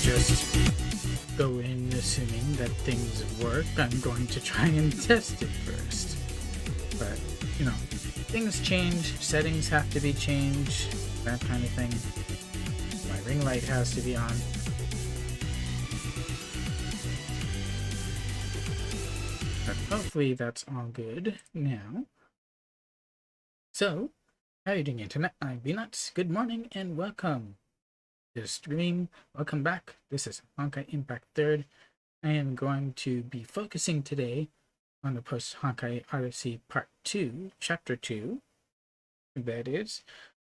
just go in assuming that things work. I'm going to try and test it first. But, you know, things change, settings have to be changed, that kind of thing. My ring light has to be on. But hopefully that's all good now. So, how are you doing, Internet? I'm Beanuts. Good morning and welcome to the stream. Welcome back. This is Honkai Impact 3rd. I am going to be focusing today on the post-Honkai Odyssey Part 2, Chapter 2. That is,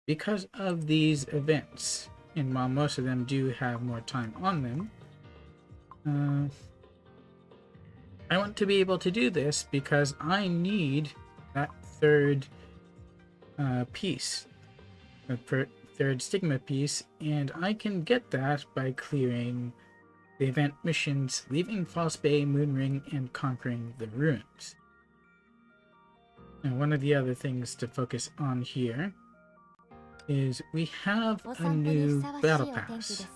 because of these events. And while most of them do have more time on them, I want to be able to do this because I need that third piece, the third stigma piece, and I can get that by clearing the event missions, leaving False Bay, Moonring, and conquering the ruins. And one of the other things to focus on here is we have a new battle pass.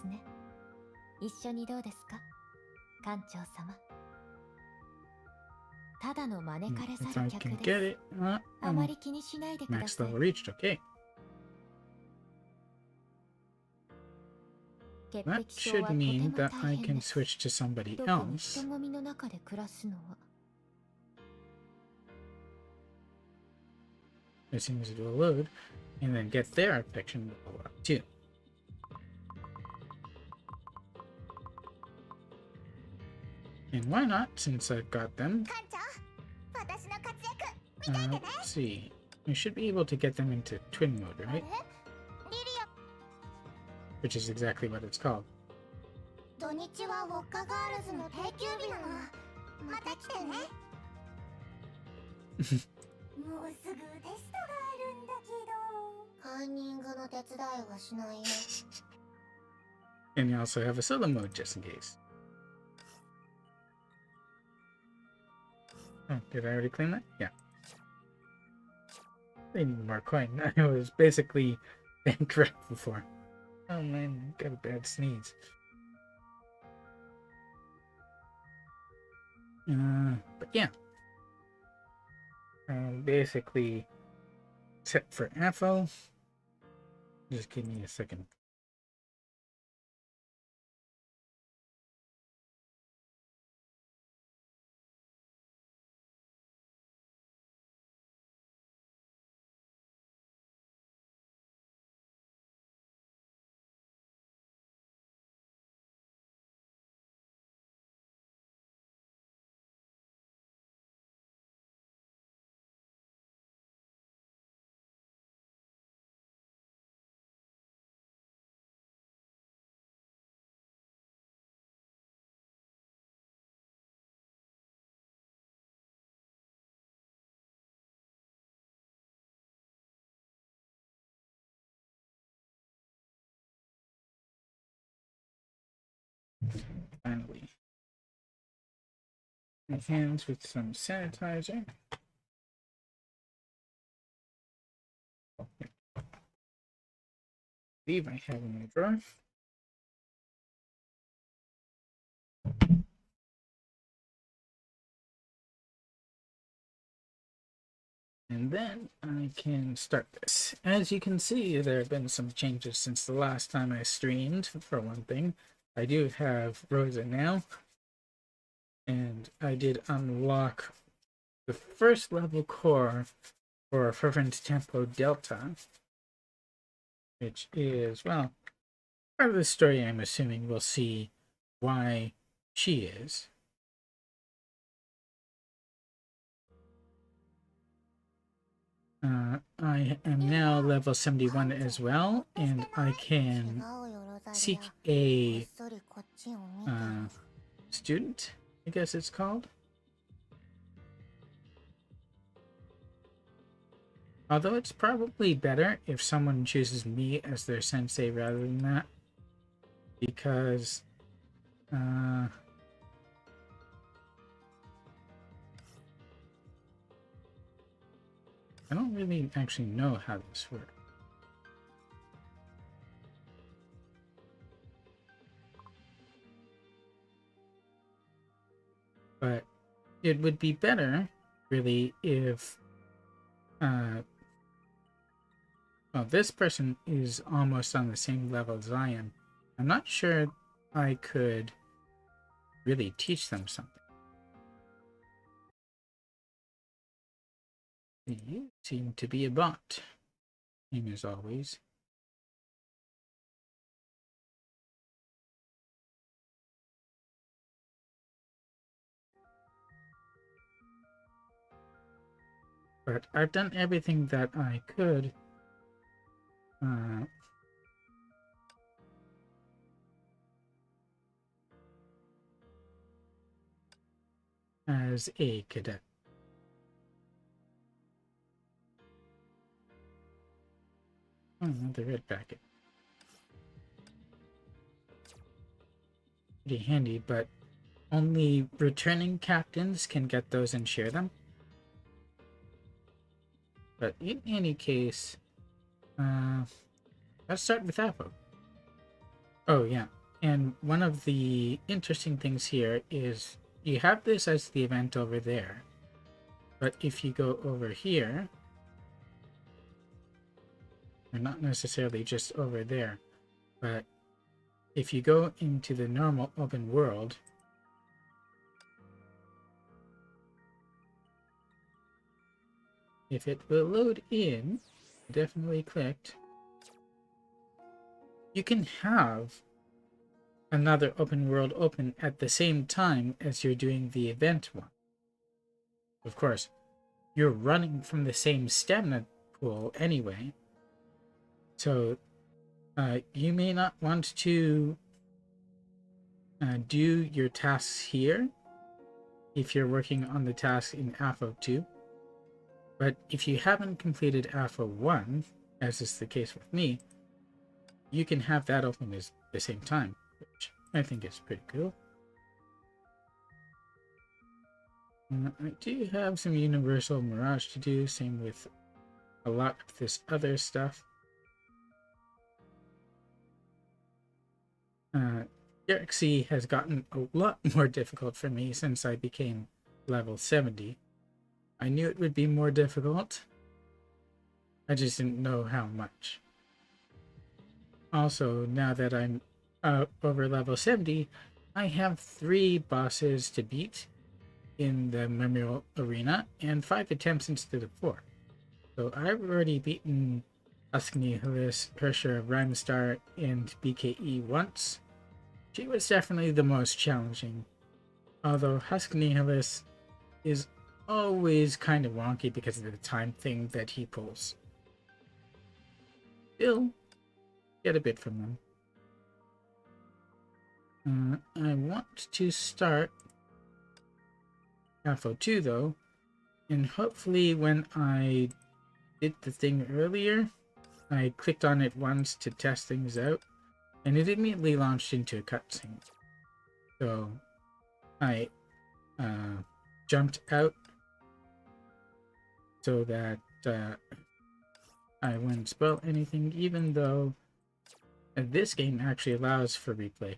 If I can get it, max level reached, okay. That should mean that I can switch to somebody else. As soon as it will load, and then get their affection level up too. And why not, since I've got them? Let's see. We should be able to get them into twin mode, right? Which is exactly what it's called. And you also have a solo mode just in case. Oh, did I already claim that? Yeah. I need more coin. I was basically bankrupt before. Oh man, got a bad sneeze. But yeah. Basically set for AFO. Just give me a second. Finally. My hands with some sanitizer. I believe I have in my drawer. And then I can start this. As you can see, there have been some changes since the last time I streamed, for one thing. I do have Rosa now. And I did unlock the first level core for Fervent Tempo Delta. Which is, well, part of the story I'm assuming we'll see why she is. I am now level 71 as well, and I can seek a student, I guess it's called. Although it's probably better if someone chooses me as their sensei rather than that, because I don't really actually know how this works. it would be better, really, if well, this person is almost on the same level as I am. I'm not sure I could really teach them something. You seem to be a bot, same as always. But I've done everything that I could as a cadet. Oh, another red packet. Pretty handy, but only returning captains can get those and share them. But in any case, let's start with Apple. Oh, yeah. And one of the interesting things here is you have this as the event over there. But if you go over here, or not necessarily just over there, but if you go into the normal open world, if it will load in, definitely clicked, you can have another open world open at the same time as you're doing the event one. Of course, you're running from the same stamina pool anyway, so you may not want to do your tasks here if you're working on the task in AFO 2. But if you haven't completed AFO 1, as is the case with me, you can have that open at the same time, which I think is pretty cool. I do have some Universal Mirage to do, same with a lot of this other stuff. Galaxy has gotten a lot more difficult for me since I became level 70. I knew it would be more difficult. I just didn't know how much. Also, now that I'm over level 70, I have 3 bosses to beat in the Memorial Arena and 5 attempts instead of 4. So I've already beaten Husknihilis, Hersher, Rhymestar, and BKE once. She was definitely the most challenging, although Husknihilis is always kind of wonky because of the time thing that he pulls. Still, get a bit from them. I want to start AFO 2 though, and hopefully when I did the thing earlier, I clicked on it once to test things out, and it immediately launched into a cutscene. So I jumped out so that I wouldn't spoil anything, even though this game actually allows for replay.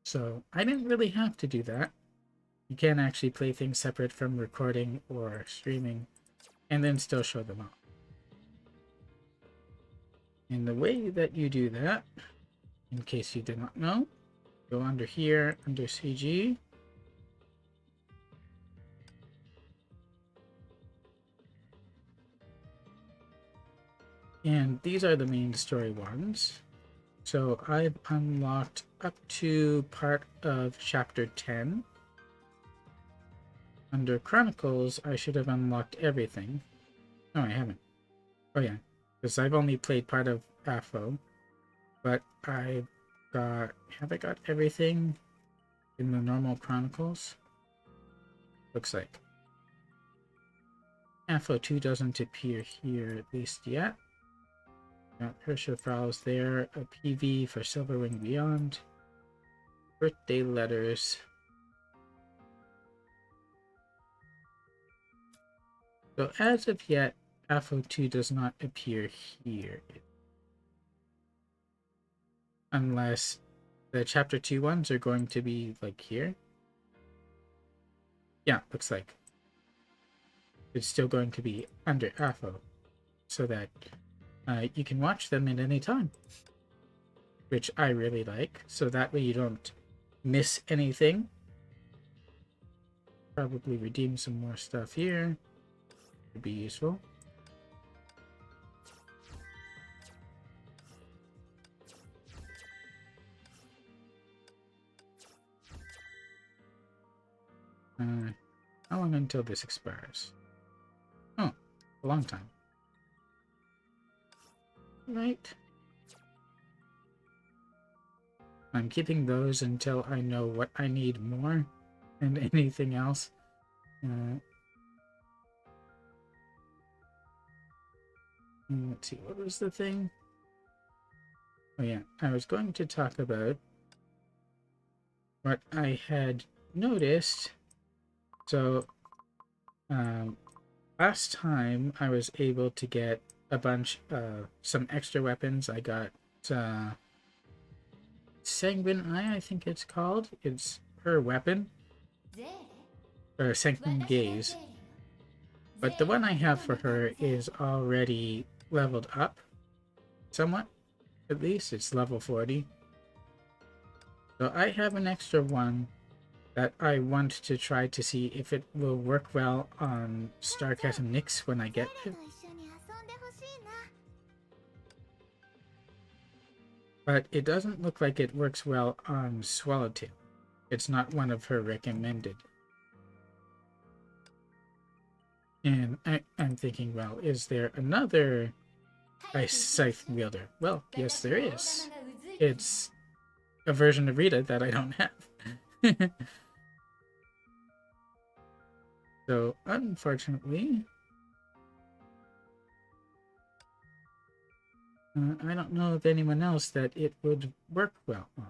So I didn't really have to do that. You can actually play things separate from recording or streaming and then still show them off. And the way that you do that, in case you did not know, go under here, under CG. And these are the main story ones. So I've unlocked up to part of chapter 10. Under Chronicles, I should have unlocked everything. No, I haven't. Oh yeah, because I've only played part of AFO. But I got... have I got everything in the normal Chronicles? Looks like. AFO 2 doesn't appear here, at least yet. Got Hersher files there, a PV for Silverwing Beyond, birthday letters. So as of yet, AFO 2 does not appear here. Unless the chapter 2 ones are going to be like here. yeah, looks like it's still going to be under AFO, so that you can watch them at any time, which I really like, so that way you don't miss anything. Probably redeem some more stuff here. Would be useful. How long until this expires? Oh, a long time. Right. I'm keeping those until I know what I need more and anything else. Let's see, what was the thing? Oh yeah, I was going to talk about what I had noticed. So, last time I was able to get a bunch of some extra weapons. I got Sanguine Eye, I think it's called. It's her weapon. Or Sanguine Gaze. But the one I have for her is already leveled up. Somewhat. At least it's level 40. So I have an extra one that I want to try to see if it will work well on Starcat and Nyx when I get it. But it doesn't look like it works well on Swallowtail. It's not one of her recommended. And I'm thinking, well, is there another Ice Scythe wielder? Well, yes, there is. It's a version of Rita that I don't have. So, unfortunately, I don't know of anyone else that it would work well on.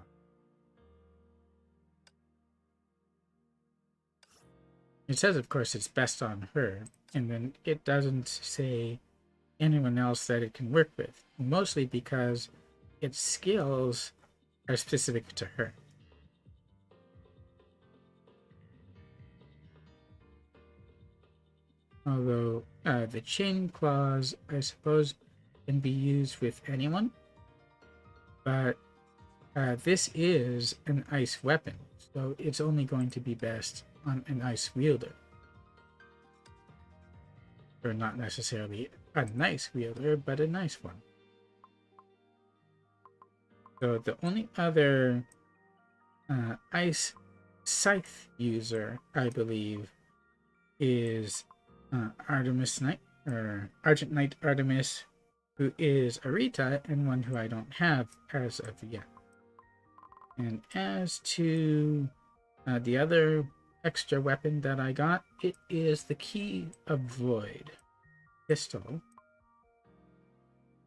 It says, of course, it's best on her, and then it doesn't say anyone else that it can work with, mostly because its skills are specific to her. Although the chain claws, I suppose, can be used with anyone, but this is an ice weapon, so it's only going to be best on an ice wielder. Or not necessarily a nice wielder, but a nice one. So the only other ice scythe user, I believe, is Artemis Knight, or Argent Knight Artemis, who is Arita, and one who I don't have as of yet. And as to the other extra weapon that I got, it is the Key of Void pistol.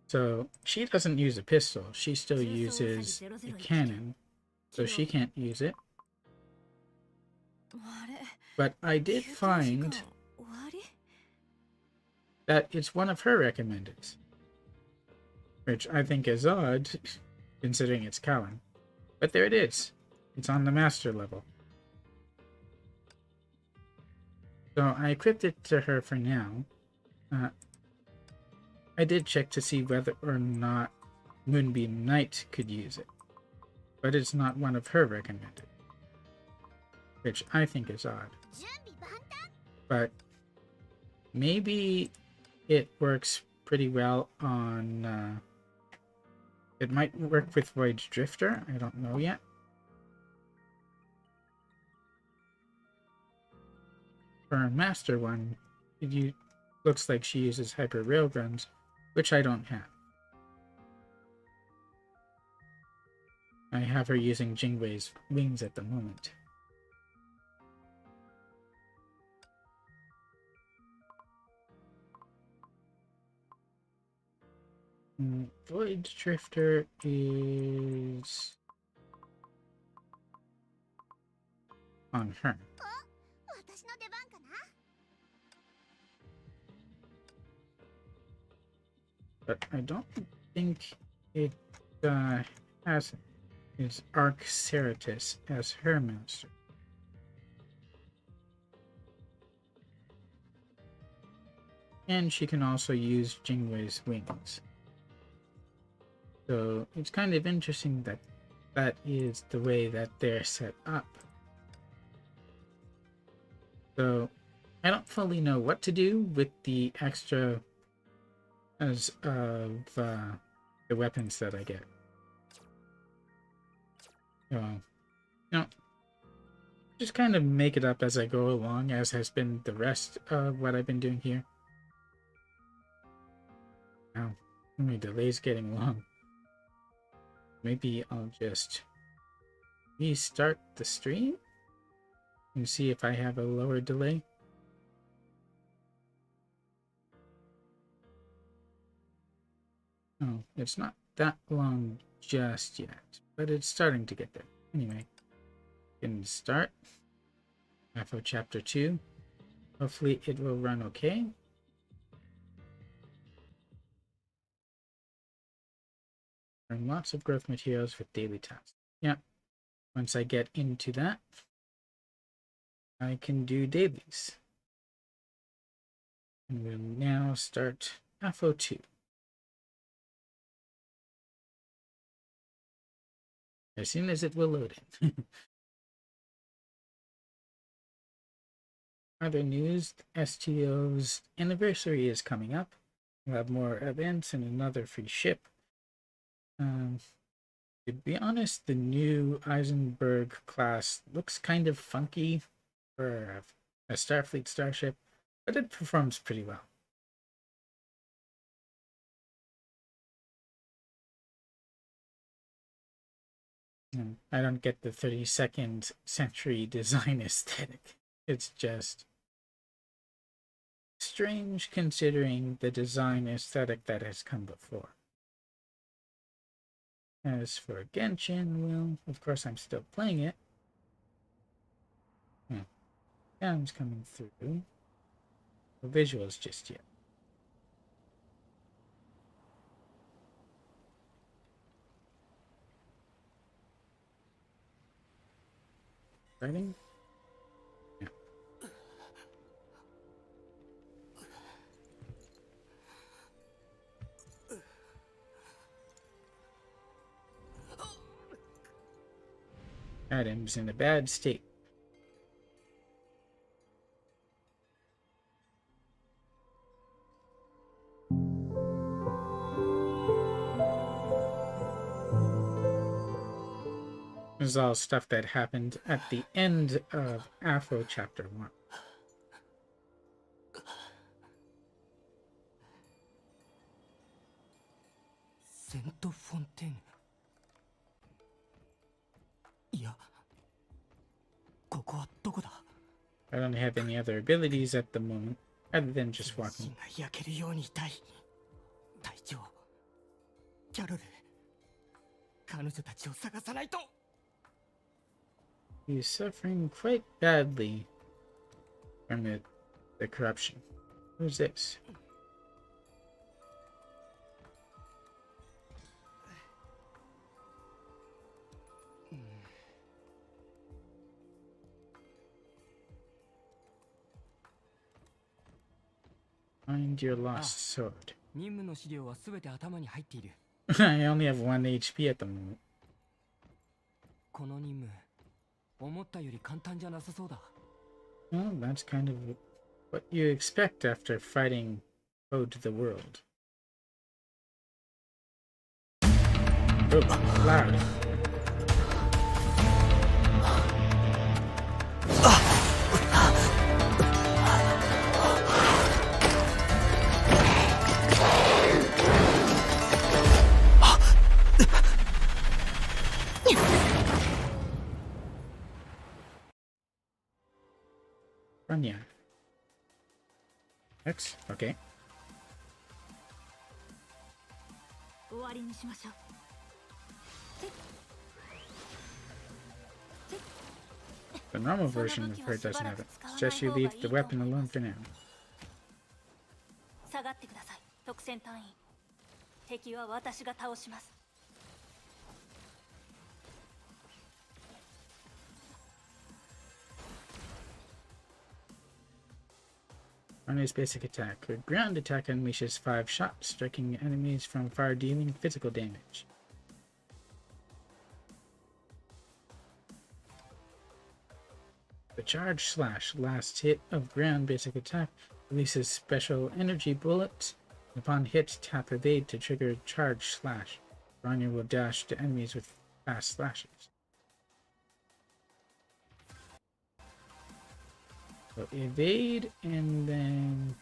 So she doesn't use a pistol, she still uses a cannon, so she can't use it. But I did find that it's one of her recommendeds, which I think is odd, considering it's Cowan. But there it is. It's on the master level. So I equipped it to her for now. I did check to see whether or not Moonbeam Knight could use it, but it's not one of her recommended, which I think is odd. But maybe it works pretty well on... it might work with Void Drifter, I don't know yet. For her master one, it looks like she uses Hyper Railguns, which I don't have. I have her using Jingwei's wings at the moment. Void Drifter is on her. But I don't think it has its Arc Ceratus as her master. and she can also use Jingwei's wings. So it's kind of interesting that that is the way that they're set up. So I don't fully know what to do with the extra as of the weapons that I get. So, just kind of make it up as I go along, as has been the rest of what I've been doing here. Now, my delay's getting long. Maybe I'll just restart the stream and see if I have a lower delay. Oh, it's not that long just yet, but it's starting to get there. Anyway, can start FO Chapter 2. Hopefully it will run okay. Earn lots of growth materials with daily tasks. Yeah, once I get into that, I can do dailies. And we'll now start FO2. As soon as it will load in. Other news, STO's anniversary is coming up. We'll have more events and another free ship. To be honest, the new Eisenberg class looks kind of funky for a Starfleet starship, but it performs pretty well. I don't get the 32nd century design aesthetic. It's just strange considering the design aesthetic that has come before. As for Genshin, well, of course I'm still playing it. Sounds coming through. No visuals just yet. Starting? Yeah. Adam's in a bad state. This is all stuff that happened at the end of Afro Chapter 1. I don't have any other abilities at the moment, other than just walking. He's suffering quite badly from the corruption. Who's this? Find your lost sword. I only have 1 HP at the moment. Well, that's kind of what you expect after fighting Code to the World. Oh, loud. Ranya. X? Okay. The normal version of her doesn't have it. It's just you leave the weapon alone for now. On his basic attack, her ground attack unleashes 5 shots, striking enemies from far, dealing physical damage. The Charge Slash, last hit of ground basic attack, releases special energy bullets. Upon hit, tap evade to trigger Charge Slash. Rania will dash to enemies with fast slashes. So evade, and then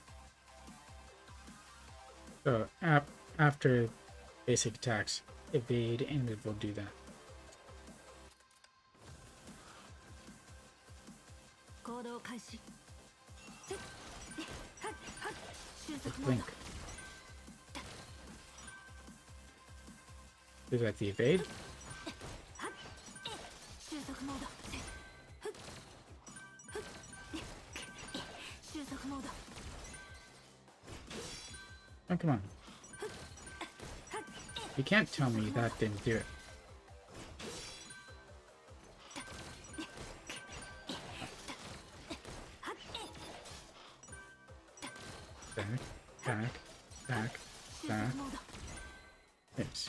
so after basic attacks, evade, and it will do that. Blink. Is that the evade? Oh, come on. You can't tell me that didn't do it. Back. Yes.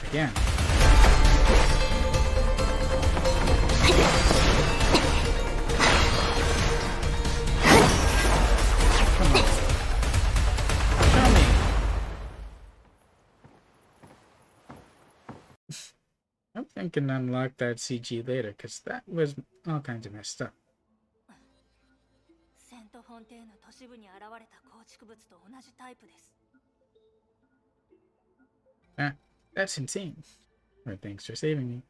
Again. Come on. Show me. I'm thinking unlock that CG later, because that was all kinds of messed up. That's insane. Alright, thanks for saving me.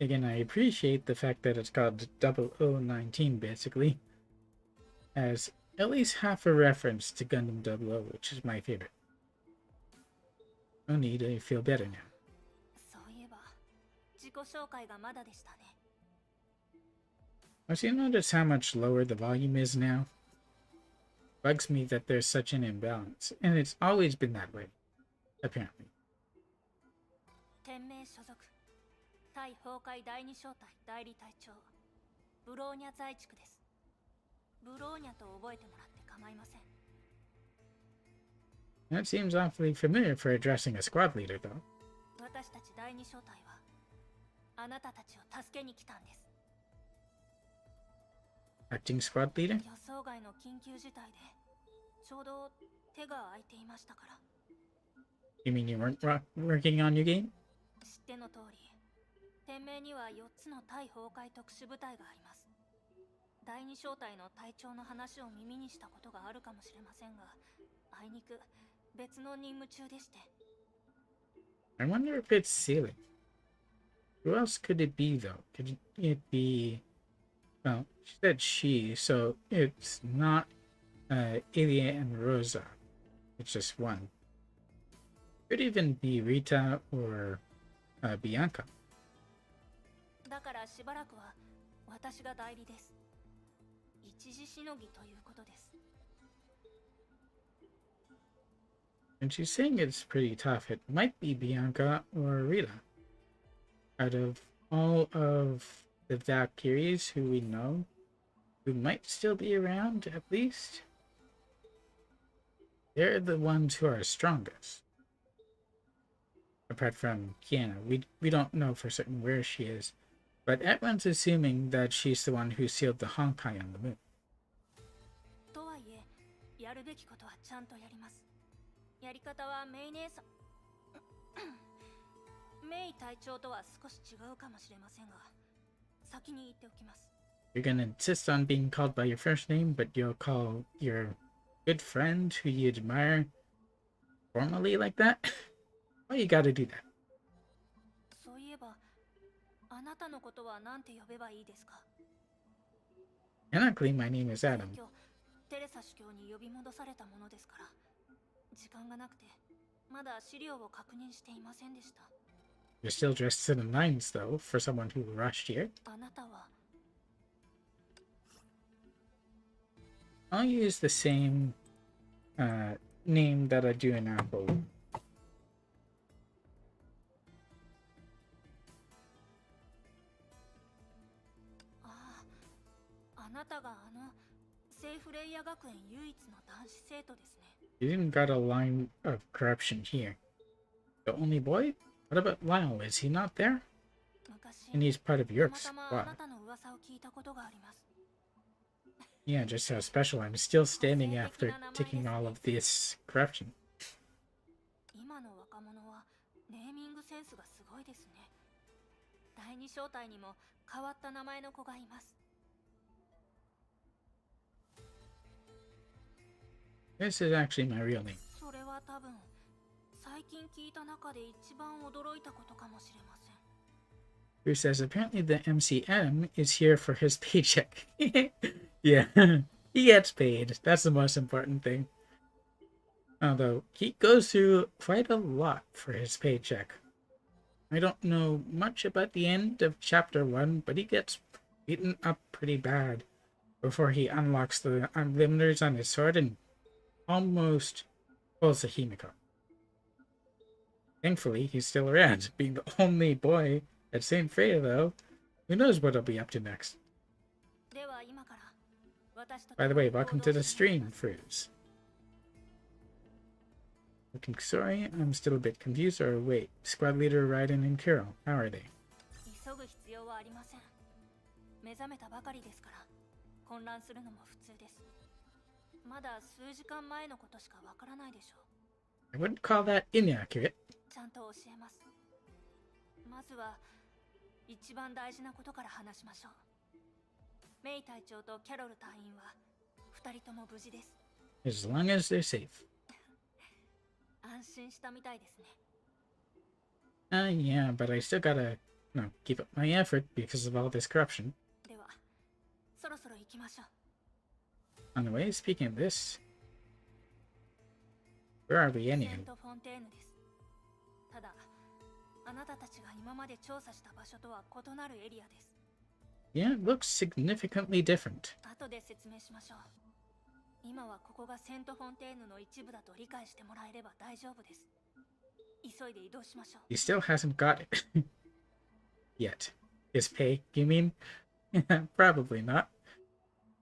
Again, I appreciate the fact that it's called 0019 basically, as at least half a reference to Gundam 00, which is my favorite. No need, I feel better now. Also, you notice how much lower the volume is now? Bugs me that there's such an imbalance, and it's always been that way, apparently. That seems awfully familiar for addressing a squad leader, though. Acting squad leader? You mean you weren't working on your game? I wonder if it's Sealing. Who else could it be, though? Could it be... Well, she said she, so it's not Ilya and Rosa. It's just one. Could even be Rita or Bianca. And she's saying it's pretty tough. It might be Bianca or Rita. Out of all of the Valkyries who we know, who might still be around at least, they're the ones who are strongest. Apart from Kiana, we don't know for certain where she is, but everyone's assuming that she's the one who sealed the Honkai on the moon. You're gonna insist on being called by your first name, but you'll call your good friend who you admire formally like that? Why you gotta do that? Technically, my name is Adam. You're still dressed to the nines, though, for someone who rushed here. あなたは I'll use the same name that I do in Apple. あなたがセイフレイヤ学園唯一の男子生徒ですね。 You even got a line of corruption here. The only boy? What about Lyle? Is he not there? 昔 And he's part of た your またまあ squad. なたの噂を聞いたことがあります。 Yeah, just how special. I'm still standing after taking all of this corruption. 今の若者はネーミングセンスがすごいですね。第二小隊にも変わった名前の子がいます。 This is actually my real name. それは多分最近聞いた中で一番驚いたことかもしれません。 Who says apparently the MCM is here for his paycheck. Yeah, he gets paid. That's the most important thing. Although he goes through quite a lot for his paycheck. I don't know much about the end of chapter 1, but he gets beaten up pretty bad before he unlocks the unlimiters on his sword and almost pulls the Himiko. Thankfully, he's still around, being the only boy at St. Freya, though. Who knows what he'll be up to next? では今から私と By the way, welcome to the stream, Fruze. Looking sorry, I'm still a bit confused. Or wait, squad leader Raiden and Kiro, how are they? 急ぐ必要はありません。目覚めたばかりですから混乱するのも普通です。まだ数時間前のことしかわからないでしょう。 I wouldn't call that inaccurate. ちゃんと教えます。まずは一番大事なことから話しましょう。メイ隊長とキャロル隊員は二人とも無事です。 As long as they're safe. 安心したみたいですね。 Yeah, but I still gotta, keep up my effort because of all this corruption. ではそろそろ行きましょう。 On the way, speaking of this, where are we セ anyway? ント・フォンテーヌです。ただあなたたちが今まで調査した場所とは異なるエリアです。 Yeah, it looks significantly different. 後で説明しましょう。今はここがセント・フォンテーヌの一部だと理解してもらえれば大丈夫です。急いで移動しましょう。 He still hasn't got it. Yet. His pay, you mean? Probably not.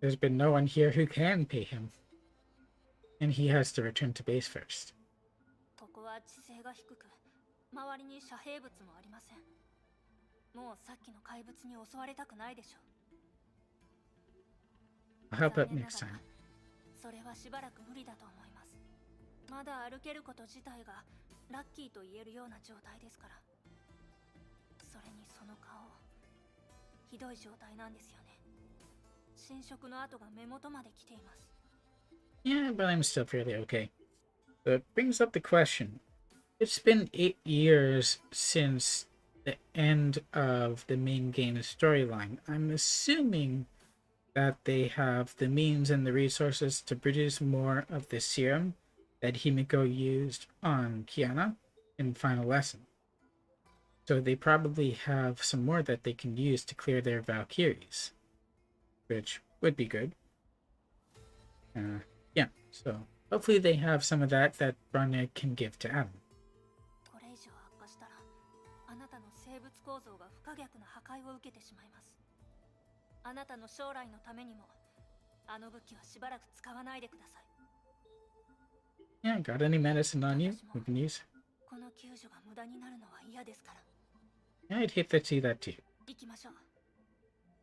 There's been no one here who can pay him. And he has to return to base first. ここは地勢が低く、周りに遮蔽物もありません。もうさっきの怪物に襲われたくないでしょう。 How about 残念な next がら time? それはしばらく無理だと思います。まだ歩けること自体がラッキーと言えるような状態ですから。それにその顔、ひどい状態なんですよね。侵食の跡が目元まで来ています。 Yeah, but I'm still fairly okay. So it brings up the question. It's been 8 years since the end of the main game storyline. I'm assuming that they have the means and the resources to produce more of the serum that Himiko used on Kiana in Final Lesson. So they probably have some more that they can use to clear their Valkyries, which would be good. Yeah, so hopefully they have some of that Bronya can give to Adam. これ以上悪化したら、あなたの生物構造が不可逆な破壊を受けてしまいます。あなたの将来のためにも、あの武器はしばらく使わないでください。 Yeah, got any medicine on you we can use? この救助が無駄になるのは嫌ですから。 I'd hate to see that too. 行きましょう。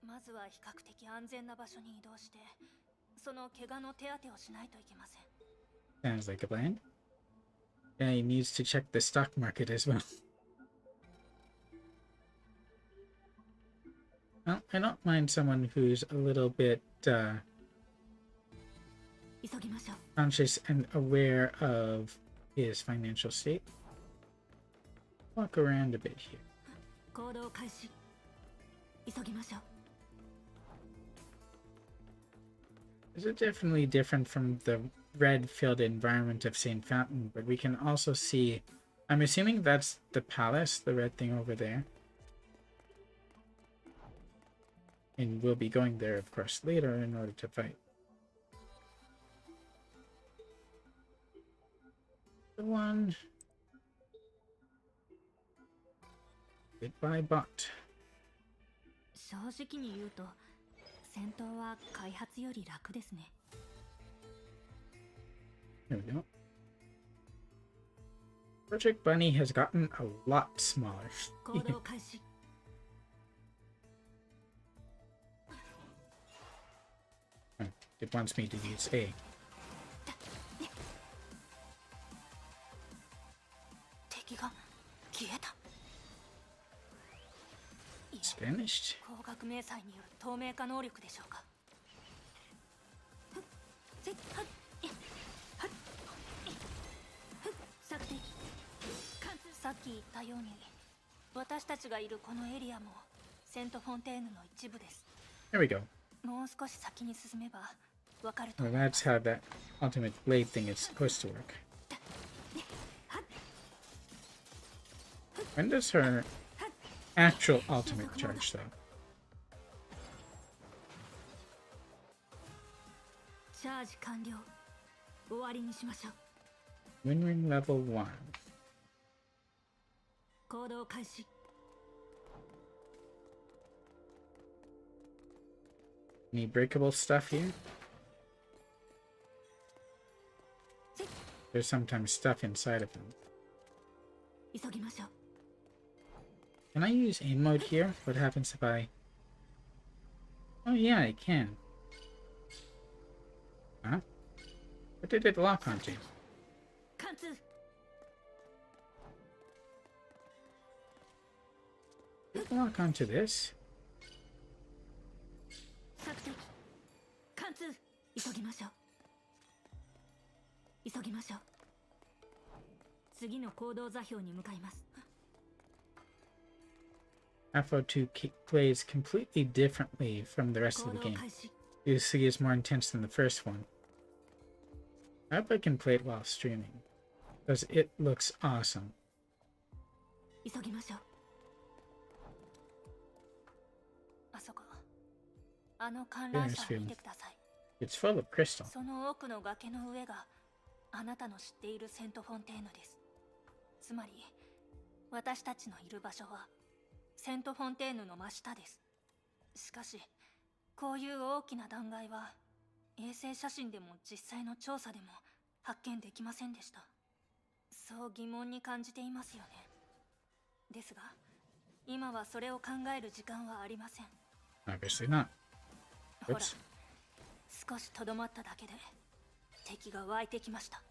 まずは比較的安全な場所に移動して、その怪我の手当てをしないといけません。 Sounds like a plan. Yeah, he needs to check the stock market as well. Well, I don't mind someone who's a little bit 急ぎましょう。 conscious and aware of his financial state. Walk around a bit here. 行動開始。急ぎましょう。 This is definitely different from the red-filled environment of St. Fountain, but we can also see I'm assuming that's the palace, the red thing over there. And we'll be going there, of course, later in order to fight. The one. Goodbye, bot. 正直に言うと戦闘は開発より楽ですね。 There we go. Project Bunny has gotten a lot smaller. 行動開始。 It wants me to use A. 敵が消えた。 It's vanished. 光学迷彩による透明化能力でしょうか。さっき言ったように私たちがいるこのエリアもセントフォンテーヌの一部です。 There we go. もう少し先に進めばわかると Well, 思います。 that's how that ultimate blade thing is supposed to work. When does her actual ultimate charge, though? チャージ完了。終わりにしましょう。 Win-win level 1. 行動開始。 Any breakable stuff here? There's sometimes stuff inside of them. 急ぎましょう。 Can I use aim mode here? What happens if I... Oh yeah, I can. Huh? What did it lock onto? 貫通。 Did it lock onto this? 索敵。貫通。急ぎましょう。急ぎましょう。次の行動座標に向かいます。 FO2 plays completely differently from the rest of 行 the 動 game. 開始。 This is more intense than the first one. I hope I can play it while streaming, because it looks awesome. 急ぎましょう。あそこ。あの観覧車を見てください。 It's full of crystal. その奥の崖の上があなたの知っているセントフォンテーヌです。つまり私たちのいる場所はセントフォンテーヌの真下です。しかしこういう大きな断崖は衛星写真でも実際の調査でも発見できませんでした。そう疑問に感じていますよね。ですが今はそれを考える時間はありません。 Obviously not. ほら、 Oops. 少しとどまっただけで敵が湧いてきました。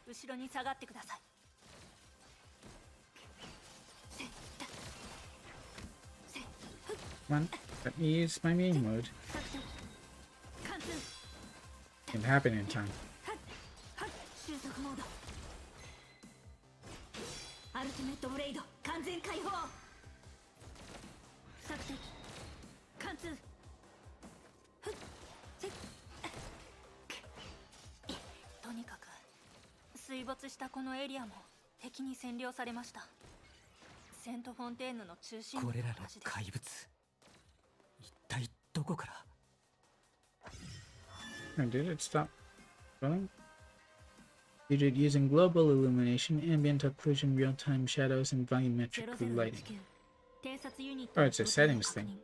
後ろに下がってください。 Come on, let me use my main mode. 貫通。 It can happen in time. 収束モード。アルティメットブレイド完全解放。索敵。貫通。とにかく水没したこのエリアも敵に占領されました。セントフォンテーヌの中心部と同これらのじです。怪物、一体どこから？ Oh, did it stop going? Did it using global illumination, ambient occlusion, real-time shadows, and volumetric lighting? 偵察ユニット Oh, it's a settings thing.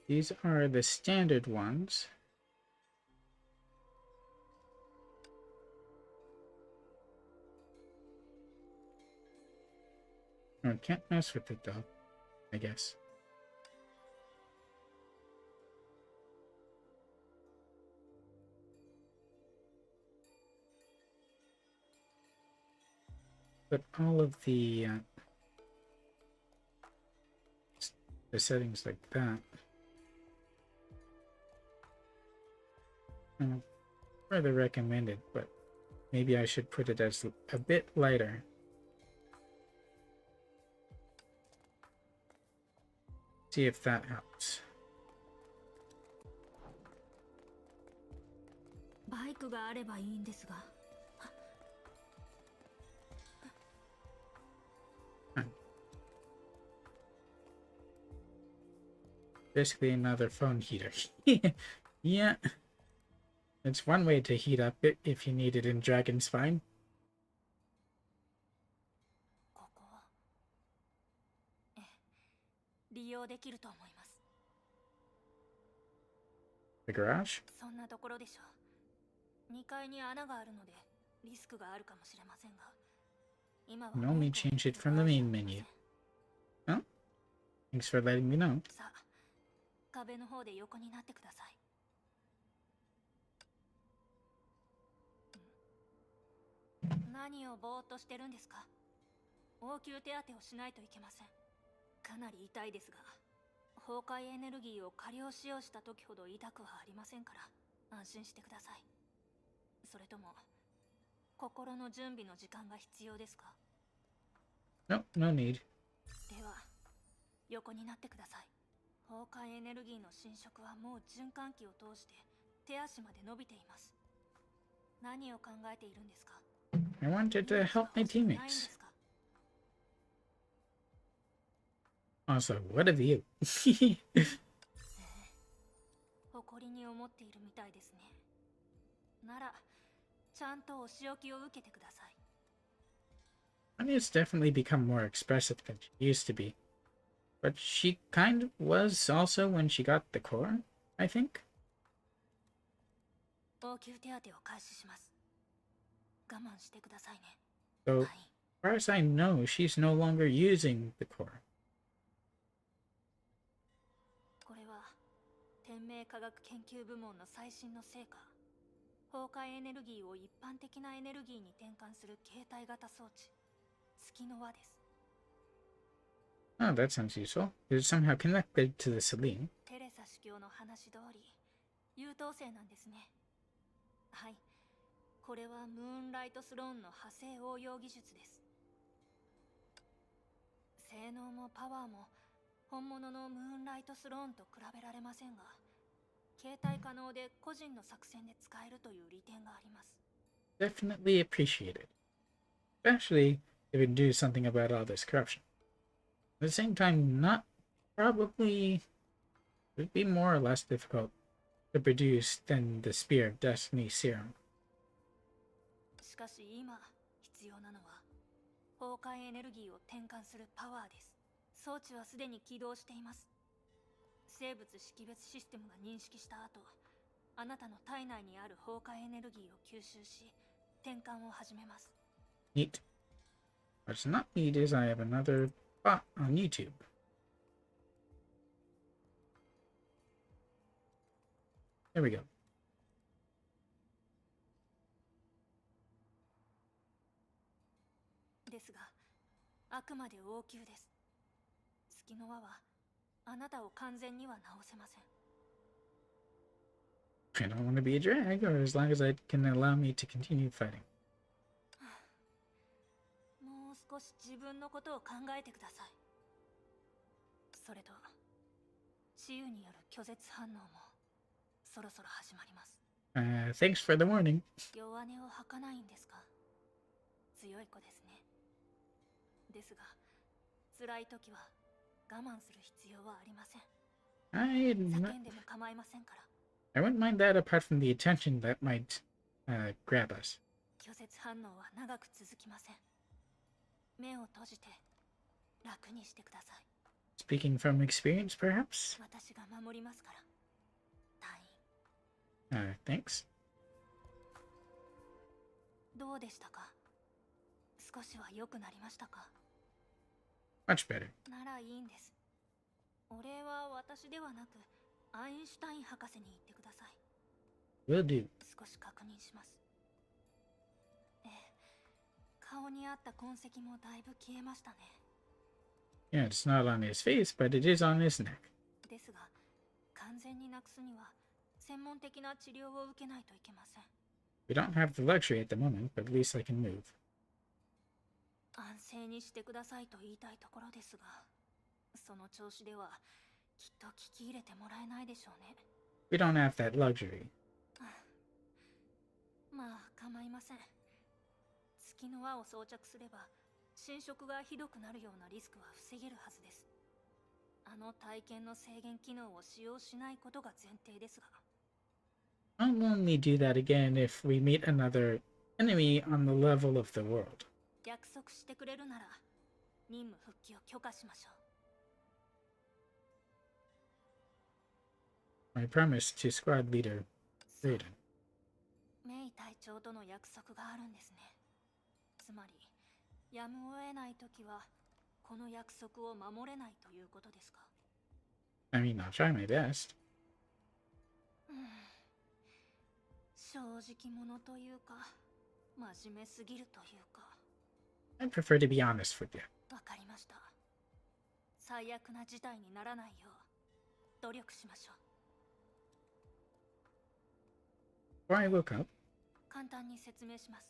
These are the standard ones. Oh, can't mess with it though, I guess. But all of the settings like that are the recommended, but Maybe I should put it as a bit lighter. See if that helps. バイクがあればいいんですが。 Basically another phone heater. Yeah. It's one way to heat up it if you need it in Dragon Spine. ここは利用できると思います。 The garage? そんなところでしょう。2階に穴があるのでリスクがあるかもしれませんが、今は You can only change it from the main menu. Huh? Thanks for letting me know. さあ、壁の方で横になってください。何をぼーっとしてるんですか？応急手当てをしないといけません。かなり痛いですが、崩壊エネルギーを過量使用した時ほど痛くはありませんから安心してください。それとも心の準備の時間が必要ですか？ No, no need. では横になってください。崩壊エネルギーの侵食はもう循環器を通して手足まで伸びています。何を考えているんですか？ I wanted to help my teammates. Also, what of you? 誇りに思っているみたいですね。ならちゃんとお仕置きを受けてください。 Anya's definitely become more expressive than she used to be. But she kind of was also when she got the core, I think. 応急手当てを開始します。我慢してくださいね。 So, as far as I know, she's no longer using the core. これは天命科学研究部門の最新の成果。崩壊エネルギーを一般的なエネルギーに転換する携帯型装置、月の輪です。 Oh, that sounds useful. Is it somehow connected to the Celine? テレサ司教の話通り優等生なんですね。はい、これはムーンライトスローンの派生応用技術です。性能もパワーも本物のムーンライトスローンと比べられませんが、携帯可能で個人の作戦で使えるという利点があります。 Definitely appreciated. Especially if it do something about all this corruption. At the same time, not probably would be more or less difficult to produce than the Spear of Destiny serum. しかし今必要なのは崩壊エネルギーを転換するパワーです。装置はすでに起動しています。生物識別システムが認識した後、あなたの体内にある崩壊エネルギーを吸収し転換を始めます。 Neat. What's not neat is I have another bot on YouTube. There we go. ですが、あくまで応急です。月の輪はあなたを完全には治せません。 I don't want to be a drag, or as long as it can allow me to continue fighting. もう少し自分のことを考えてください。それと治癒による拒絶反応もそろそろ始まります。 Thanks for the warning. 弱音を吐かないんですか？強い子ですね。ですが辛い時は我慢する必要はありません。 I 叫んでも構いませんから。 wouldn't mind that apart from the attention that might grab us. 拒絶反応は長く続きません。目を閉じて楽にしてください。 Speaking from experience, perhaps? 私が守りますから。隊員。 Thanks. どうでしたか？少しは良くなりましたか？ Much better. ならいいんです。お礼は私ではなくアインシュタイン博士に言ってください。 Will do. 少し確認します。顔にあった痕跡もだいぶ消えましたね。 Yeah, it's not on his face, but it is on his neck. ですが完全になくすには専門的な治療を受けないといけません。We don't have the luxury at the moment, but at least I can move. 安静にしてくださいと言いたいところですが、その調子ではきっと聞き入れてもらえないでしょうね。We don't have that luxury. まあ構いません。月の輪を装着すれば侵食がひどくなるようなリスクは防げるはずです。あの体験の制限機能を使用しないことが前提ですが。I'll only do that again if we meet another enemy on the level of the world. 約束してくれるなら任務復帰を許可しましょう。 My promise to squad leader Raiden. メイ隊長との約束があるんですね。つまりやむを得ないときはこの約束を守れないということですか。 I mean, I'll try my best. 正直者というか真面目すぎるというか。 I prefer to be honest with you. わかりました。最悪な事態にならないよう努力しましょう。 Before I woke up, 簡単に説明します。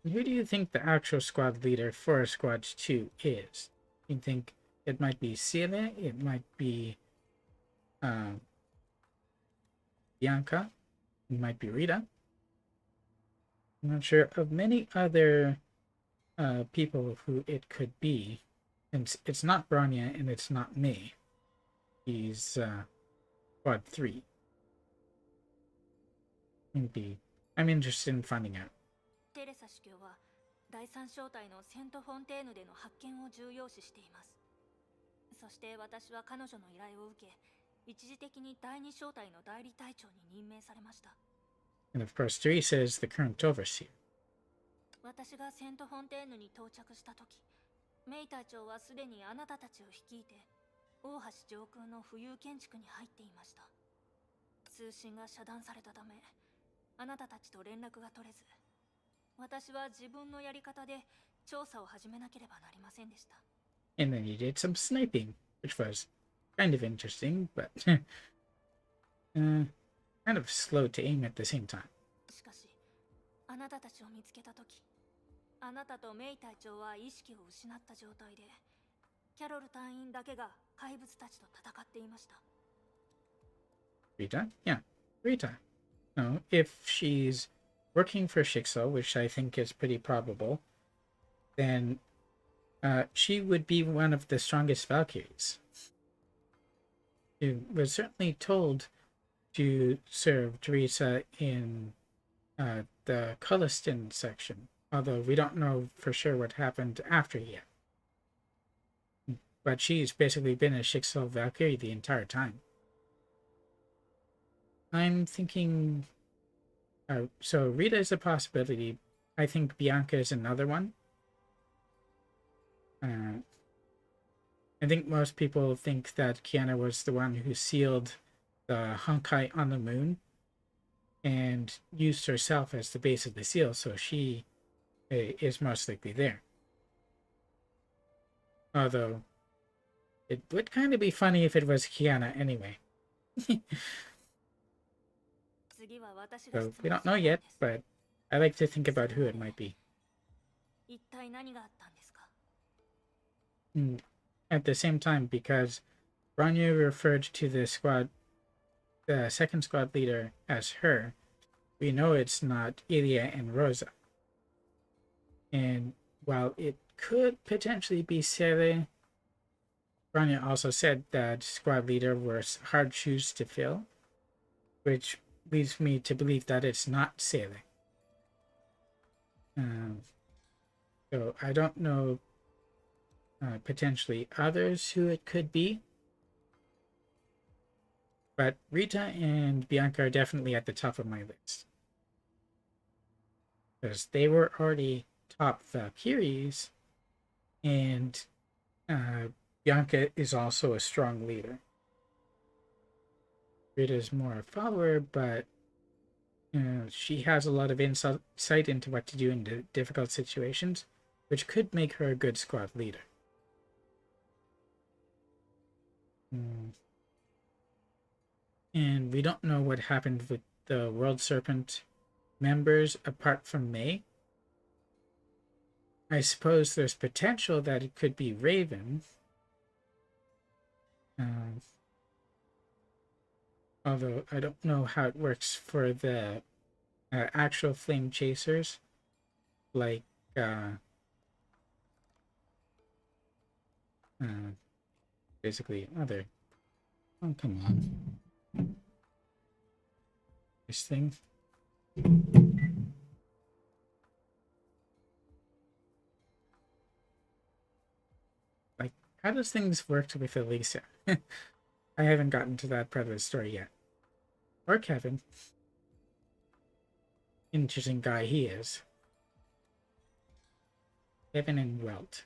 who do you think the actual squad leader for Squad 2 is? You think it might be Ciele, it might be Bianca, it might be Rita. I'm not sure of many other people who it could be. And it's not Bronya and it's not me. He's Squad 3. Maybe. I'm interested in finding out. テレサ司教は第三小隊のセント・フォンテーヌでの発見を重要視しています。そして私は彼女の依頼を受け、一時的に第二小隊の代理隊長に任命されました。 And of course, Teresa is the current overseer. 私がセント・フォンテーヌに到着した時、メイ隊長はすでにあなたたちを率いて大橋上空の浮遊建築に入っていました。通信が遮断されたため、あなたたちと連絡が取れず、私は自分のやり方で調査を始めなければなりませんでした。 And then he did some sniping, which was kind of interesting, but kind of slow to aim at the same time. しかし、あなたたちを見つけた時、あなたとメイ隊長は意識を失った状態で、キャロル隊員だけが怪物たちと戦っていました。 Rita? Yeah, Rita. No, if she's working for Shixo, which I think is pretty probable, then she would be one of the strongest Valkyries. She was certainly told to serve Teresa in the Culliston section, although we don't know for sure what happened after yet. But she's basically been a Shixo Valkyrie the entire time. I'm thinking... so Rita is a possibility. I think Bianca is another one. I think most people think that Kiana was the one who sealed the Honkai on the moon and used herself as the base of the seal, so she is most likely there. Although, it would kind of be funny if it was Kiana anyway. So we don't know yet, but I like to think about who it might be. 一体何があったんですか? At the same time, because Bronya referred to the second squad leader as her, we know it's not Ilya and Rosa. And while it could potentially be Sele, Bronya also said that squad leader were hard shoes to fill, which leads me to believe that it's not Sele. So I don't know potentially others who it could be. But Rita and Bianca are definitely at the top of my list. Because they were already top Valkyries, and Bianca is also a strong leader. Rita's more a follower, but she has a lot of insight into what to do in difficult situations, which could make her a good squad leader. And we don't know what happened with the World Serpent members apart from May. I suppose there's potential that it could be Raven. Although I don't know how it works for the actual flame chasers, like basically other. Oh, come on. This thing. Like, how does things work with Elisa? I haven't gotten to that part of the story yet. Or Kevin. Interesting guy he is. Kevin and Welt.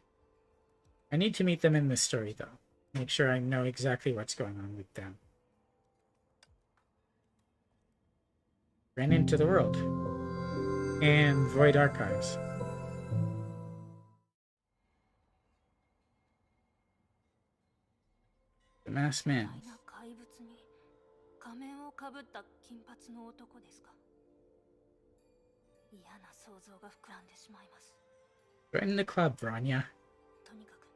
I need to meet them in this story, though. Make sure I know exactly what's going on with them. Ran into the world. And Void Archives. The Masked Man. 怪物に仮面をかぶった金髪の男ですか。嫌な想像が膨らんでしまいます。 Join the club, Rania. とにかく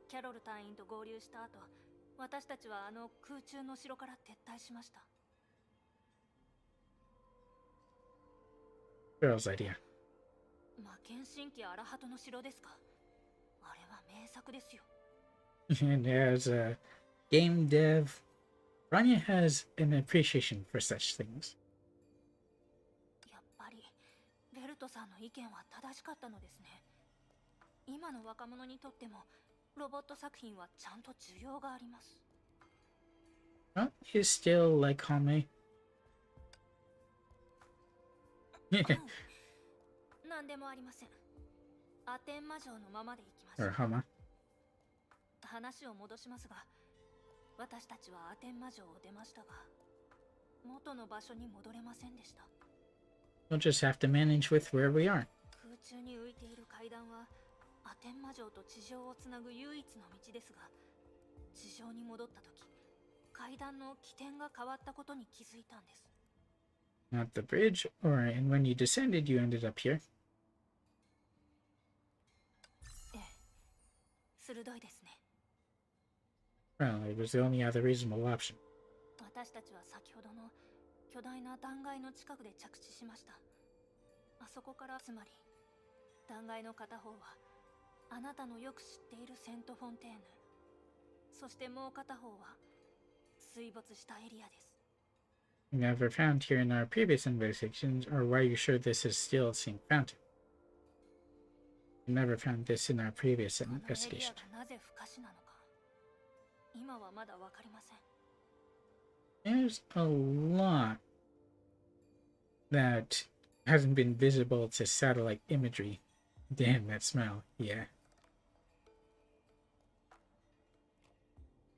キャロル隊員と合流した後、私たちはあの空中の城から撤退しました。 Girl's idea. 魔剣神器アラハトの城ですか。あれは名作ですよ。 And as a game dev, Rania has an appreciation for such things. やっぱりベルトさんの意見は正しかったのですね。今の若者にとってもロボット作品はちゃんと需要があります。 Don't you still like Hame? 何でもありません。アテン魔女のままでいきましょ Or う。 Hama? 話を戻しますが、私たちはアテン魔女を出ましたが、元の場所に戻れませんでした。 We'll just have to manage with where we are. 空中に浮いている階段はアテン魔女と地上をつなぐ唯一の道ですが、地上に戻った時、階段の起点が変わったことに気づいたんです。 Not the bridge, or and when you descended, you ended up here. ええ、鋭いですね。 Well, it was the only other reasonable option. 私たちは先ほどの巨大な断崖の近くで着地しました。あそこから、つまり断崖の片方はあなたのよく知っているセントフォンテーヌ、そしてもう片方は水没したエリアです。 Never found here in our previous investigations, or why are you sure this is still St. Fountain? We never found this in our previous このエリア investigation. がなぜ不可視なのか、今はまだわかりません。 There's a lot that hasn't been visible to satellite imagery. Damn, that smell. Yeah.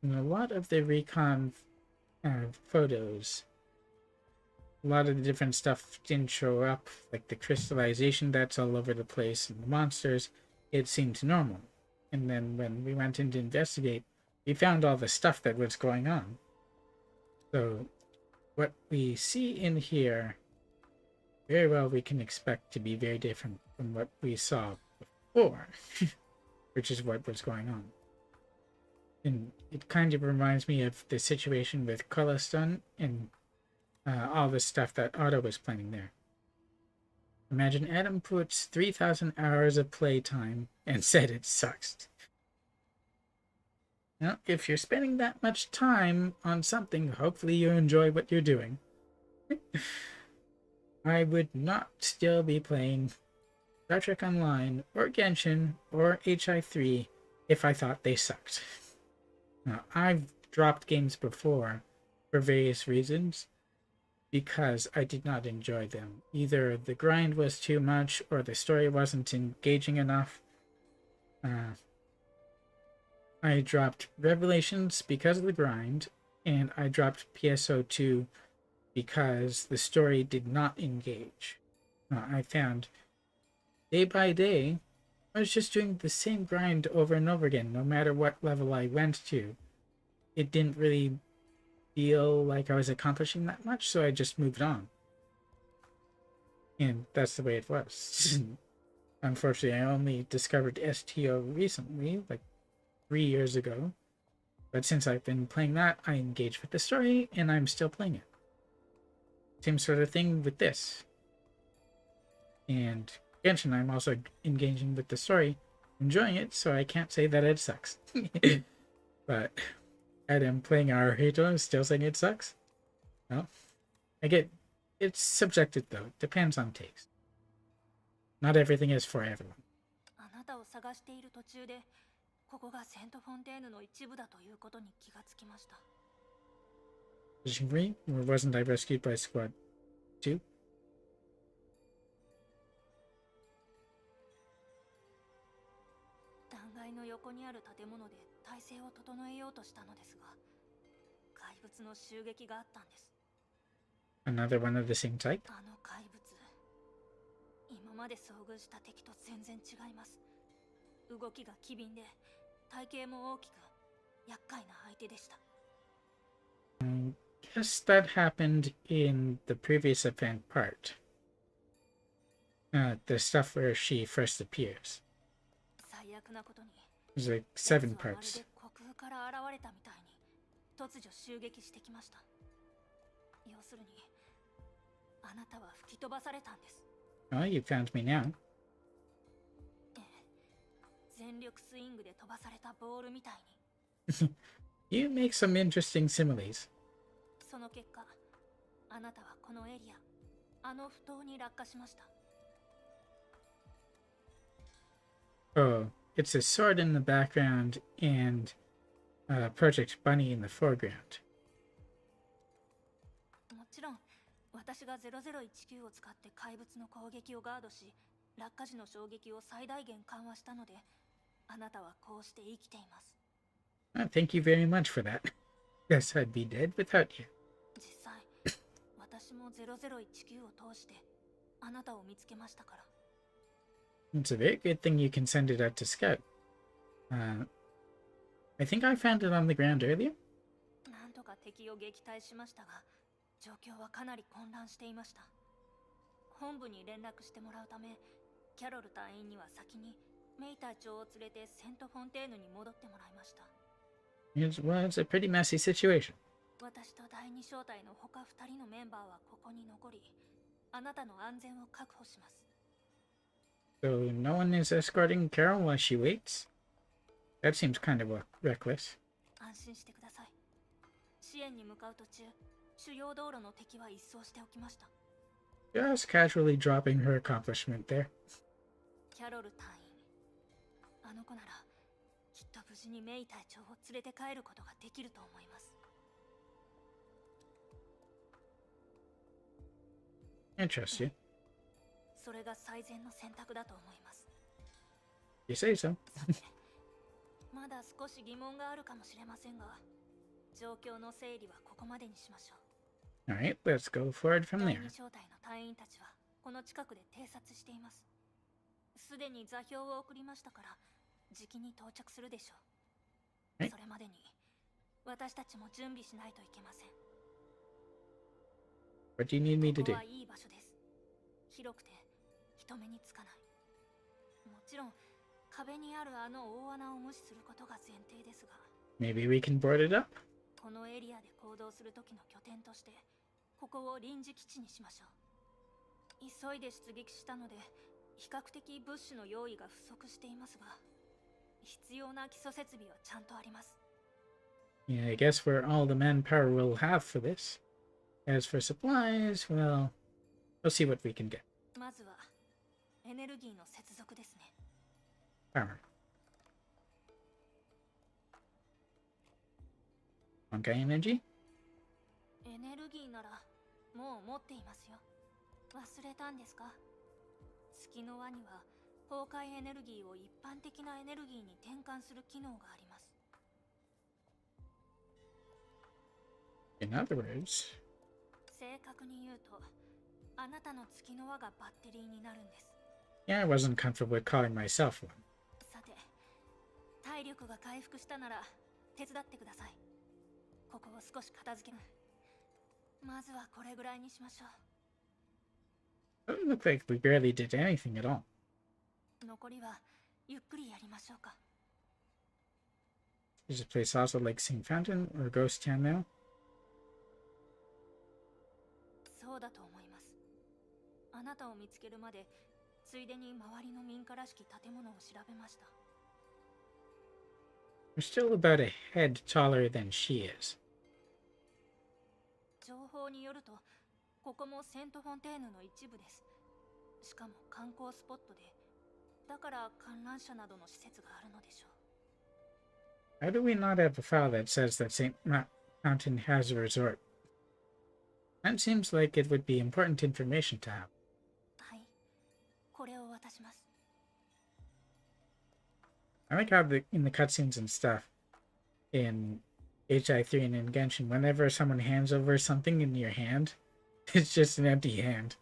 And a lot of the recon photos, a lot of the different stuff didn't show up, like the crystallization that's all over the place and the monsters, it seemed normal. And then when we went in to investigate, we found all the stuff that was going on. So what we see in here, very well we can expect to be very different from what we saw before, which is what was going on. And it kind of reminds me of the situation with Coloston and all the stuff that Otto was planning there. Imagine Adam puts 3,000 hours of playtime and said it sucks. Now, if you're spending that much time on something, hopefully you enjoy what you're doing. I would not still be playing Star Trek Online or Genshin or HI3 if I thought they sucked. Now, I've dropped games before for various reasons because I did not enjoy them. Either the grind was too much or the story wasn't engaging enough. I dropped Revelations because of the grind, and I dropped PSO2 because the story did not engage. I found day by day, I was just doing the same grind over and over again, no matter what level I went to. It didn't really feel like I was accomplishing that much, so I just moved on. And that's the way it was. Unfortunately, I only discovered STO recently, like 3 years ago. But since I've been playing that, I engaged with the story, and I'm still playing it. Same sort of thing with this. And Genshin, I'm also engaging with the story, enjoying it, so I can't say that it sucks. But I'm playing our Hito, still saying it sucks. Well, it's subjective though. It depends on taste. Not everything is for everyone. あなたを探している途中で、ここがセントフォンテーヌの一部だということに気がつきました。Did you agree? Or wasn't I rescued by Squad 2? 断崖の横にある建物で体勢を整えようとしたのですが、怪物の襲撃があったんです。 Another one of the same type? あの怪物、今まで遭遇した敵と全然違います。動きが機敏で、体型も大きく、厄介な相手でした。I guess that happened in the previous event part. The stuff where she first appears. 最悪なことに、 There's like 7 まる parts. で虚空から現れたみたいに突如襲撃してきました。要するに、あなたは吹き飛ばされたんです。 Oh, you found me now. ええ、全力スイングで飛ばされたボールみたいに。 You make some interesting similes. その結果、あなたはこのエリア、あの埠頭に落下しました。 Oh, it's a sword in the background and Project Bunny in the foreground. もちろん、私が0019を使って怪物の攻撃をガードし、落下時の衝撃を最大限緩和したので、あなたはこうして生きています。 Thank you very much for that. Guess I'd be dead without you. 実際、私も0019を通してあなたを見つけましたから。 It's a very good thing you can send it out to scout. I think I found it on the ground earlier. なんとか敵を撃退しましたが、状況はかなり混乱していました。本部に連絡してもらうため、キャロル隊員には先にメイ隊長を連れてセントフォンテーヌに戻ってもらいました。 It was a pretty messy situation. 私と第二小隊の他2人のメンバーはここに残り、あなたの安全を確保します。 So no one is escorting Carol while she waits? That seems kind of reckless. 安心してください。支援に向かう途中、主要道路の敵は一掃しておきました。 Just casually dropping her accomplishment there. キャロル隊員、あの子ならきっと無事にメイ隊長を連れて帰ることができると思います。 I trust you. それが最善の選択だと思います。 You say so. さて、まだ少し疑問があるかもしれませんが、状況の整理はここまでにしましょう。 Alright, let's go forward from 第 there. 二小隊の隊員たちはこの近くで偵察しています。すでに座標を送りましたから、じきに到着するでしょう。はい。それまでに私たちも準備しないといけません。 What do you need me to ここ do? はいい場所です。広くて人目につかない。もちろん壁にあるあの大穴を無視することが前提ですが、 Maybe we can board it up? このエリアで行動する時の拠点としてここを臨時基地にしましょう。急いで出撃したので比較的物資の用意が不足していますが、必要な基礎設備はちゃんとあります。 Yeah, I guess we're all the manpower we'll have for this. As for supplies, well, we'll see what we can get. まずはエネルギーの接続ですね。 Power. Honkai energy? エネルギーならもう持っていますよ。忘れたんですか？月の輪には崩壊エネルギーを一般的なエネルギーに転換する機能があります。 In other words, 正確に言うと、あなたの月の輪がバッテリーになるんです。 yeah, I wasn't comfortable with calling myself one. さて、体力が回復したなら手伝ってください。ここを少し片付ける。まずはこれぐらいにしましょ Doesn't look like we barely did anything at all. う。残りはゆっくりやりましょうか。 Is this place also like Sing Fountain or Ghost Town now? そうだと思います。あなたを見つけるまでついでに周りの民家らしき建物を調べました。 We're still about a head taller than she is. 情報によるとここもセントフォンテーヌの一部です。しかも観光スポットで、だから観覧車などの施設があるのでしょう。 How do we not have a file that says that St. Mountain has a resort? That seems like it would be important information to have. はい、これを渡します。 I like how in the cutscenes and stuff in HI3 and in Genshin, whenever someone hands over something in your hand, it's just an empty hand.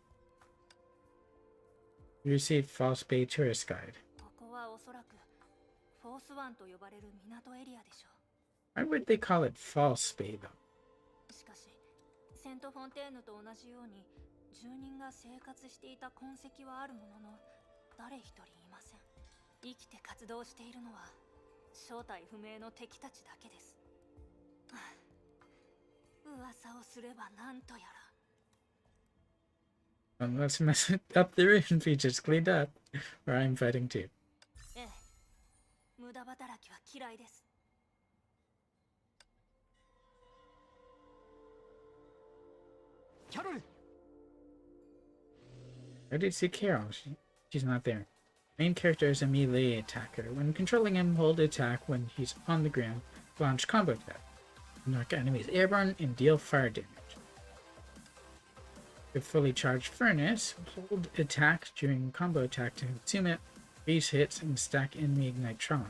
You received False Bay Tourist Guide. ここはおそらくフォースワンと呼ばれる港エリアでしょ Why would they call it False Bay though? う。しかしセントフォンテーヌと同じように住人が生活していた痕跡はあるものの、誰一人いません。生きて活動しているのは正体不明の敵たちだけです。はあ、噂をすればなんとやら。 Let's mess up the ruin features cleaned up, where I'm fighting too. ええ、無駄働きは嫌いです。 キャロル I did see Carol. She's not there. Main character is a melee attacker. When controlling him, hold attack when he's on the ground. Launch combo attack. Knock enemies airborne and deal fire damage. With fully charged furnace, hold attack during combo attack to consume it, base hits, and stack enemy ignite trauma.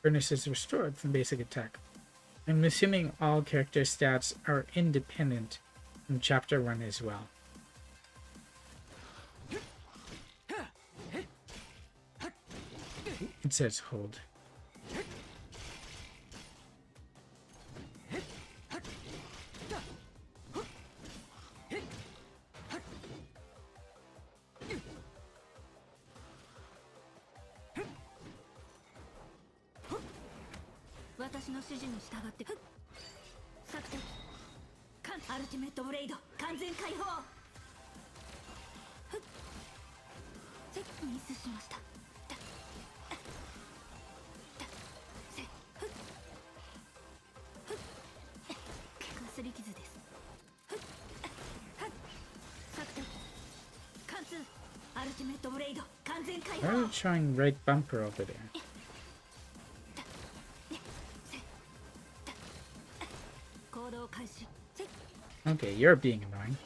Furnace is restored from basic attack. I'm assuming all character stats are independent from chapter 1 as well. It says hold. Why are you showing right bumper over there? Okay, you're being annoying.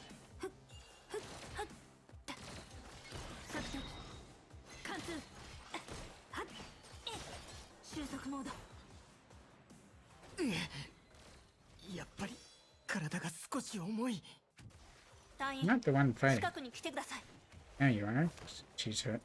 I'm not the one fighting. 近くに来てください。 There you are. She's hurt.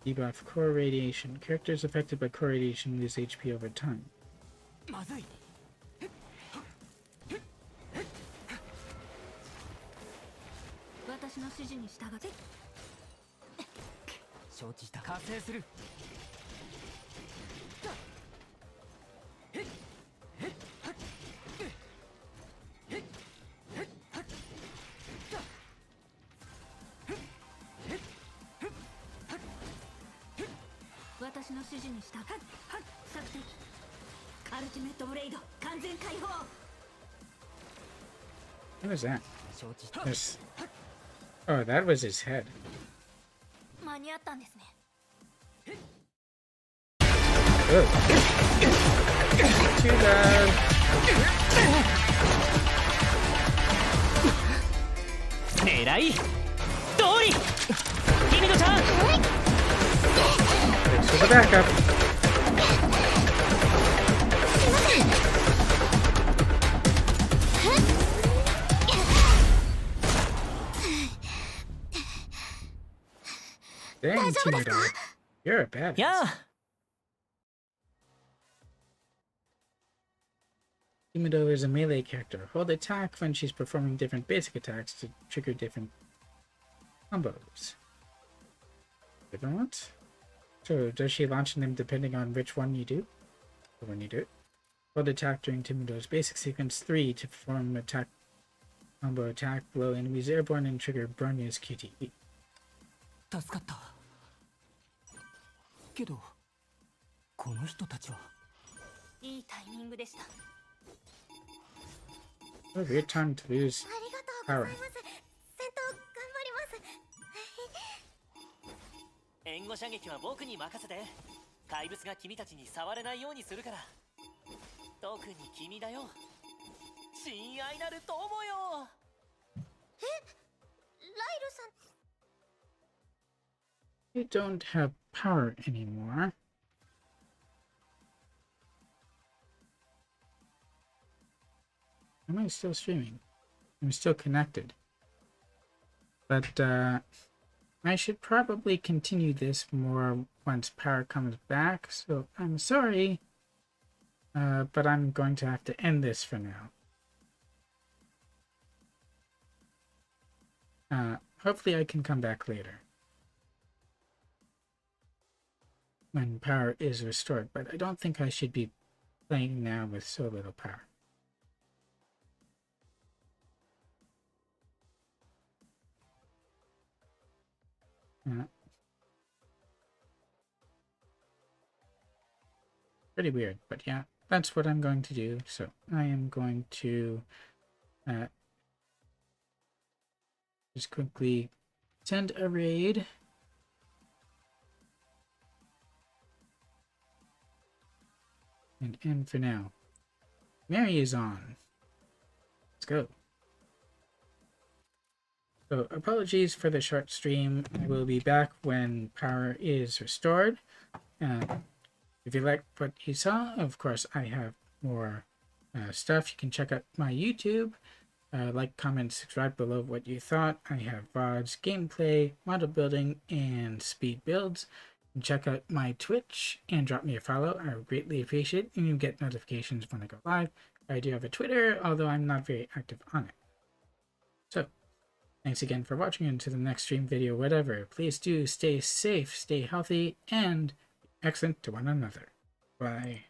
Debuff core radiation. Characters affected by core radiation lose HP over time. まずい。私の指示に従って。承知した。加勢する。私の指示に従って。索敵。アルティメットブレイド完全解放。 What was that? 承知した。 There's... Oh, that was his head. 間に合ったんですね。Oh. Too bad. Nerai! Dori! Kimino-chan! Thanks for the backup. Dang, Timido. You're a badass. Yeah! Timido is a melee character. Hold attack when she's performing different basic attacks to trigger different combos. Different ones? So does she launch them depending on which one you do? Or when you do it? Hold attack during Timido's basic sequence 3 to perform attack combo attack, blow enemies airborne, and trigger Bronya's QTE. 助かった。けど、この人たちは。いいタイミングでした。 What a weird time to lose ありがとうご power. ざいます。戦闘頑張ります。援護射撃は僕に任せて。怪物が君たちに触れないようにするから。特に君だよ。親愛なる友よ。ライルさん。 You don't have power anymore. Am I still streaming? I'm still connected. But I should probably continue this more once power comes back, so I'm sorry. But I'm going to have to end this for now. Hopefully I can come back later when power is restored, but I don't think I should be playing now with so little power. Pretty weird, but yeah, that's what I'm going to do. So I am going to just quickly send a raid. And end for now. Mary is on. Let's go. So apologies for the short stream. I will be back when power is restored. If you like what you saw, of course, I have more stuff. You can check out my YouTube. Like, comment, subscribe below what you thought. I have VODs, gameplay, model building, and speed builds. Check out my Twitch and drop me a follow. I would greatly appreciate it, and you get notifications when I go live. I do have a Twitter, although I'm not very active on it. So, thanks again for watching. Until the next stream, video, whatever. Please do stay safe, stay healthy, and excellent to one another. Bye.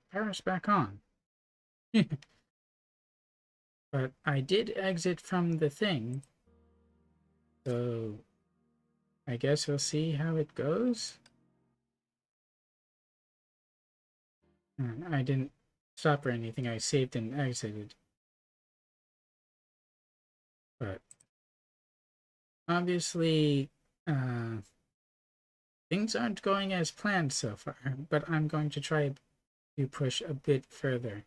Power's back on. But I did exit from the thing. So I guess we'll see how it goes. I didn't stop or anything. I saved and exited. But obviously, things aren't going as planned so far. But I'm going to try to push a bit further.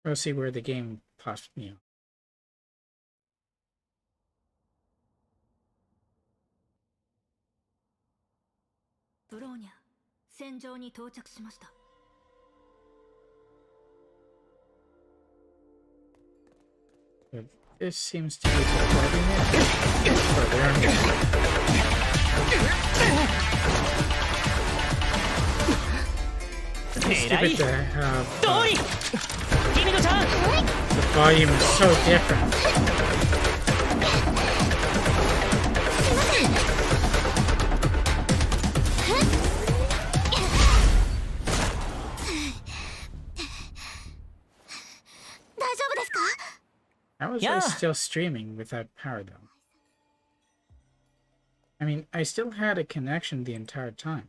We'll see where the game possibly. ブローニャ戦場に到着しました。 But this seems to be surviving it. Oh, they are It's stupid to have the volume is so different. How was I still streaming without power though? I mean, I still had a connection the entire time.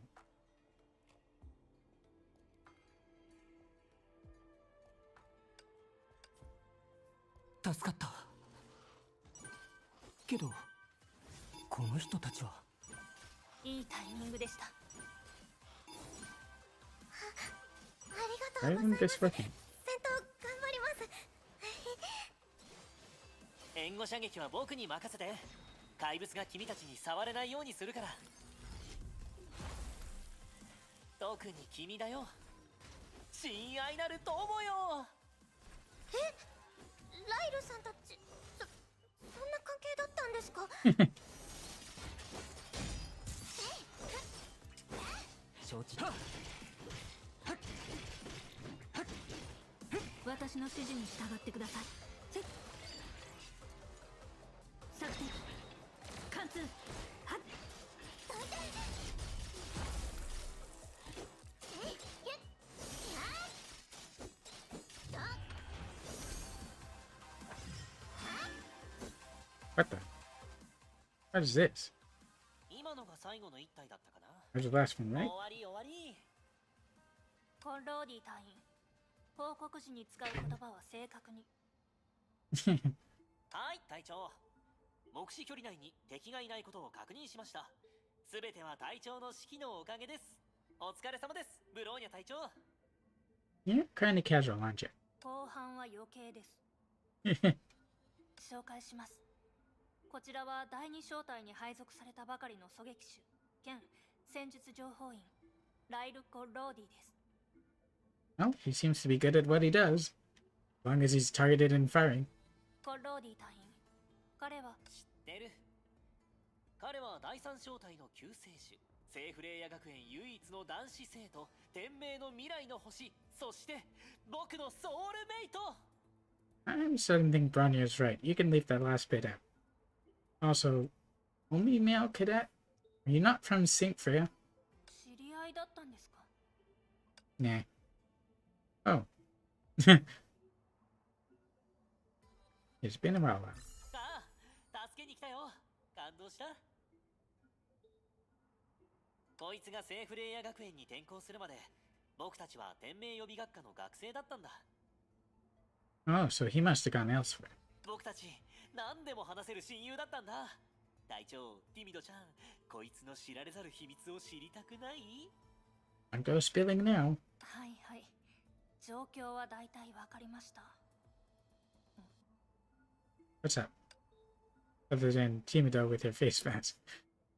Why isn't this working? 援護射撃は僕に任せて。怪物が君たちに触れないようにするから。特に君だよ。親愛なる友よ。え、ライルさんたち、そんな関係だったんですか？承知。私の指示に従ってください。作戦貫通。はっ。What the? What is this? 今のが最後の一体だったかな。 There's the last one, right? 終わり終わり。コンローディ隊員、報告時に使う言葉は正確に。はい、隊長。目視距離内に敵がいないことを確認しました。すべては隊長の指揮のおかげです。お疲れ様です、ブローニャ隊長。You're kind of casual, aren't you? 後半は余計です。紹介します。こちらは第二小隊に配属されたばかりの狙撃手兼戦術情報員ライルコ・ローディです。 Well, he seems to be good at what he does, as long as he's targeted and firing. コ・ローディ隊員、彼は知ってる。彼は第三小隊の救世主、聖フレイヤ学園唯一の男子生徒、天命の未来の星、そして僕のソウルメイト。 I'm starting to think Bronier's right. You can leave that last bit out. Also, only male cadet? Are you not from St. Freya? 知り合いだったんですか？ Nah. Oh. It's been a while now. ああ、助けに来たよ。感動した。こいつが聖フレイヤ学園に転校するまで、僕たちは天命予備学科の学生だったんだ。 Oh, so he must have gone elsewhere. 僕たち何でも話せる親友だったんだ。隊長、ティミドちゃん、こいつの知られざる秘密を知りたくない？ I'll go spilling now. はいはい。状況は大体わかりました。 What's up? Other than Timido with her face mask.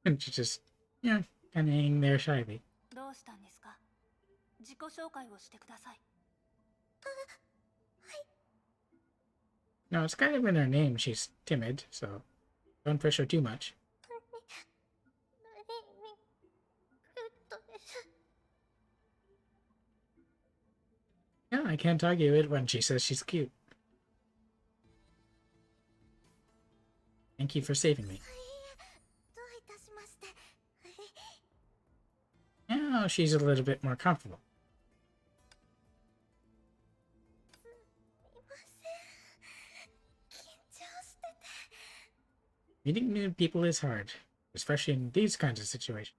And she just, kind of hanging there shyly. どうしたんですか？自己紹介をしてください。 No, it's kind of in her name. She's timid, so don't push her too much. Yeah, I can't argue it when she says she's cute. Thank you for saving me. しまして。 Now she's a little bit more comfortable. すみません。緊張してて。 Meeting new people is hard, especially in these kinds of situations.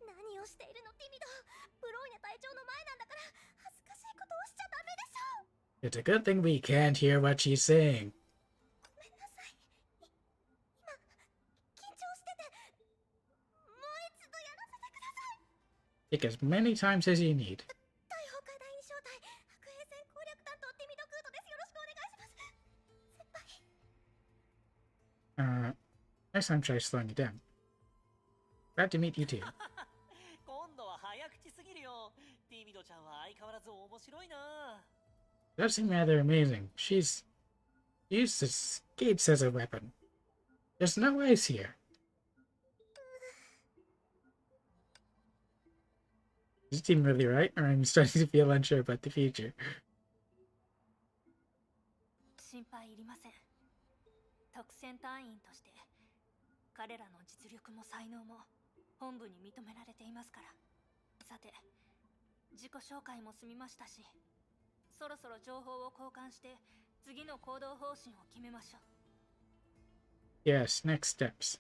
何をしているのティミド。ブローニャ隊長の前なんだから恥ずかしいことをしちゃダメでしょ。 It's a good thing we can't hear what she's saying. ごめんなさい。今緊張してて。もう一度やらせてください。 Take as many times as you need. 大崩壊第二小隊白兵戦攻略担当ティミドクートです。よろしくお願いします。先輩。 Next time try slowing it down. Glad to meet you too. 今度は早口すぎるよ。ティミドちゃんは相変わらず面白いな。 Does seem rather amazing. She's used the skates as a weapon. There's no ice here. Does it seem really right, or I'm starting to feel unsure about the future? 心配いりません。特戦隊員として彼らの実力も才能も本部に認められていますから。さて、自己紹介も済みましたし、そろそろ情報を交換して次の行動方針を決めましょう。 Yes, next steps.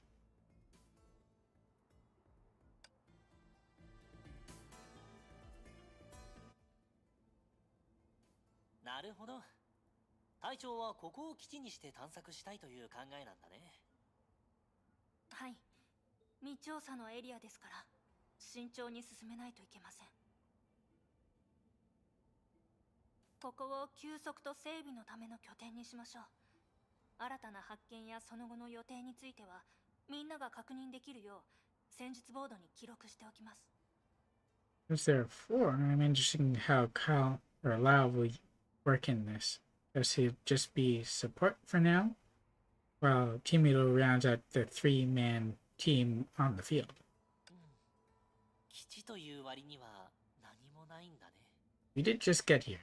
なるほど。隊長はここを基地にして探索したいという考えなんだね。はい、未調査のエリアですから慎重に進めないといけません。ここを休息と整備のための拠点にしましょう。新たな発見やその後の予定についてはみんなが確認できるよう戦術ボードに記録しておきます。 Since there are four, I'm interested in how Kyle or Lau will work in this. Does he just be support for now? While Timito rounds out the three-man team on the field. 基地という割には何もないんだね。 We did just get here.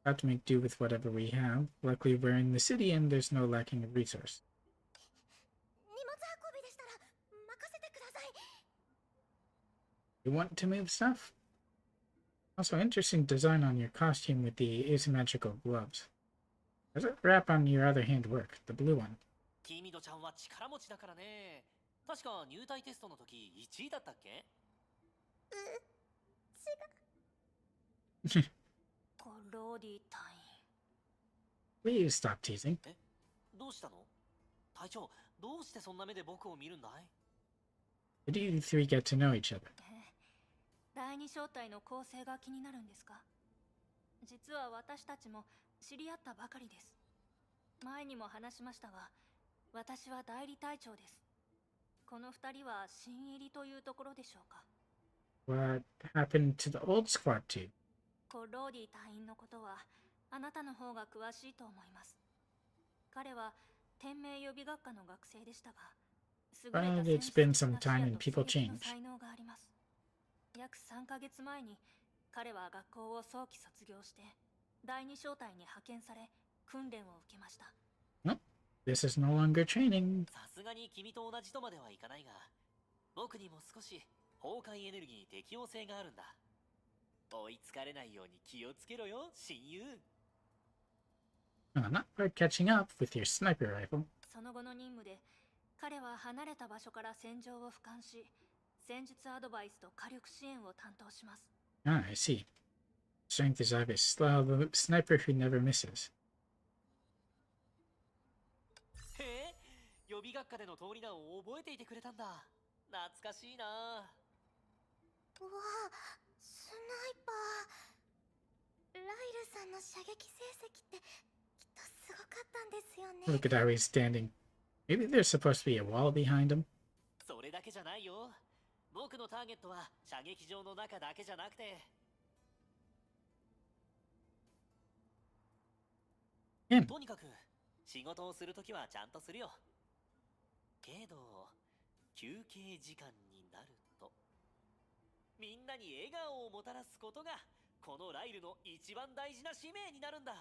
Have to make do with whatever we have. Luckily, we're in the city and there's no lacking of resource. 荷物運びでしたら任せてください。 You want to move stuff? Also, interesting design on your costume with the asymmetrical gloves. Does that wrap on your other hand work? The blue one. ティミドちゃんは力持ちだからね。確か入隊テストの時1位だったっけ？コローディ隊員。 Please stop teasing. え、どうしたの？隊長、どうしてそんな目で僕を見るんだい？ How do you three get to know each other? 第二小隊の構成が気になるんですか？実は私たちも知り合ったばかりです。前にも話しましたが、私は代理隊長です。この二人は新入りというところでしょうか。 What happened to the old squad too? コローディ隊員のことはあなたの方が詳しいと思います。彼は天命予備学科の学生でしたが、優れた But 戦 it's 術 been 的 some な視 time 野 and と people 戦略の change. 才能があります。約3ヶ月前に彼は学校を早期卒業して第二小隊に派遣され訓練を受けました。 This is no longer training. さすがに君と同じとまではいかないが、僕にも少し崩壊エネルギーに適応性があるんだ。追いつかれないように気をつけろよ、親友。 Not quite catching up with your sniper rifle. その後の任務で彼は離れた場所から戦場を俯瞰し、戦術アドバイスと火力支援を担当します。 Ah, I see. Strength is obvious. Slow, the sniper who never misses. へえ、予備学科での通り名を覚えていてくれたんだ。懐かしいな。うわあ、スナイパー。ライルさんの射撃成績ってきっとすごかったんですよね。 Look at how he's standing. Maybe there's supposed to be a wall behind him. それだけじゃないよ。僕のターゲットは射撃場の中だけじゃなくて。とにかく仕事をするときはちゃんとするよ。けど休憩時間になるとみんなに笑顔をもたらすことがこのライルの一番大事な使命になるんだ。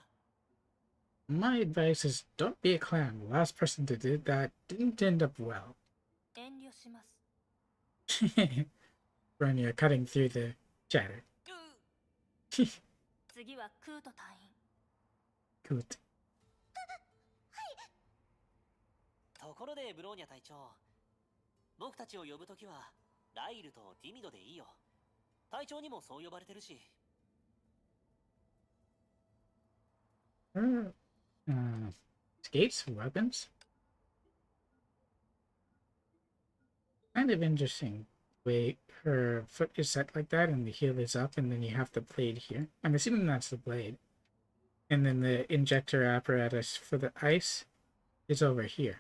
My advice is don't be a clown. The last person to do that didn't end up well. 遠慮します。Bronya cutting through the chatter. 次はクート隊員。Coot. ところでブローニャ隊長、僕たちを呼ぶときはライルとティミドでいいよ。隊長にもそう呼ばれてるし。Her skates, weapons. Kind of interesting. Way her foot is set like that, and the heel is up, and then you have the blade here. I'm assuming that's the blade. And then the injector apparatus for the ice is over here.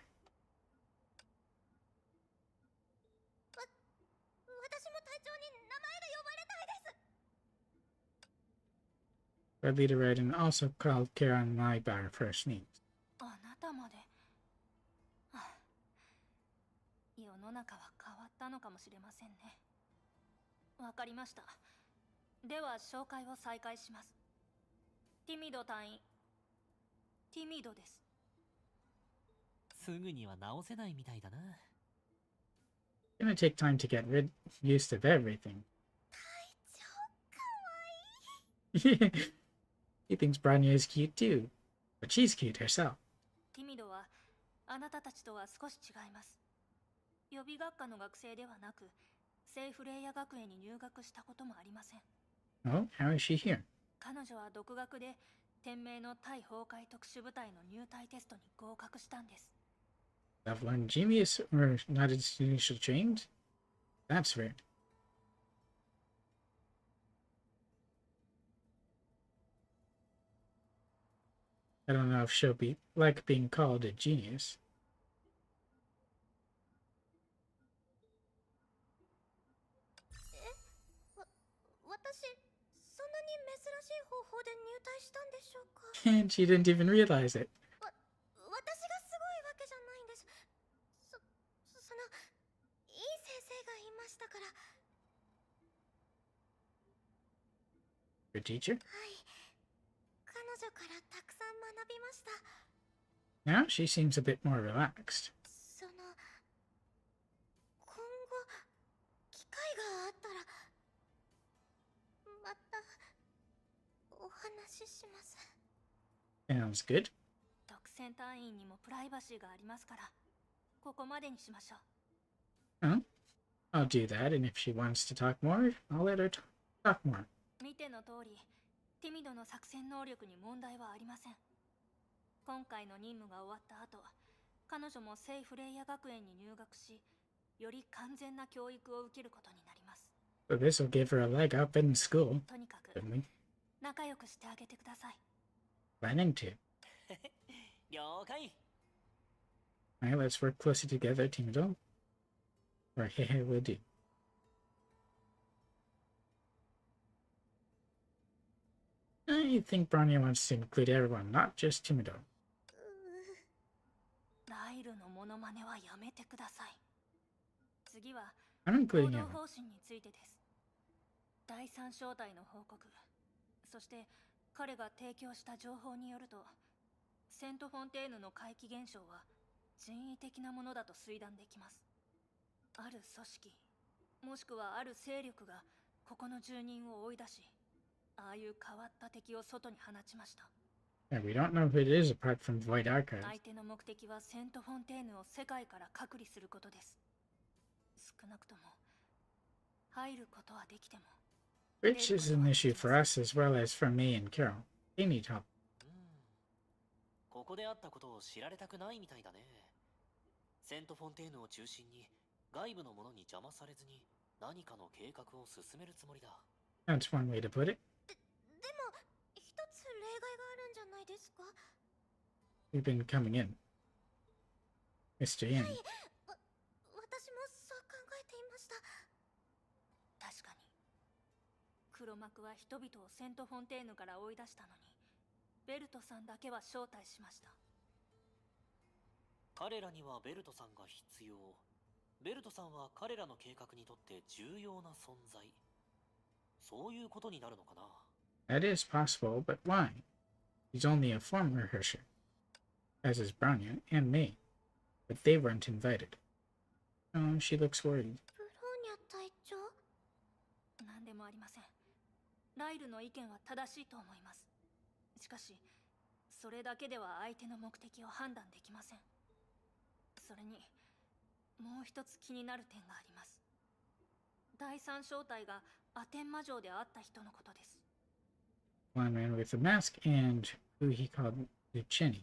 私も隊長に名前で呼ばれたいです。 Our leader Raiden also called Karen Mai by her first names. あなたまで。世の中は変わったのかもしれませんね。わかりました。では紹介を再開します。ティミド隊員。ティミドです。すぐには直せないみたいだな。Gonna take time to get used of everything. 隊長かわいい。 He thinks Bronya is cute too, but she's cute herself. ティミドはあなたたちとは少し違います。予備学科の学生ではなく、聖フレイヤ学園に入学したこともありません。Oh, how is she here? 彼女は独学で天命の対崩壊特殊部隊の入隊テストに合格したんです。Level 1 genius or not as initial trained? That's weird. I don't know if she'll be like being called a genius. 私、そんなに珍しい方法で入隊したんでしょうか。 And she didn't even realize it. 私がすごいわけじゃないんです。その、いい先生がいましたから。 Your teacher? はい。彼女からたくさん学びました。 Now she seems a bit more relaxed. その、今後、機会があったら、また、お話しします。 Sounds good. 独占隊員にもプライバシーがありますから、ここまでにしましょう。 Huh? I'll do that, and if she wants to talk more, I'll let her talk more. 見ての通り、ティミドの作戦能力に問題はありません。今回の任務が終わった後、彼女も聖フレイヤ学園に入学し、より完全な教育を受けることになります。 So this will give her a leg up in school. とにかく、 Certainly. 仲良くしてあげてください。 Planning to. 了解。 Alright, let's work closer together, Timido. Or hehe will do. I think Bronya wants to include everyone, not just Timido. ライルのモノマネはやめてください。次は、 I'm 行 including 動 everyone. 方針についてです。第三小隊の報告、そして彼が提供した情報によると、セントフォンテーヌの怪奇現象は人為的なものだと推断できます。ある組織、もしくはある勢力がここの住人を追い出し、ああいう変わった敵を外に放ちました。 Yeah, we don't know who it is apart from Void Archive. 相手の目的はセントフォンテーヌを世界から隔離することです。少なくとも入ることはできても、 Which is an issue for us as well as for me and Carol. They need help. ここであったことを知られたくないみたいだね。セントフォンテーヌを中心に外部のものに邪魔されずに何かの計画を進めるつもりだ。 That's one way to put it. でも一つ例外があるんじゃないですか。 We've been coming in. Mr. Yin. 私もそう考えていました。確かに黒幕は人々をセントフォンテーヌから追い出したのに、ベルトさんだけは招待しました。彼らにはベルトさんが必要。ベルトさんは彼らの計画にとって重要な存在。そういうことになるのかな。 That is possible, but why? He's only a former Hersher, as is Bronya and me, but they weren't invited. Oh, she looks worried. ブローニャ隊長、何でもありません。ライルの意見は正しいと思います。しかしそれだけでは相手の目的を判断できません。それにもう一つ気になる点があります。第三小隊がアテン魔城で会った人のことです。One man with a mask and who he called Luceni.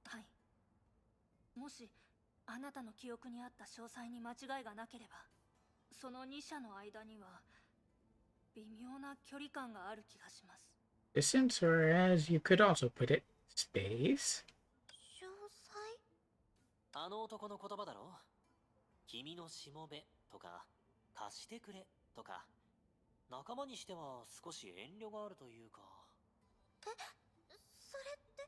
はい。もしあなたの記憶にあった詳細に間違いがなければ、その2者の間には微妙な距離感がある気がします。Distance, or as you could also put it, space? 詳細？あの男の言葉だろ。君のしもべとか貸してくれとか、仲間にしては少し遠慮があるというか。それって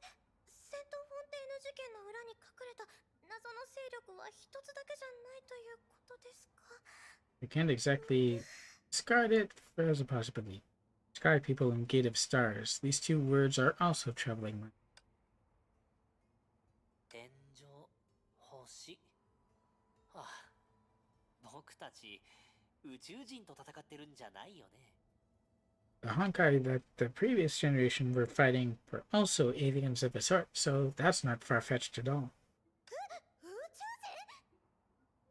セントフォンテーヌ事件の裏に隠れた謎の勢力は一つだけじゃないということですか？ You can't exactly discard it as a possibility. Sky people and Gate of Stars. These two words are also troubling me. 天井、星。はあ、僕たち宇宙人と戦ってるんじゃないよね。The Honkai that the previous generation were fighting were also aliens of a sort, so that's not far-fetched at all. 宇宙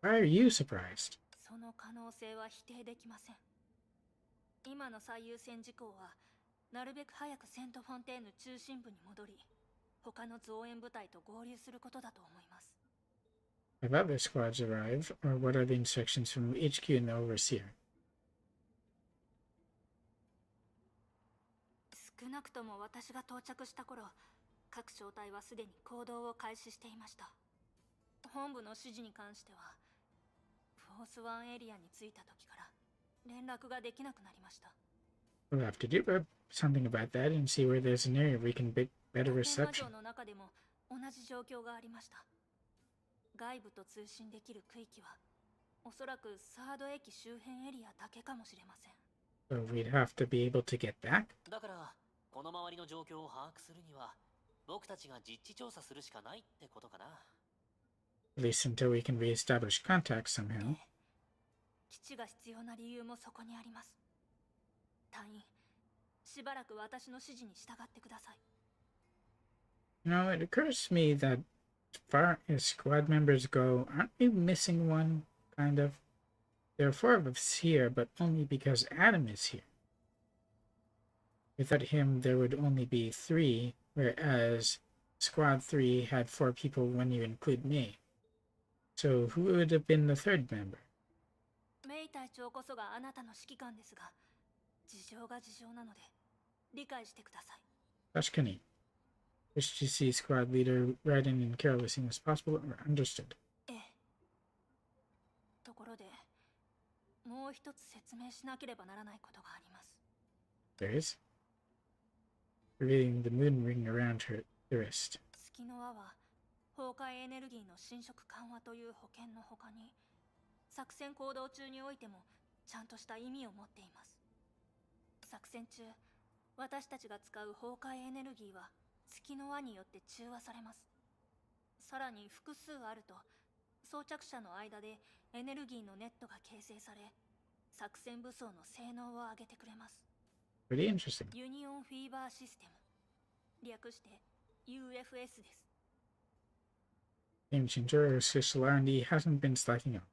人？ Why are you surprised? その可能性は否定できません。今の最優先事項はなるべく早くセントフォンテーヌ中心部に戻り、他の増援部隊と合流することだと思います。Have other squads arrived, or what are the instructions from HQ and the Overseer? 少なくとも私が到着した頃、各小隊はすでに行動を開始していました。本部の指示に関しては、フォースワンエリアに着いた時から連絡ができなくなりました。We'll have to do something about that and see where there's an area we can better 天魔 reception. 城の中でも同じ状況がありました。外部と通信できる区域はおそらくサード駅周辺エリアだけかもしれません。So we'd have to be able to get back? だからこの周りの状況を把握するには僕たちが実地調査するしかないってことかな。At least until we can reestablish contact somehow. 基地が必要な理由もそこにあります。隊員、しばらく私の指示に従ってください。You know, it occurs to me that as far as squad members go, aren't we missing one, kind of? There are 4 of us here, but only because Adam is here. Without him, there would only be 3, whereas Squad 3 had 4 people when you include me. So who would have been the 3rd member? メイ隊長こそがあなたの指揮官ですが、事情が事情なので理解してください。確かに. Wish to see squad leader riding in carelessly as possible, or understood. ええ。ところで、もう一つ説明しなければならないことがあります。There is. Revealing the moon ring around her wrist. 月の輪は崩壊エネルギーの侵食緩和という保険の他に、作戦行動中においてもちゃんとした意味を持っています。作戦中、私たちが使う崩壊エネルギーは月の輪によって中和されます。さらに複数あると、装着者の間でエネルギーのネットが形成され、作戦武装の性能を上げてくれます。Pretty interesting. ユニオンフィーバーシステム、略して UFS です。Ancient Jurassic R&D hasn't been slacking up.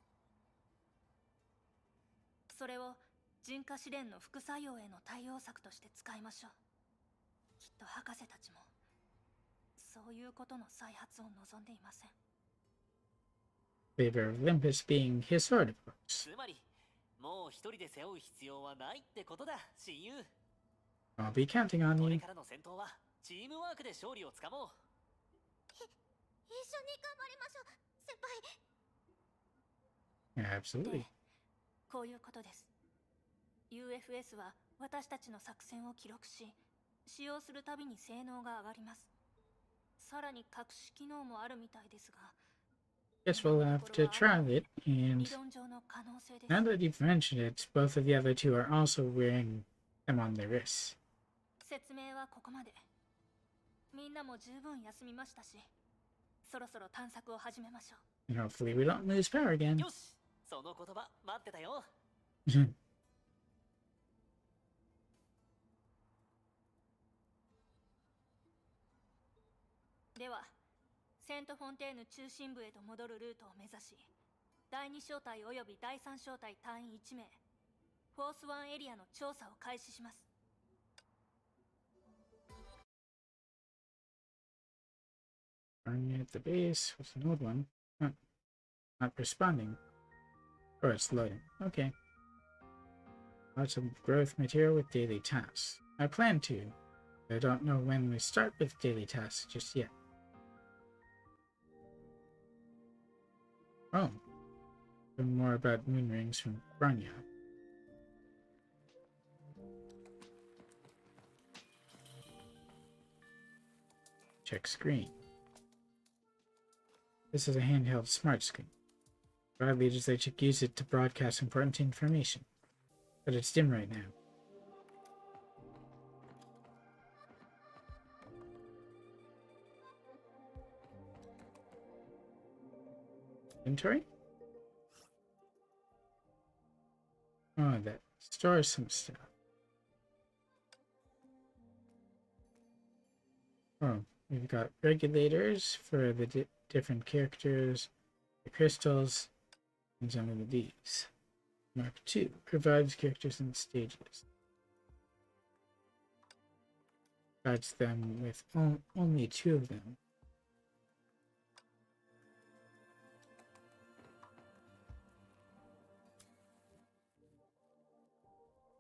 それを人化試練の副作用への対応策として使いましょう。きっと博士たちもそういうことの再発を望んでいません。Favor of Olympus being his sword, of course. つまりもう一人で背負う必要はないってことだ、親友。 I'll be counting on これ you. からの戦闘はチームワークで勝利をつかもう。一緒に頑張りましょう、先輩。 Absolutely. こういうことです。 UFS は私たちの作戦を記録し、使用するたびに性能が上がります。さらに隠し機能もあるみたいですが、 Guess we'll have to try it, 理 and 論上の可能性です。 now that you've mentioned it, both of the other two are also wearing them on their wrists. 説明はここまで。みんなも十分休みましたし、そろそろ探索を始めましょ And hopefully we don't lose power again. よし、その言葉待ってたよ。う。ではセントフォンテーヌ中心部へと戻るルートを目指し、第2小隊および第3小隊隊員1名、フォース1エリアの調査を開始します。Running at the base. What's an old one? Not responding. Oh, it's loading. Okay. Lots of growth material with daily tasks. I plan to. I don't know when we start with daily tasks just yet. Oh. Learn more about moon rings from Branya. Check screen. This is a handheld smart screen. Broad legislature use it to broadcast important information, but it's dim right now. Inventory? Oh, that stores some stuff. Oh, we've got regulators for the different characters, the crystals, and some of these. Mark 2 provides characters and stages. Provides them with only 2 of them.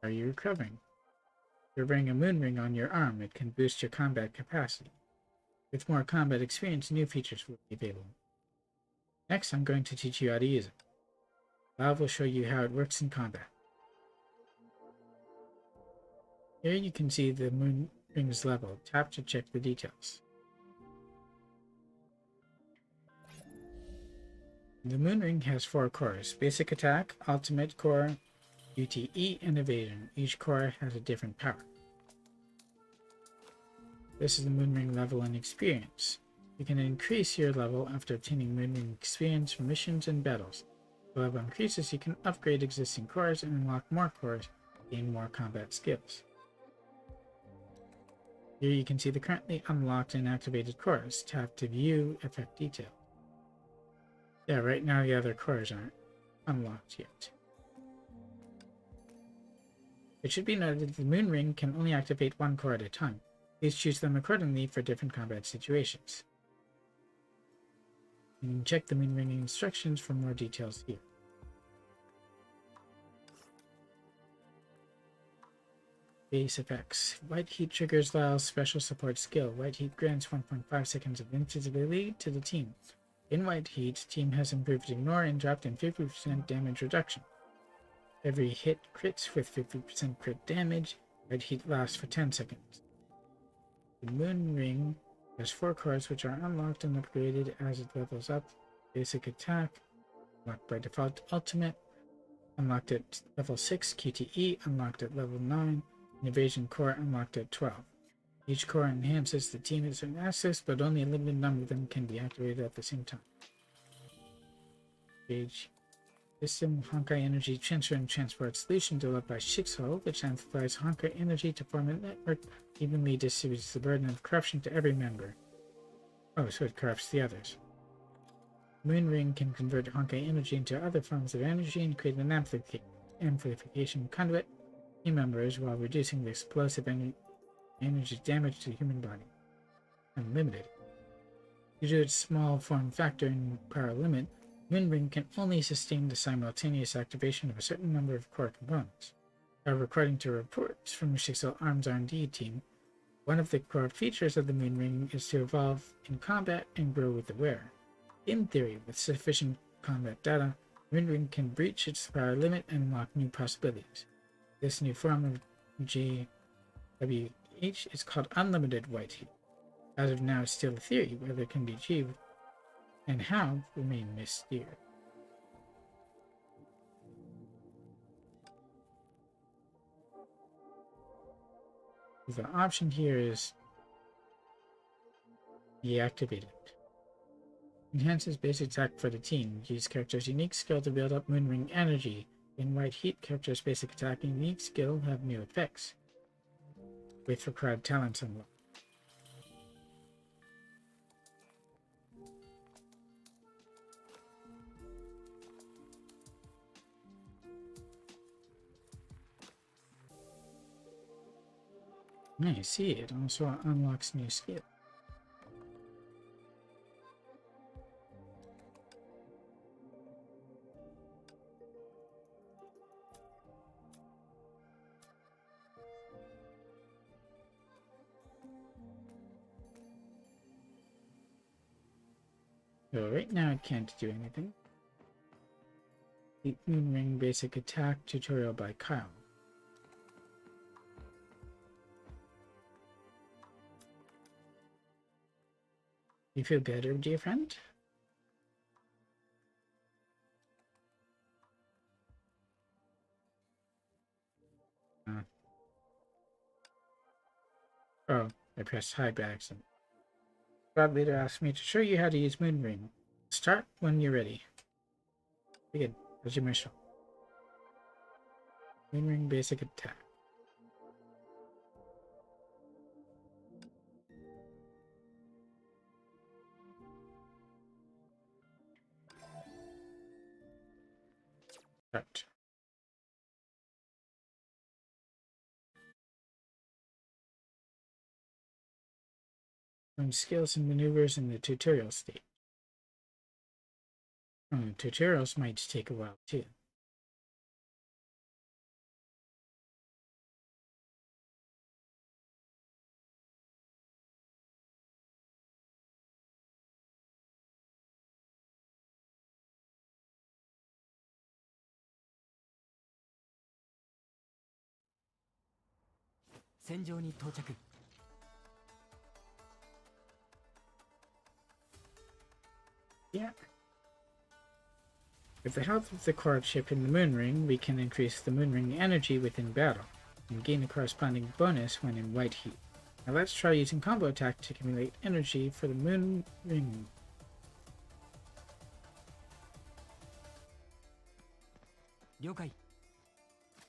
Are you recovering? You're wearing a moon ring on your arm. It can boost your combat capacity. With more combat experience, new features will be available. Next, I'm going to teach you how to use it. Valve will show you how it works in combat. Here you can see the moon ring's level. Tap to check the details. The moon ring has 4 cores: basic attack, ultimate core, UTE, and evasion. Each core has a different power. This is the moon ring level and experience. You can increase your level after obtaining moon ring experience from missions and battles. As the level increases, you can upgrade existing cores and unlock more cores, gain more combat skills. Here you can see the currently unlocked and activated cores. Tap to view effect detail. Yeah, right now the other cores aren't unlocked yet. It should be noted that the moon ring can only activate 1 core at a time. Please choose them accordingly for different combat situations. You can check the moon ring instructions for more details here. Base effects. White heat triggers Lyle's special support skill. White heat grants 1.5 seconds of invisibility to the team. In white heat, team has improved ignore and dropped in 50% damage reduction. Every hit crits with 50% crit damage. White heat lasts for 10 seconds. The moon ring has 4 cores which are unlocked and upgraded as it levels up. Basic attack, unlocked by default. Ultimate, unlocked at level 6. QTE, unlocked at level 9. And evasion core, unlocked at 12. Each core enhances the team's access, but only a limited number of them can be activated at the same time. Page. System Honkai Energy Transfer and Transport Solution developed by Shixo, which amplifies Honkai energy to form a network, evenly distributes the burden of corruption to every member. Oh, so it corrupts the others. Moon Ring can convert Honkai energy into other forms of energy and create an amplification conduit team members while reducing the explosive energy damage to the human body. Unlimited. Due to its small form factor and power limit, Moon Ring can only sustain the simultaneous activation of a certain number of core components. However, according to reports from the Shixo Arms R&D team, one of the core features of the Moon Ring is to evolve in combat and grow with the wearer. In theory, with sufficient combat data, Moon Ring can breach its power limit and unlock new possibilities. This new form of GWH is called Unlimited White Heat. As of now, it's still a theory. Whether it can be achieved and how remain mysterious. The option here is deactivated. Enhances basic attack for the team. Use character's unique skill to build up Moonring energy. In White Heat, character's basic attack and unique skill have new effects. Wait for crowd talents unlock. I see, it also unlocks new skill. So right now it can't do anything. The Moonring basic attack tutorial by Kyle. You feel better, dear friend? Oh, I pressed high by accident. Squad leader asked me to show you how to use Moonring. Start when you're ready. Begin. Resume. Moonring basic attack. Start. Learn skills and maneuvers in the tutorial state. Tutorials might take a while too. Yeah. With the help of the core chip in the Moonring, we can increase the Moonring energy within battle, and gain a corresponding bonus when in White Heat. Now let's try using combo attack to accumulate energy for the Moonring. 了解。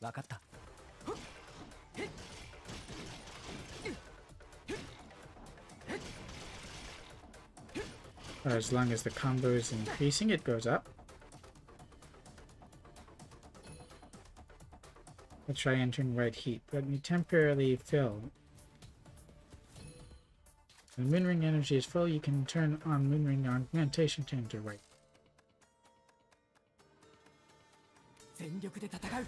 わかった。As long as the combo is increasing, it goes up. Let's try entering White Heat. Let me temporarily fill. When Moonring energy is full, you can turn on Moonring augmentation to enter White. 全力で戦う。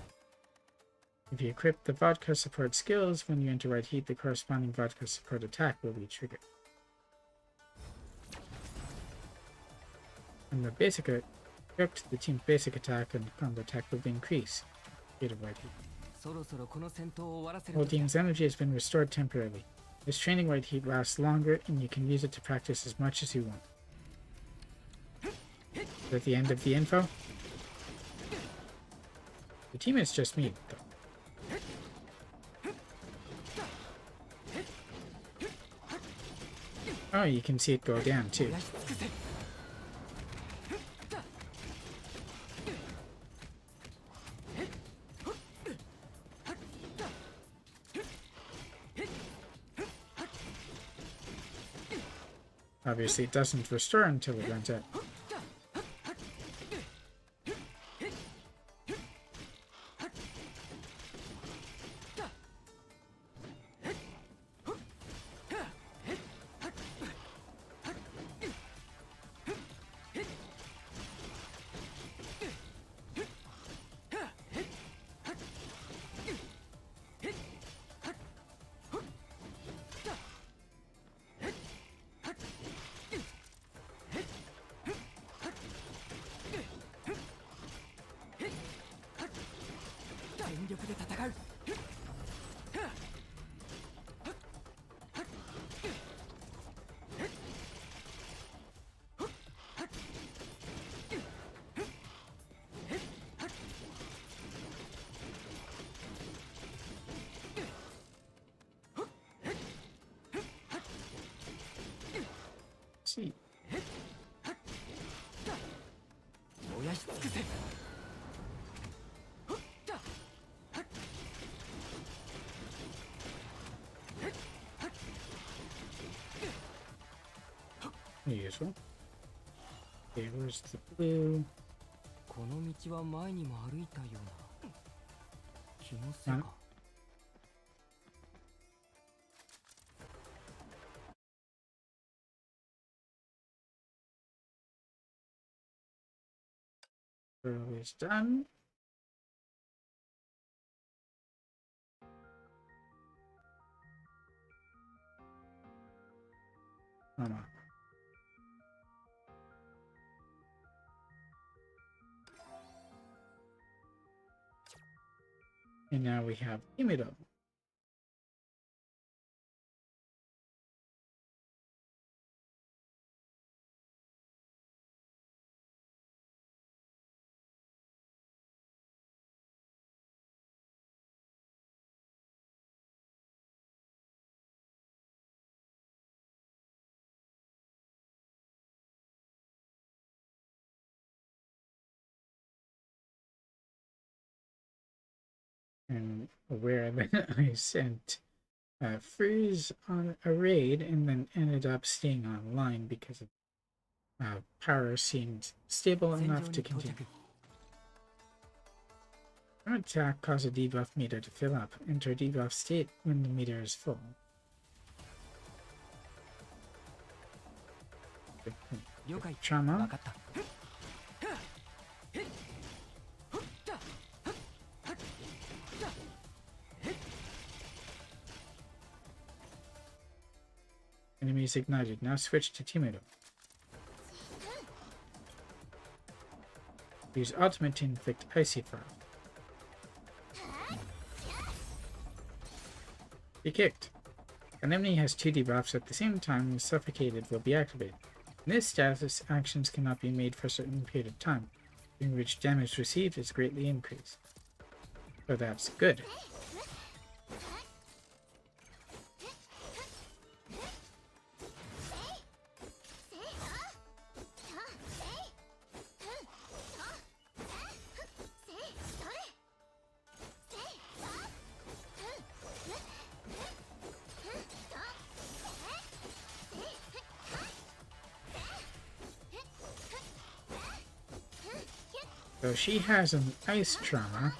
If you equip the vodka support skills, when you enter White Heat, the corresponding vodka support attack will be triggered. When the basic equipped, the team's basic attack and combo attack will be increased. State of White Heat. そろそろこの戦闘を終わらせる Whole 時だ。 team's energy has been restored temporarily. This training White Heat lasts longer, and you can use it to practice as much as you want. Is that the end of the info? The team is just me, though. Oh, you can see it go down, too. 燃やし尽くせ。 Obviously, it doesn't restore until it runs out. 尽くせ。 Usual. Okay, where's the blue? この道は前にも歩いたような気のせいか。 Blue is done. Come on. And now we have Kimito. And where then I sent Freeze on a raid and then ended up staying online because of power seemed stable enough to continue. An attack causes a debuff meter to fill up. Enter debuff state when the meter is full. Trauma. Enemies ignited. Now switch to Timido. Use ultimate to inflict Icy Frost. Be kicked. An enemy has 2 debuffs at the same time when suffocated will be activated. In this status, actions cannot be made for a certain period of time, during which damage received is greatly increased. So that's good. So she has an ice trauma.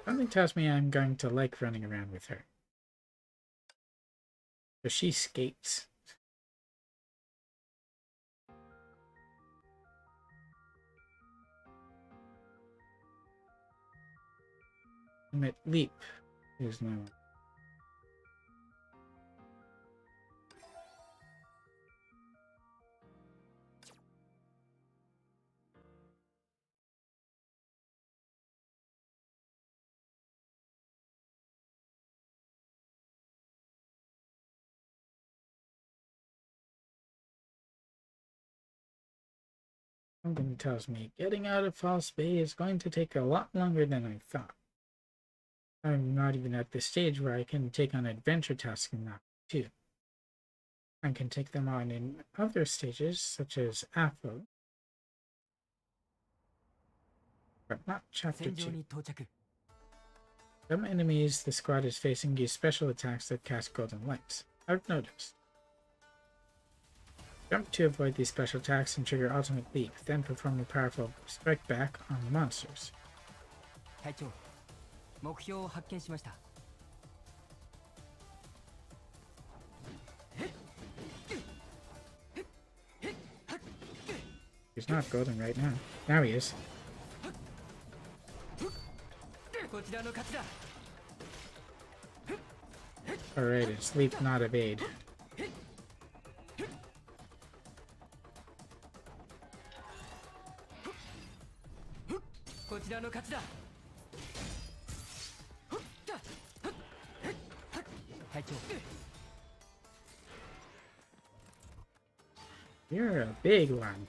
Something tells me I'm going to like running around with her. So she skates. Ultimate leap is now. Something tells me getting out of False Bay is going to take a lot longer than I thought. I'm not even at the stage where I can take on adventure tasks in that too. I can take them on in other stages, such as AFO, but not Chapter 2. Some enemies the squad is facing use special attacks that cast golden lights. I've noticed. Jump to avoid these special attacks and trigger Ultimate Leap, then perform a powerful strike back on the monsters. He's not golden right now. Now he is. Alright, it's leap, not evade. You're a big one.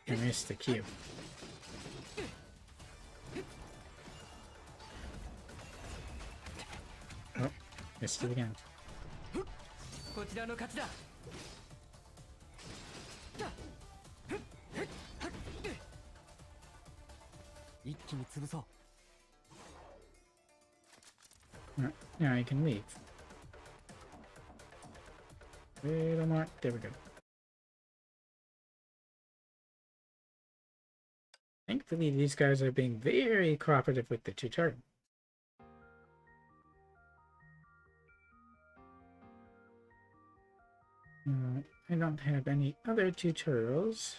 I missed the cue. Missed it again. こちらの勝ちだ。一気に潰そう。 Now I can leave. Little more. There we go. Thankfully, these guys are being very cooperative with the tutorial. I don't have any other tutorials,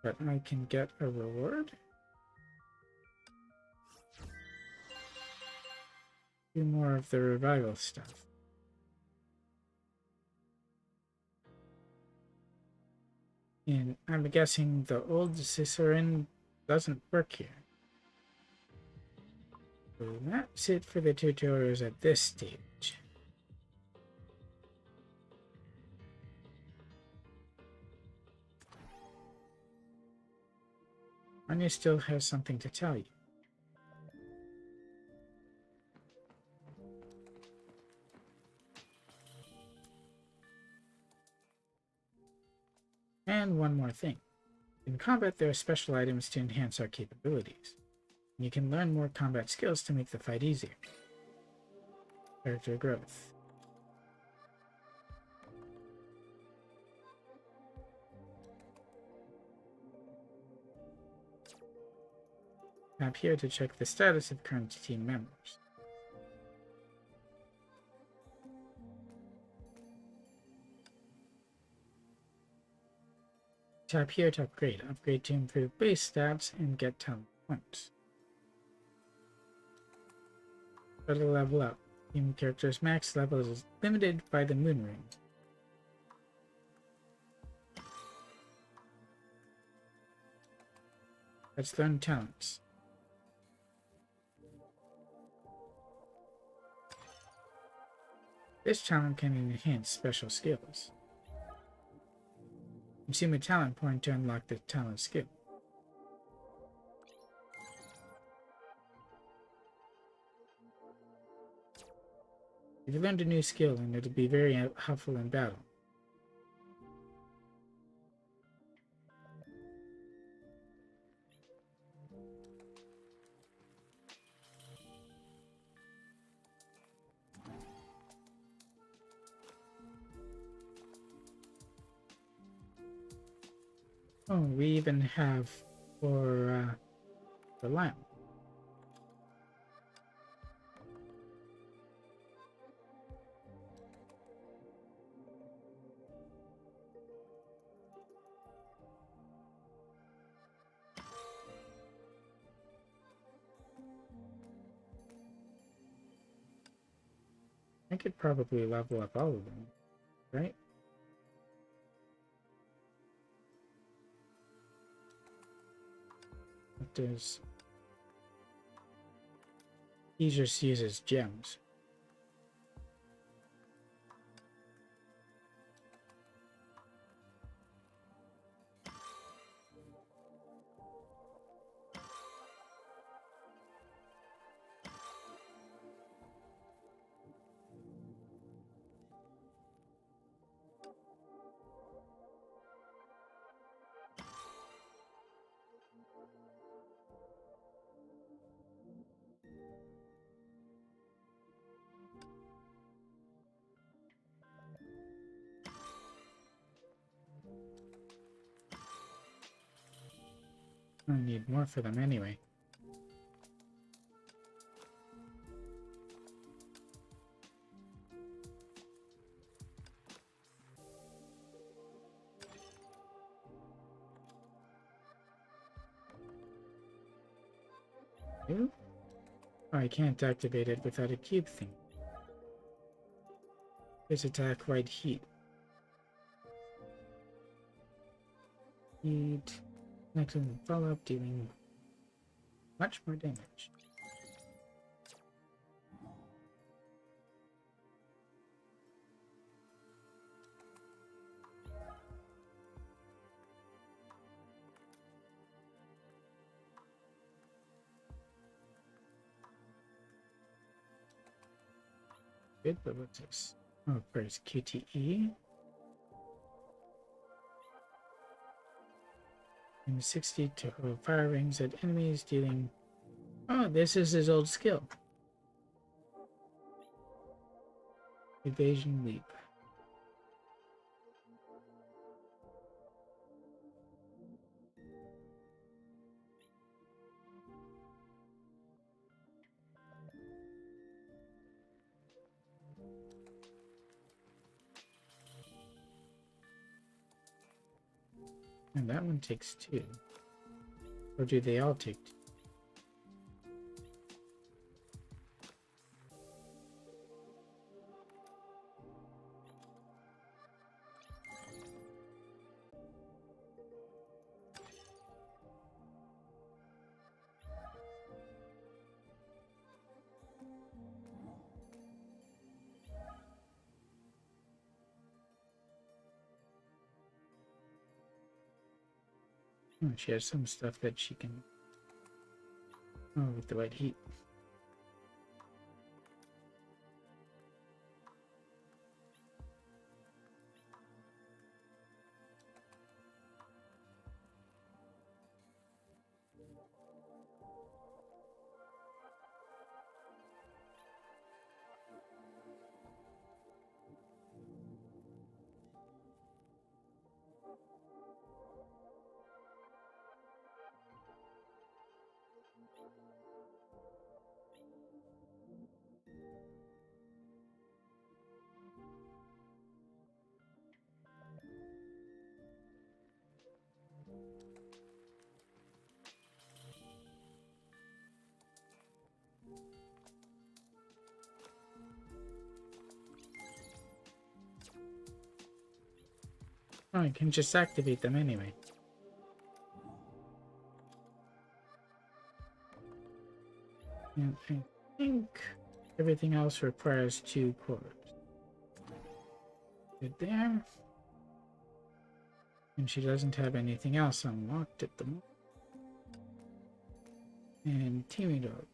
but I can get a reward. Do more of the revival stuff. And I'm guessing the old Cicerone doesn't work here. So that's it for the tutorials at this stage. Anya still has something to tell you. And one more thing. In combat, there are special items to enhance our capabilities. And you can learn more combat skills to make the fight easier. Character growth. Tap here to check the status of current team members. Tap here to upgrade. Upgrade to improve base stats and get talent points. Try to level up. Team character's max level is limited by the moon ring. Let's learn talents. This talent can enhance special skills. Consume a talent point to unlock the talent skill. You've learned a new skill and it'll be very helpful in battle. Oh, we even have for Lion. I could probably level up all of them, right? What does... He just uses gems. I need more for them anyway. Oh, I can't activate it without a cube thing. This attack white heat. Heat. Next one, follow up, dealing much more damage. good, but what's this? Oh, first QTE. And 60 to hurl fire rings at enemies, dealing. Oh, this is his old skill. Evasion leap. And that one takes 2. Or do they all take 2? Oh, she has some stuff that she can. Oh, with the white heat. Oh, you can just activate them anyway. And I think everything else requires 2 cores. Good there. And she doesn't have anything else unlocked at the moment. And teaming dog.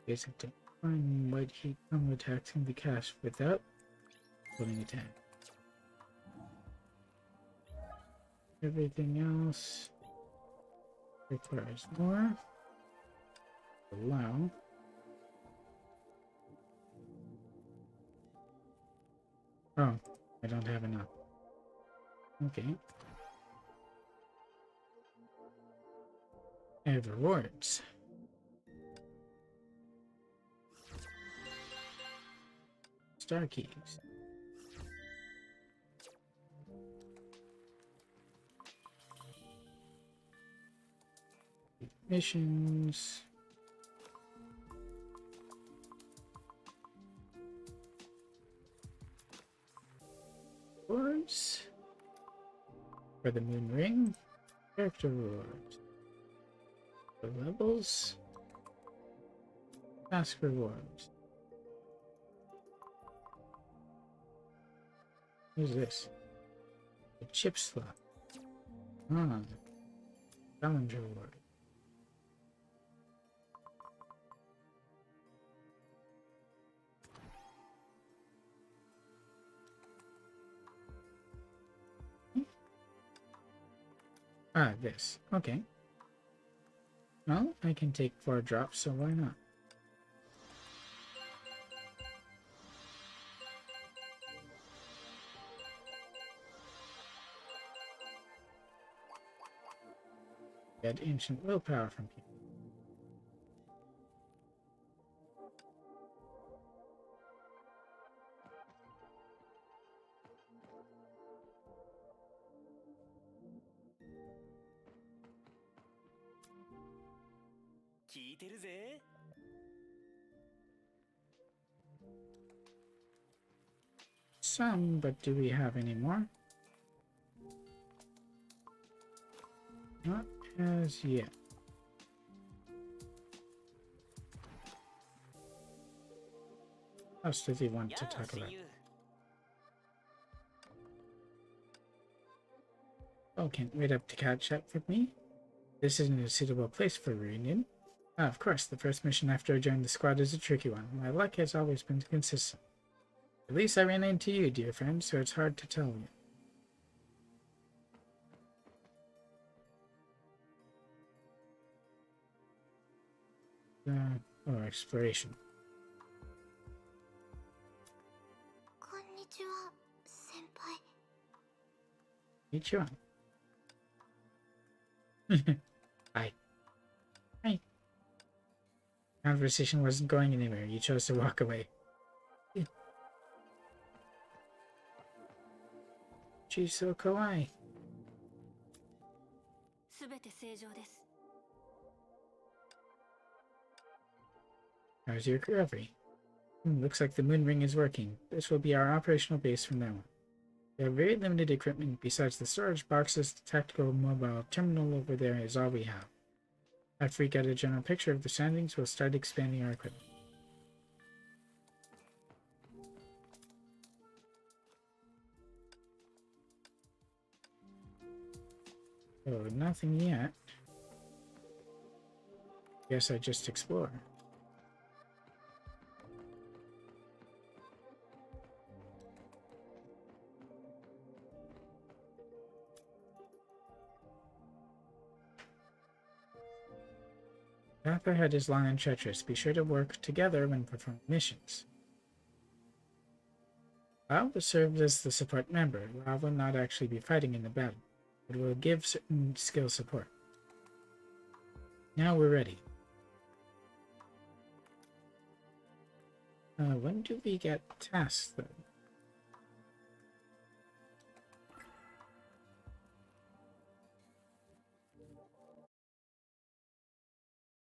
Basic to find white heat combo attacks can be cast without pulling attack. Everything else requires more. Allow. Oh, I don't have enough. Okay. I have rewards. Star keys. Missions. Rewards. For the moon ring. Character rewards. For levels. Task rewards. What is this? A chip slot. Ah. Challenge reward. Ah, this. Okay. Well, I can take 4 drops, so why not? Get ancient willpower from people. Some, but do we have any more? Not as yet. What else does he want to talk about? Oh, can't wait up to catch up with me. This isn't a suitable place for a reunion. Ah, of course, the first mission after I joined the squad is a tricky one. My luck has always been consistent. At least I ran into you, dear friend, so it's hard to tell you. Oh, exploration. こんにちは、先輩。Konnichiwa. Hi. Hi. Conversation wasn't going anywhere. You chose to walk away. She's so kawaii. すべて正常です。 How's your recovery? Looks like the moon ring is working. This will be our operational base from now on. We have very limited equipment. Besides the storage boxes, the tactical mobile terminal over there is all we have. After we get a general picture of the surroundings, we'll start expanding our equipment. Oh, nothing yet. Guess I just explore. The path ahead is long and treacherous. Be sure to work together when performing missions. Lao will serve as the support member. Lao will not actually be fighting in the battle. It will give certain skill support. Now we're ready. When do we get tasks, though?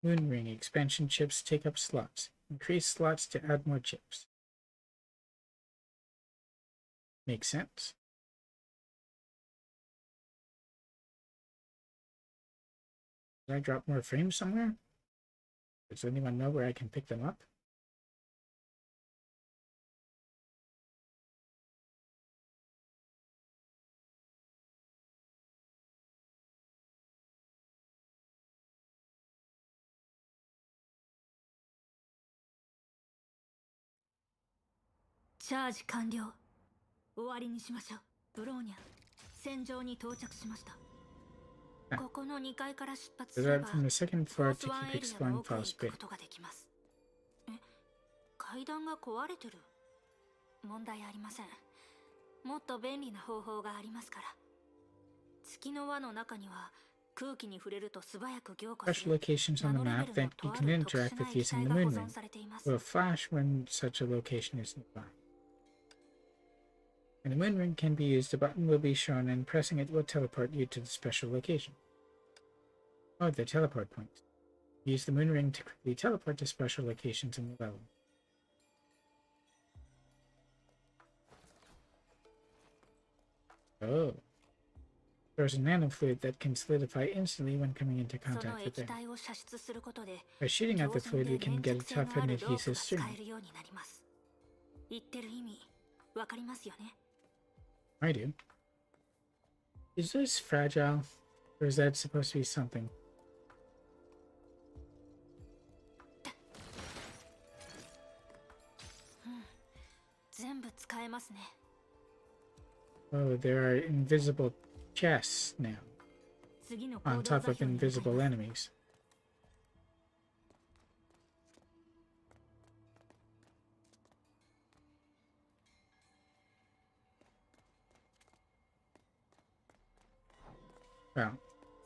Moon Ring expansion chips take up slots. Increase slots to add more chips. Makes sense. Did I drop more frames somewhere? Does anyone know where I can pick them up? Charge 完了。終わりにしましょう。ブローニャ、戦場に到着しました。ここの2階から出発すれば、 from the second フォ floor ース to ワン keep エリアの exploring 奥へ False 行く Bay. ことができます。階段が壊れてる。問題ありません。もっと便利な方法がありますから。月の輪の中には空気に触れると素早く凝固す Special る locations on the map that you can interact with using the moon ring will flash when such a location is nearby. When the moon ring can be used, a button will be shown and pressing it will teleport you to the special location. Oh, the teleport point. Use the moon ring to quickly teleport to special locations in the level. Oh. There's a nanofluid that can solidify instantly when coming into その contact with 液 it. 体を射出することで By shooting at the 強 fluid, 靭 we で can 粘 get a 着性の tough あ and るロープ adhesive が使 string. えるようになります。言ってる意味わかりますよね。 I do. Is this fragile? Or is that supposed to be something? 全部使えますね。 Oh, there are invisible chests now, 次の行 on 動 top 座 of 標に向かい invisible ます。 enemies. Well,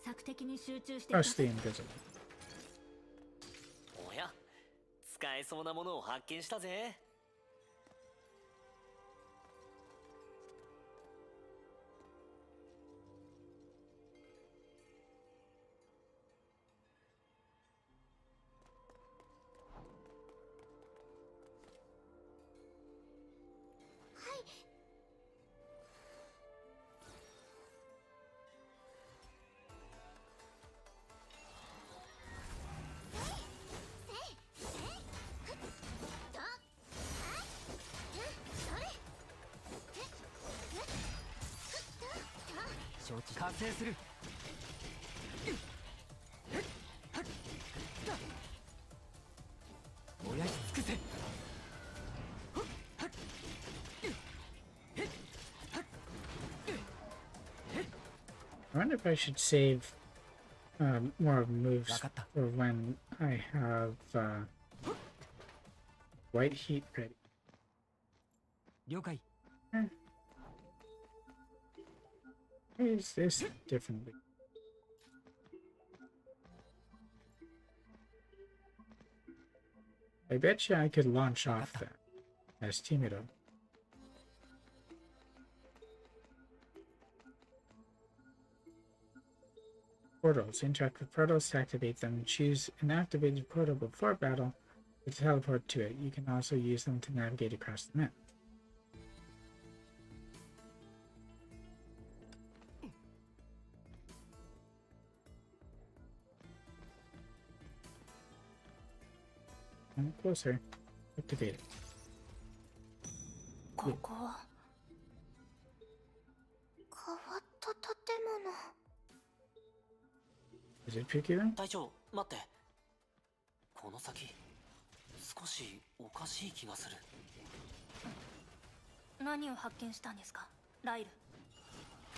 索敵に集中してくださ mostly い。 invisible. おや、使えそうなものを発見したぜ。加勢する。燃やし尽くせ。 I wonder if I should save more of moves わかった。 for when I have white heat ready. 了解。 Why is this differently? I bet you I could launch off that as Timido. Portals. Interact with portals to activate them. Choose an activated portal before battle to teleport to it. You can also use them to navigate across the map. Come closer. Activate it. ここは変わった建物。 Is it Pikuin? 隊長待って、この先少しおかしい気がする。何を発見したんですか、ライル。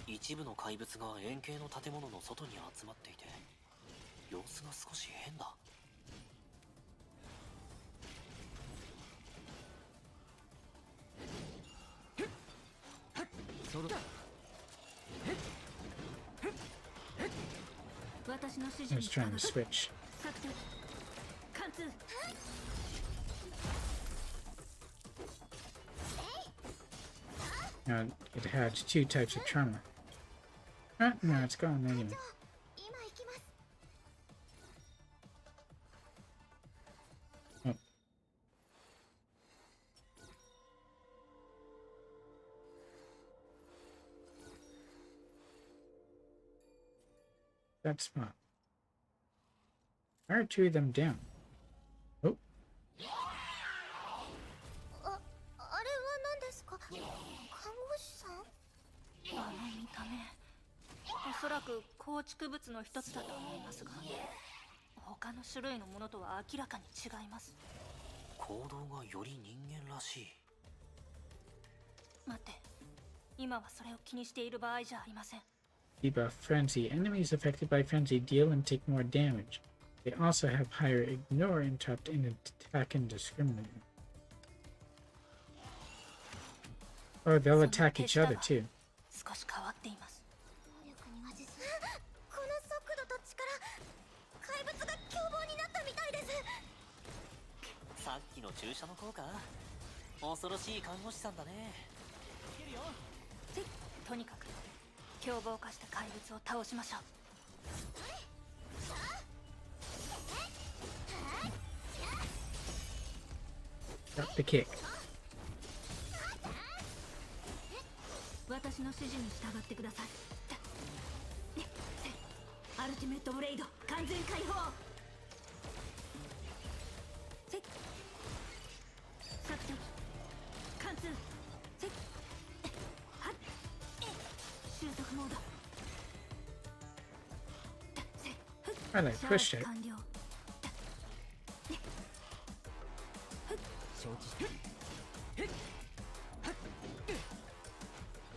一部の怪物が円形の建物の外に集まっていて、様子が少し変だ。そろ 私の指 I 示 was に従 trying to う。 switch. 作戦貫通。 Now, it had two types of trauma. Ah, no, it's gone anyway. 今行きます。 Oh. That spot. Why are two of them down? Oh, あれは何ですか。看護師さん。あの見た目、おそらく構築物の一つだと思いますが、他の種類のものとは明らかに違います。行動がより人間らしい。待って、今はそれを気にしている場合じゃありません。 debuff Frenzy. Enemies affected by Frenzy deal and take more damage. They also have higher Ignore, Interrupt, and Attack indiscriminately. Oh, they'll attack each other too. 少し変わっています。この速度と力、怪物が凶暴になったみたいです。さっきの注射の効果、恐ろしい看護師さんだね。とにかく凶暴化した怪物を倒しましょう。 Drop the kick. 私の指示に従ってください。アルティメットブレイド完全解放。作戦貫通。収束モード。 Well, I pushed it. 完了。承知した。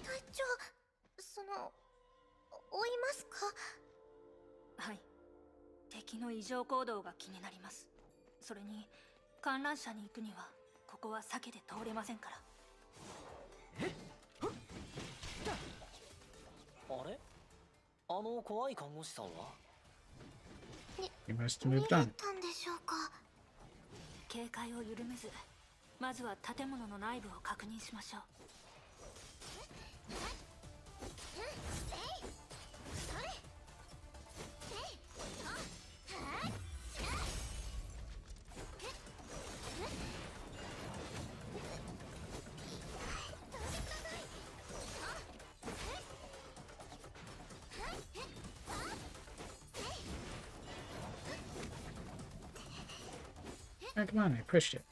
隊長、追いますか。はい、敵の異常行動が気になります。それに観覧車に行くにはここは避けて通れませんから。あれ、あの怖い看護師さんは。 You must have moved on. たんでしょうか。警戒を緩めず、まずは建物の内部を確認しましょう。 Oh, come on, I pushed it.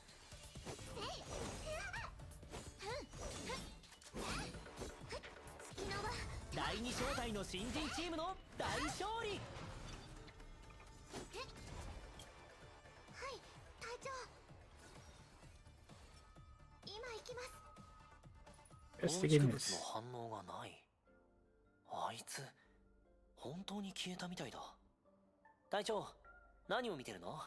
第二小隊の指新人チームの大勝利。はい隊長、今行きます。農 Investigating 物 this. の反応がない。あいつ本当に消えたみたいだ。隊長、何を見てるの？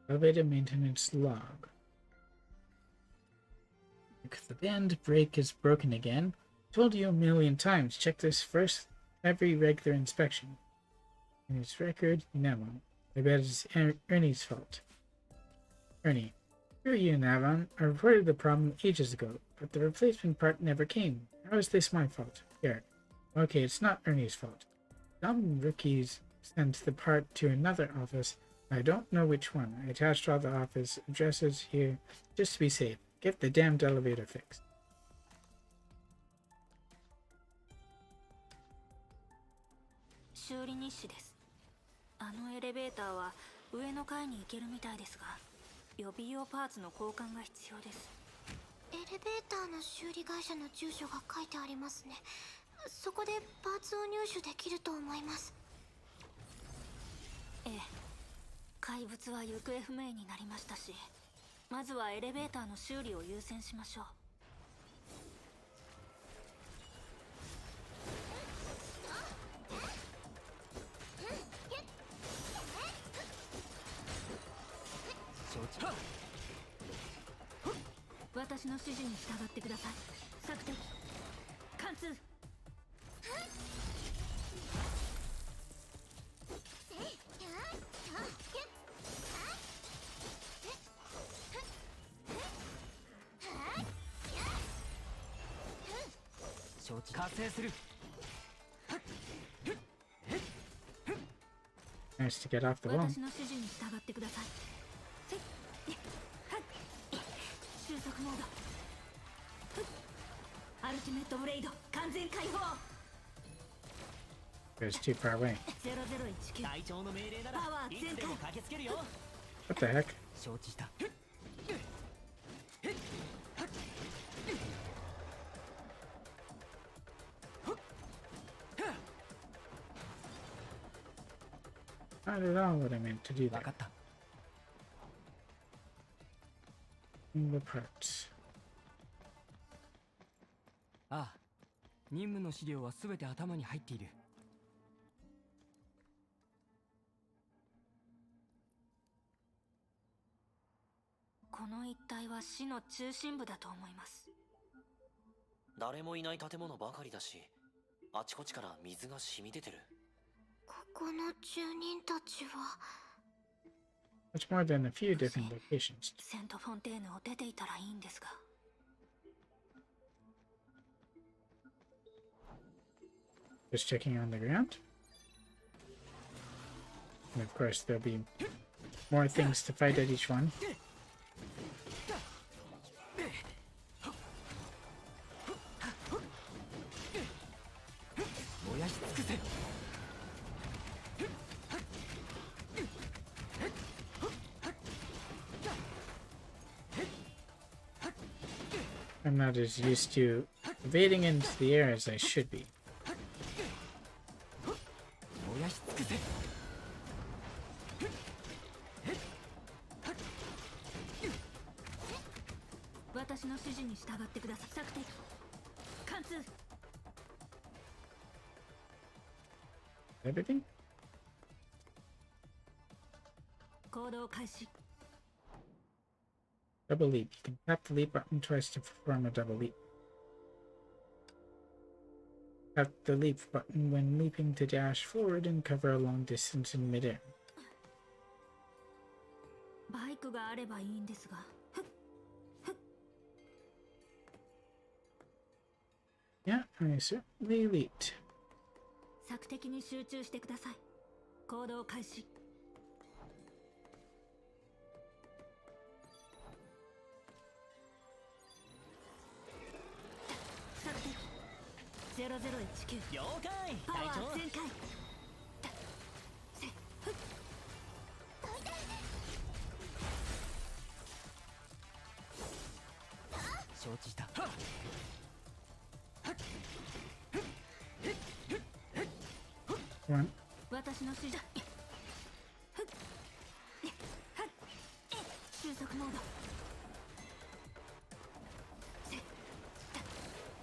Elevator maintenance log. If the band brake is broken again, told you a million times, check this first every regular inspection. In his record, Navon. I bet it's Ernie's fault. Ernie. Screw you, Navon. I reported the problem ages ago, but the replacement part never came. How is this my fault? Here. Okay, it's not Ernie's fault. Some rookies sent the part to another office. I don't know which one. I attached all the office addresses here just to be safe. Get the damned elevator fixed. 修理日誌です。あのエレベーターは上の階に行けるみたいですが、予備用パーツの交換が必要です。エレベーターの修理会社の住所が書いてありますね。そこでパーツを入手できると思います。ええ、怪物は行方不明になりましたし、まずはエレベーターの修理を優先しましょう。私の指示に従ってください。索敵、貫通。承知。加勢する。 Nice to get off the wall. 私の指示に従ってください。収束モード。アルティメットブレイド完全解放。 It was too far away. 0019。隊長の命令ならいつでも駆けつけるよ。 What the heck? 承知した。 Not at all what I meant to do 分 there. かった。 In the parts. ああ、任務の資料は全て頭に入っている。この一帯は市の中心部だと思います。誰もいない建物ばかりだし、あちこちから水が染み出てる。ここの住人たちは Much more than a few different locations. セントフォンテーヌを出ていたらいいんですが。Just checking on the ground. And of course, there'll be more things to fight at each one. 燃やし尽くせ。 I'm not as used to evading into the air as I should be. 燃やし尽くせ。 私の指示に従ってください。索敵、貫通。 Everything? 行動開始。 Double leap. You can tap the leap button twice to perform a double leap. Tap the leap button when leaping to dash forward and cover a long distance in midair. バイクがあればいいんですが。 Yeah, I certainly leaped. 索敵に集中してください。行動開始。 0019。 了解、パワ隊長。ー全開。承知した。Come on. 私の指示収束モード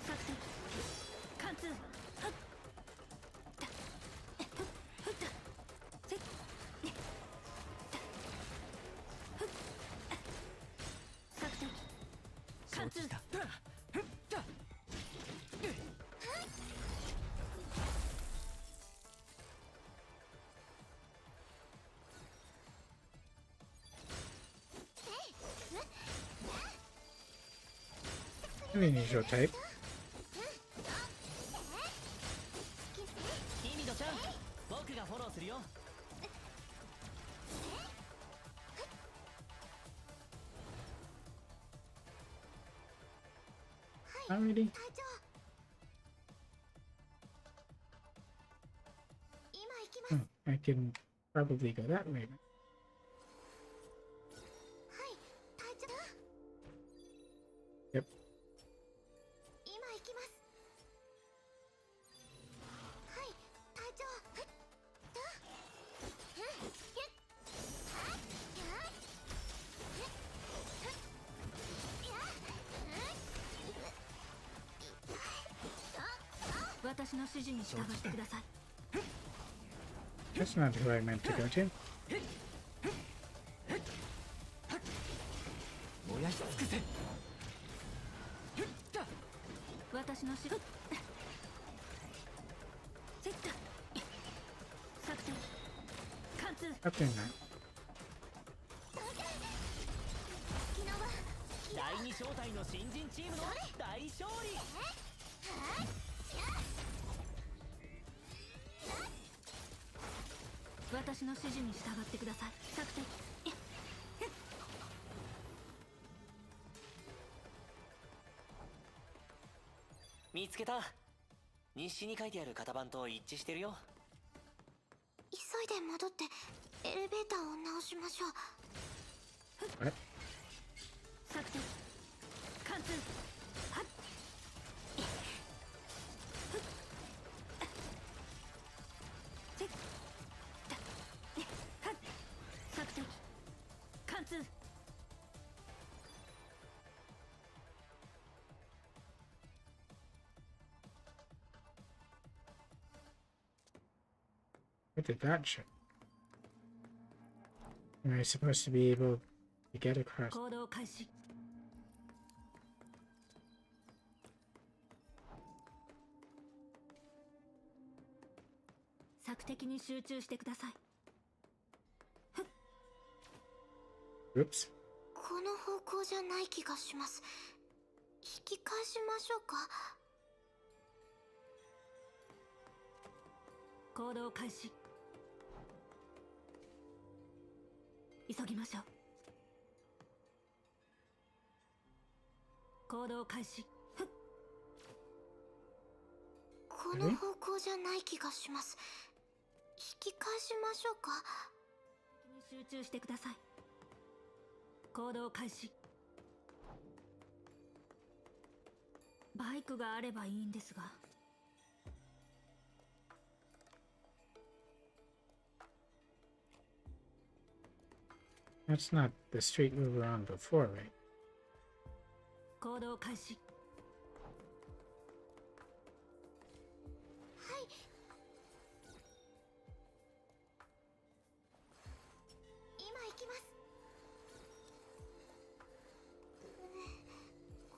作戦貫通作戦貫通Unusual type. ティミドちゃん、僕がフォローするよ。 Alrighty. 隊長今行きます Oh, I can probably go that way. はい隊長 Yep. 今行きますはい隊長私の指示に従ってください That's not who I meant to go to. 燃やし尽くせ。私の指示セッタ作戦貫通 Up in that. 第二小隊の新人チームの大勝利。私の指示に従ってください作戦見つけた。日誌に書いてある型番と一致してるよ。急いで戻ってエレベーターを直しましょう What? 作戦貫通はっせっはっ作戦貫通 What did that show? Am I supposed to be able to get across? 行動開始索敵に集中してください Oops. この方向じゃない気がします引き返しましょうか行動開始急ぎましょう行動開始この方向じゃない気がします引き返しましょうかに集中してください行動開始バイクがあればいいんですが That's not the street we were on before, right? 行動開始はい今行きます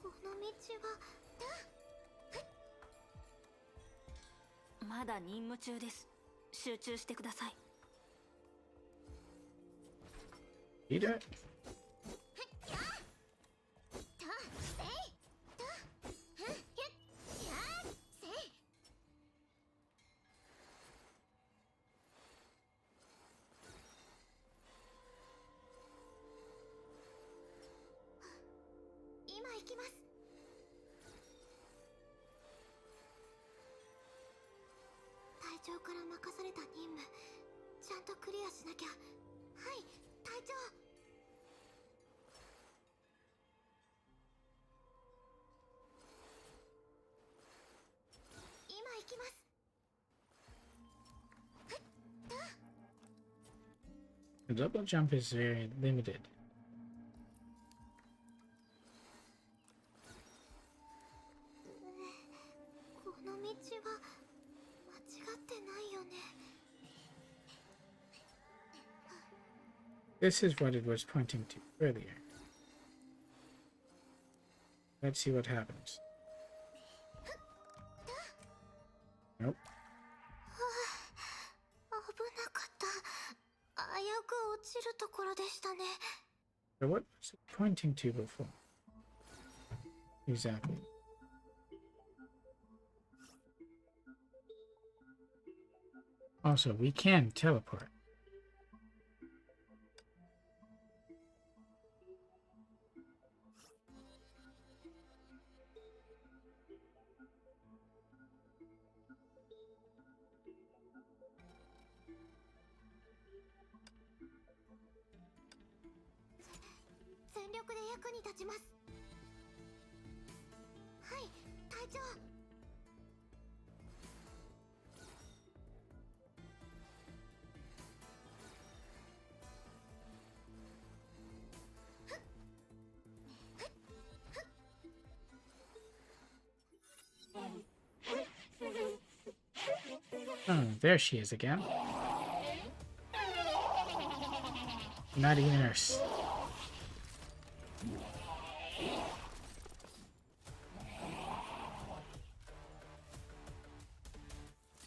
この道はまだ任務中です集中してください Eat it. 今行きます隊長から任された任務ちゃんとクリアしなきゃはい隊長今行きます The double jump is very limited. この道は間違ってないよね。 This is what it was pointing to earlier. Let's see what happens. Nope. 危なかった。危うく落ちるところでしたね。 So what was it pointing to before? Exactly. Also, we can teleport. Oh, there she is again. Not even nurse.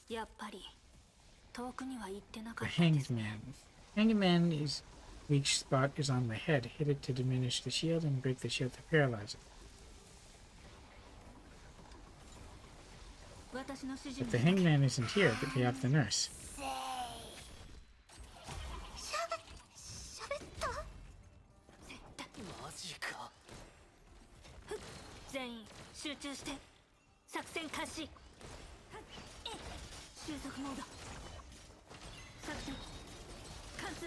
やっぱり遠くには行ってなか The ったですね。 hangman. Hangman's weak spot is on the head. Hit it to diminish the shield and break the shield to paralyze it. 私の指示 But the に hangman isn't here, but we have the nurse. 喋った。マジか。全員集中して作戦開始。収束モード。作戦貫通。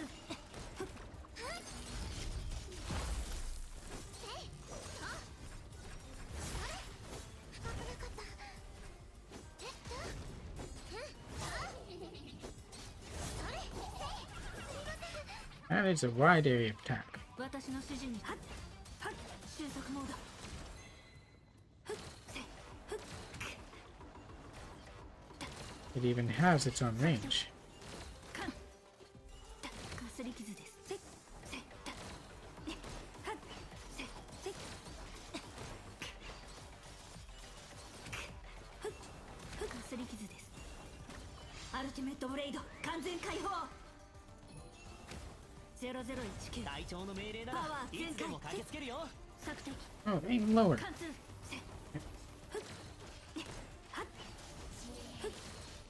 That is a wide area of attack. 私の指示に収束モード。 It even has its own range. かすり傷です。かすり傷です。アルティメットブレイド完全解放。0019隊長の命令ならいつでも駆けつけるよ。索敵 Oh, aim lower. 貫通。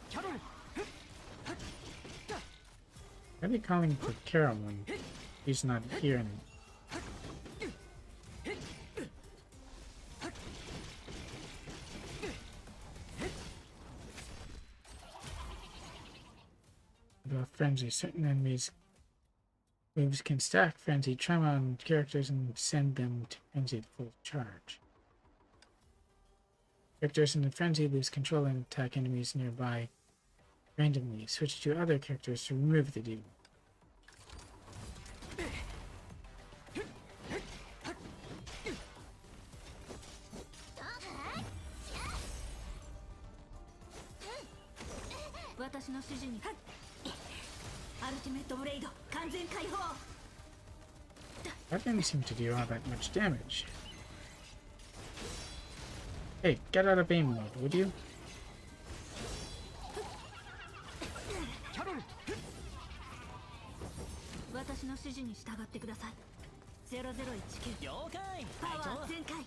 キャロル。 Why are they calling for Carol when he's not here? And about frenzy, certain enemies moves can stack frenzy trauma on characters and send them to frenzy at full charge. Characters in the frenzy lose control and attack enemies nearby randomly. Switch to other characters to remove the demon. 私の指示にアルティメットブレイド完全解放。 That didn't seem to do all that much damage. Hey, get out of aim mode, would you? キャロル。私の指示に従ってください。0019了解。パ隊長。ワー全開。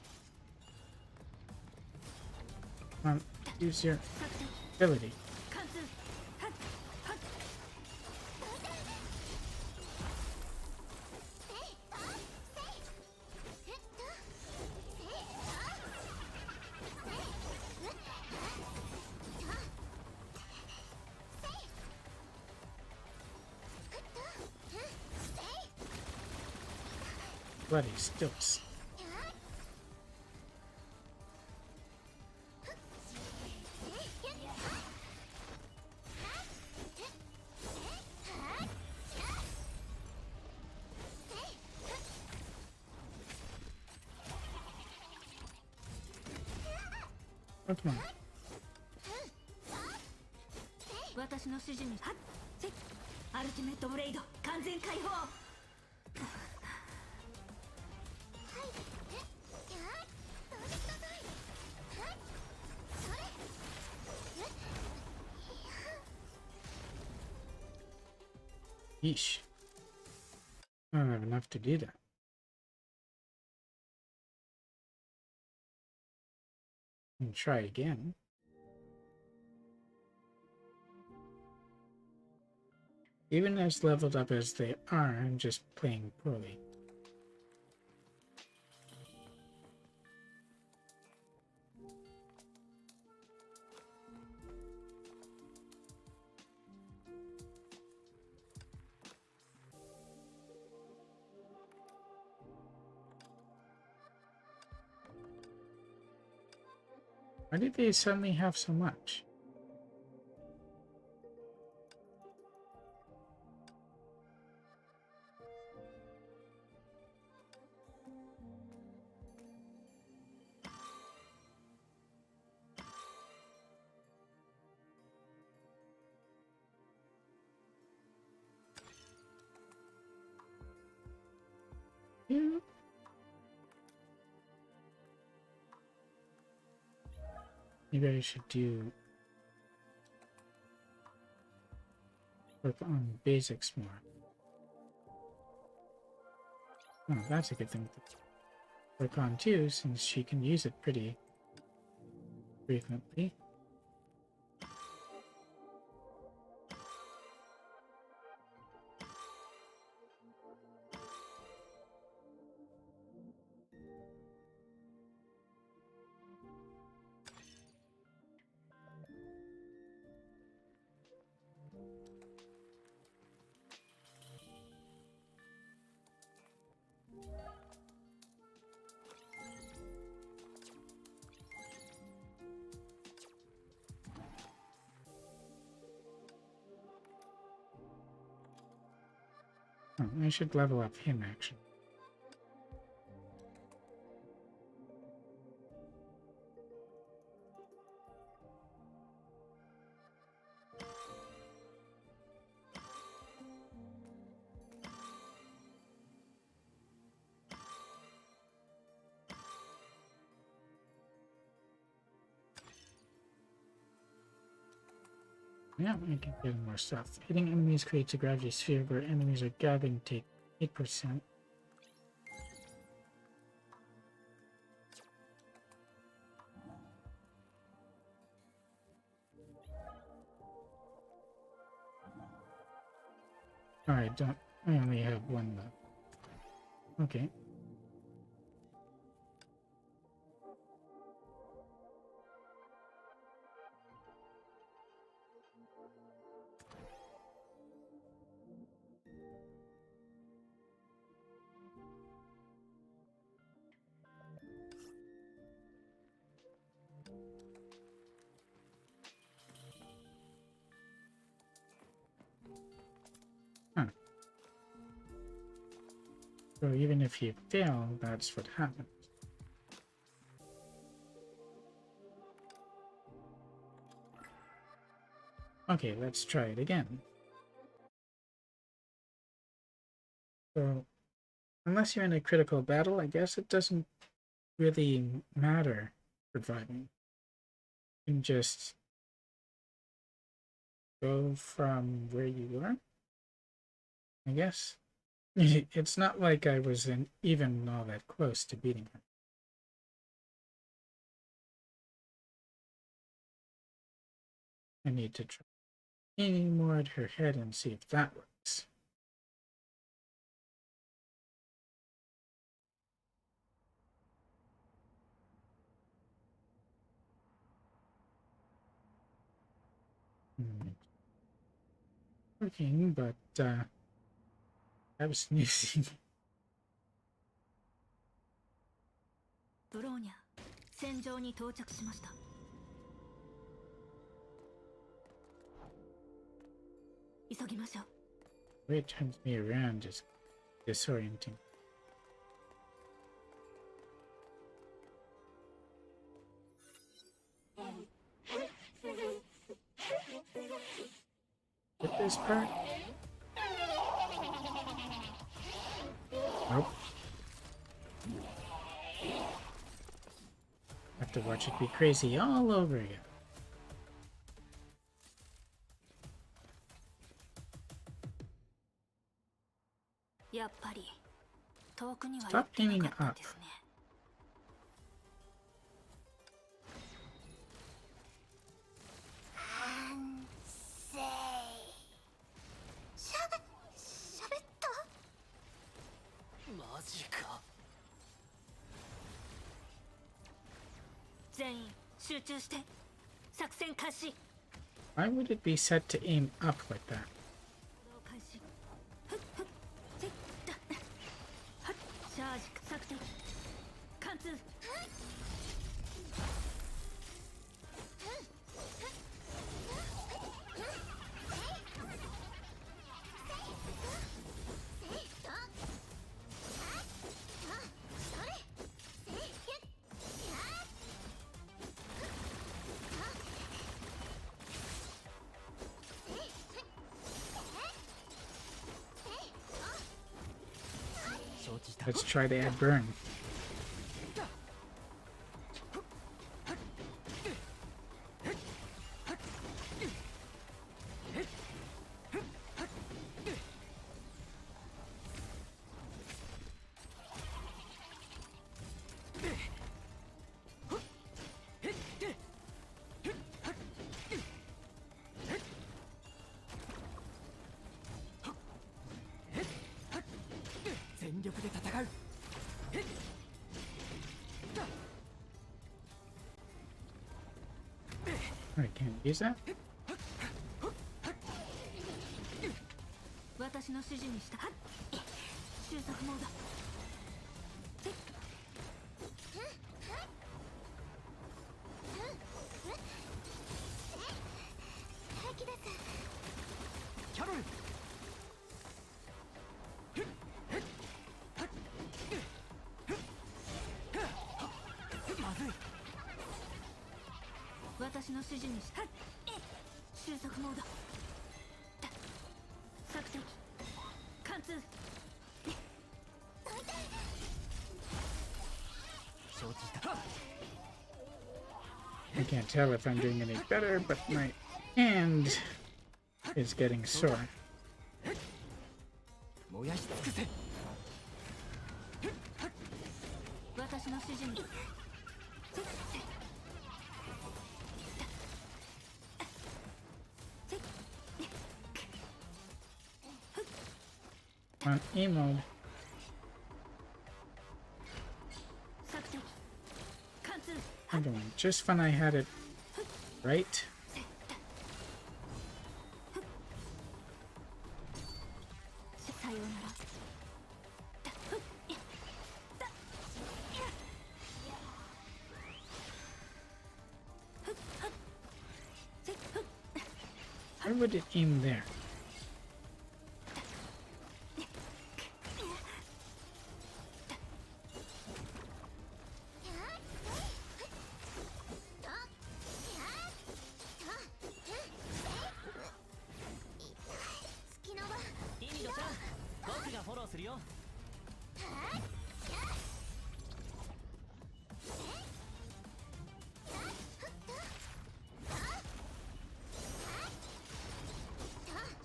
Come on, use your 作戦 ability. 貫通。Bloody stilts. Oh, come on. 私の指示にはっせっアルティメットブレイド完全解放。 Yeesh. I don't have enough to do that. And try again. Even as leveled up as they are, I'm just playing poorly. Why did they suddenly have so much? Yeah. Maybe I should do work on basics more. Oh, that's a good thing to work on too, since she can use it pretty frequently. Oh, I should level up him, actually. Yeah, I can get more stuff. Hitting enemies creates a gravity sphere where enemies are gathering take 8%. Alright, I only have one left. Okay. Huh. So even if you fail, that's what happens. Okay, let's try it again. So, unless you're in a critical battle, I guess it doesn't really matter for driving. You can just go from where you were, I guess. It's not like I was even all that close to beating her. I need to try aiming more at her head and see if that works. Working, but I was sneezing. ブローニャ戦場に到着しました。急ぎましょう。 The way it turns me around is disorienting. this part? Nope. Have to watch it be crazy all over again.やっぱり遠くには Stop 行ってな aiming かったん up. ですね。喋った？マジか。全員集中して作戦開始。 Why would it be set to aim up like that? 開始。ふっふっせっだはっチャージ索敵貫通。Let's try to add burn. I can't use that. 私の指示にした収束モード。キャロル。まずい。私の指示にした収束モード。索敵貫通。承知だ。 I can't tell if I'm doing any better, but my hand is getting sore. 燃やし尽くせ。私の指示にOn E mode. 索敵貫通。 I'm doing just when I had it right. さようなら。 Where would it aim there? インドちゃん、僕がフォローするよ。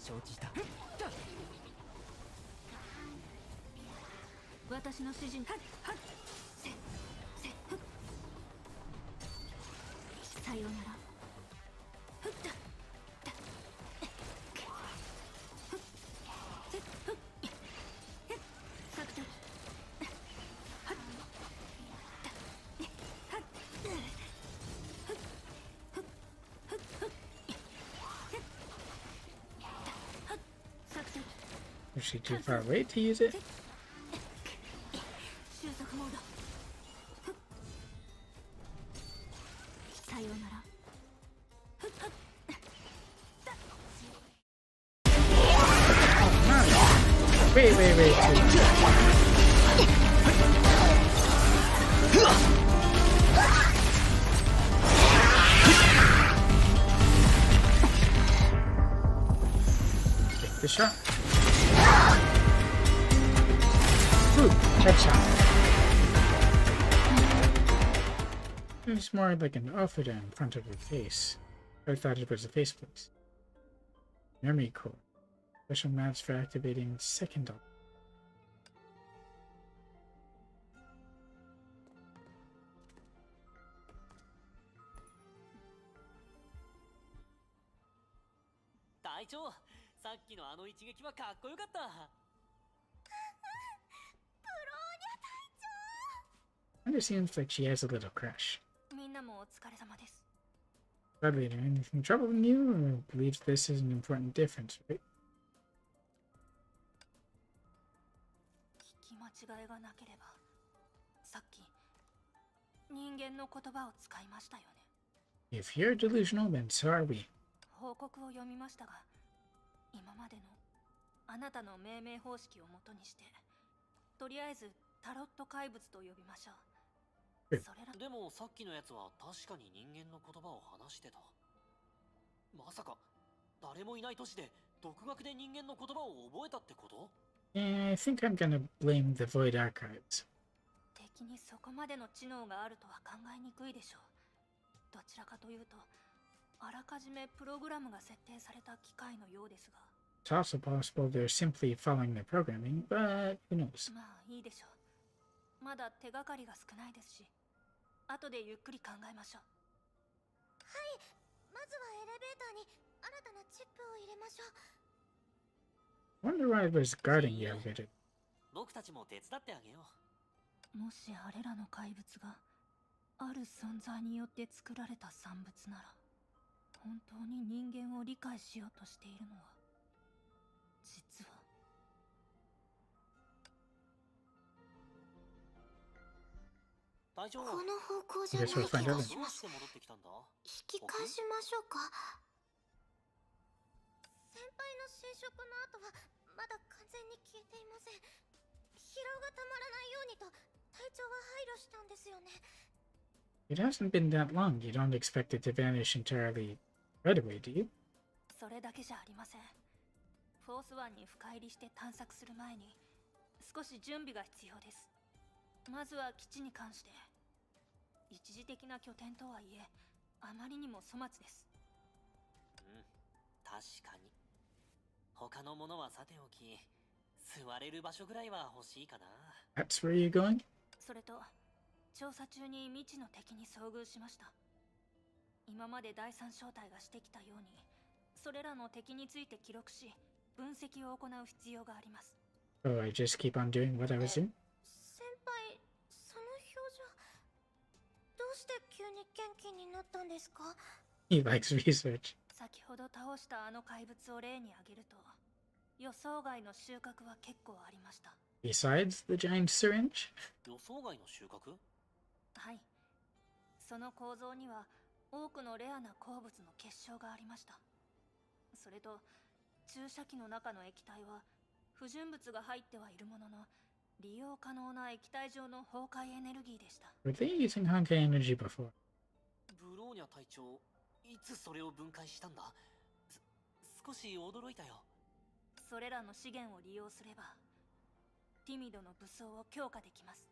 承知だ。私の指示にさようなら。索敵索敵 Is she too far away to use it? 収束モード。さようなら。 Wait. Good shot. Ooh, headshot. It's more like an outfit in front of her face. I thought it was a faceplate. Memory core. Special maps for activating second op. 隊長、さっきのあの一撃はかっこよかった。Kind of seems like she has a little crush. みんなもお疲れ様です。 Probably anything troubling you, or believes this is an important difference, right? 聞き間違いがなければ、さっき人間の言葉を使いましたよね。 If you're delusional, then so are we. 報告を読みましたが、今までのあなたの命名方式をもとにして、とりあえずタロット怪物と呼びましょう。それらでもさっきのやつは確かに人間の言葉を話してた。まさか誰もいない都市で独学で人間の言葉を覚えたってこと？ Yeah, I think I'm gonna blame the Void Archives. 敵にそこまでの知能があるとは考えにくいでしょう。どちらかというと、あらかじめプログラムが設定された機械のようですが。It's also possible they're simply following their programming, but who knows? まあいいでしょう。まだ手がかりが少ないですし、後でゆっくり考えましょう。はい、まずはエレベーターに新たなチップを入れましょう。 Wonder why it was guarding the elevator. 僕たちも手伝ってあげよう。もしあれらの怪物がある存在によって作られた産物なら、本当に人間を理解しようとしているのは、実は隊長、この方向じゃない気がします。どうして戻ってきたんだ？引き返しましょうか。先輩の侵食の後はまだ完全に消えていません。疲労がたまらないようにと隊長は配慮したんですよね。 It hasn't been that long. You don't expect it to vanish entirely right away, do you? それだけじゃありません。フォースワンに深入りして探索する前に少し準備が必要です。まずは基地に関して、一時的な拠点とはいえあまりにも粗末です。うん、確かに。他のものはさておき、座れる場所ぐらいは欲しいかな。 That's where you're going? それと調査中に未知の敵に遭遇しました。今まで第三小隊がしてきたように、それらの敵について記録し分析を行う必要があります。 Oh, I just keep on doing what I was doing? 先輩、その表情、どうして急に元気になったんですか？ He likes research. 先ほど倒したあの怪物を例に挙げると、予想外の収穫は結構ありました。 Besides the giant syringe? 予想外の収穫？はい。その構造には多くのレアな鉱物の結晶がありました。それと注射器の中の液体は不純物が入ってはいるものの、利用可能な液体状の崩壊エネルギーでした。 Were they using Honkai energy before? ブローニャ隊長、いつそれを分解したんだ？少し驚いたよ。それらの資源を利用すれば、ティミドの武装を強化できます。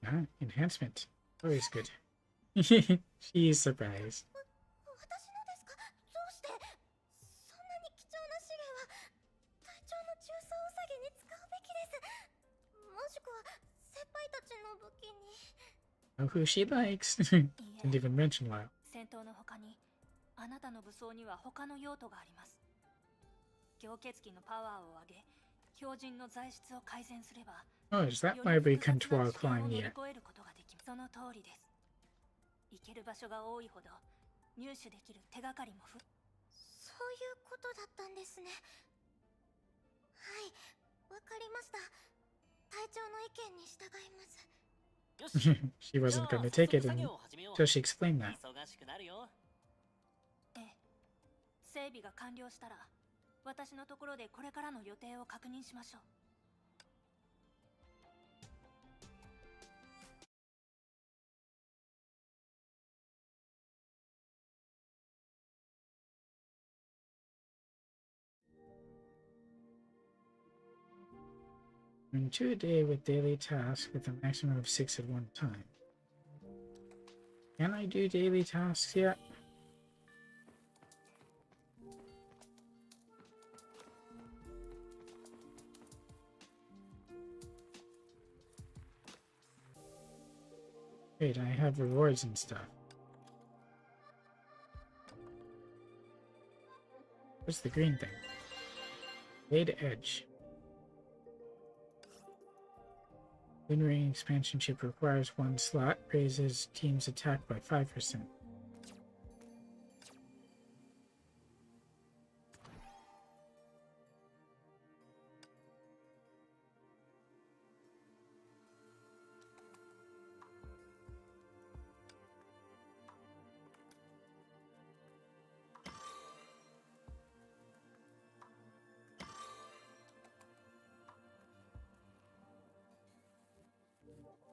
Ah, enhancement. Always good. She's surprised. 私のですか？どうして？そんなに貴重な資源は隊長の重装ウサギに使うべきです。もしくは先輩たちの武器に。 Know who she likes. いい Didn't え、 even mention Lyle. 戦闘の他にあなたの武装には他の用途があります。凝結器のパワーを上げ、標準の材質を改善すれば、 Oh, is that よ why り we 複雑 can な while 危険を climb 乗り the 越えることができます。その通りです。行ける場所が多いほど入手できる手がかりもそういうことだったんですね。はい、わかりました。隊長の意見に従います。よし。 She wasn't going to take it until she explained that. 忙しくなるよ。ええ、整備が完了したら私のところでこれからの予定を確認しましょう。Earn 2 a day with daily tasks with a maximum of 6 at one time. Can I do daily tasks yet? Wait, I have rewards and stuff. What's the green thing? Blade Edge. Moonring expansion ship requires 1 slot, raises team's attack by 5%.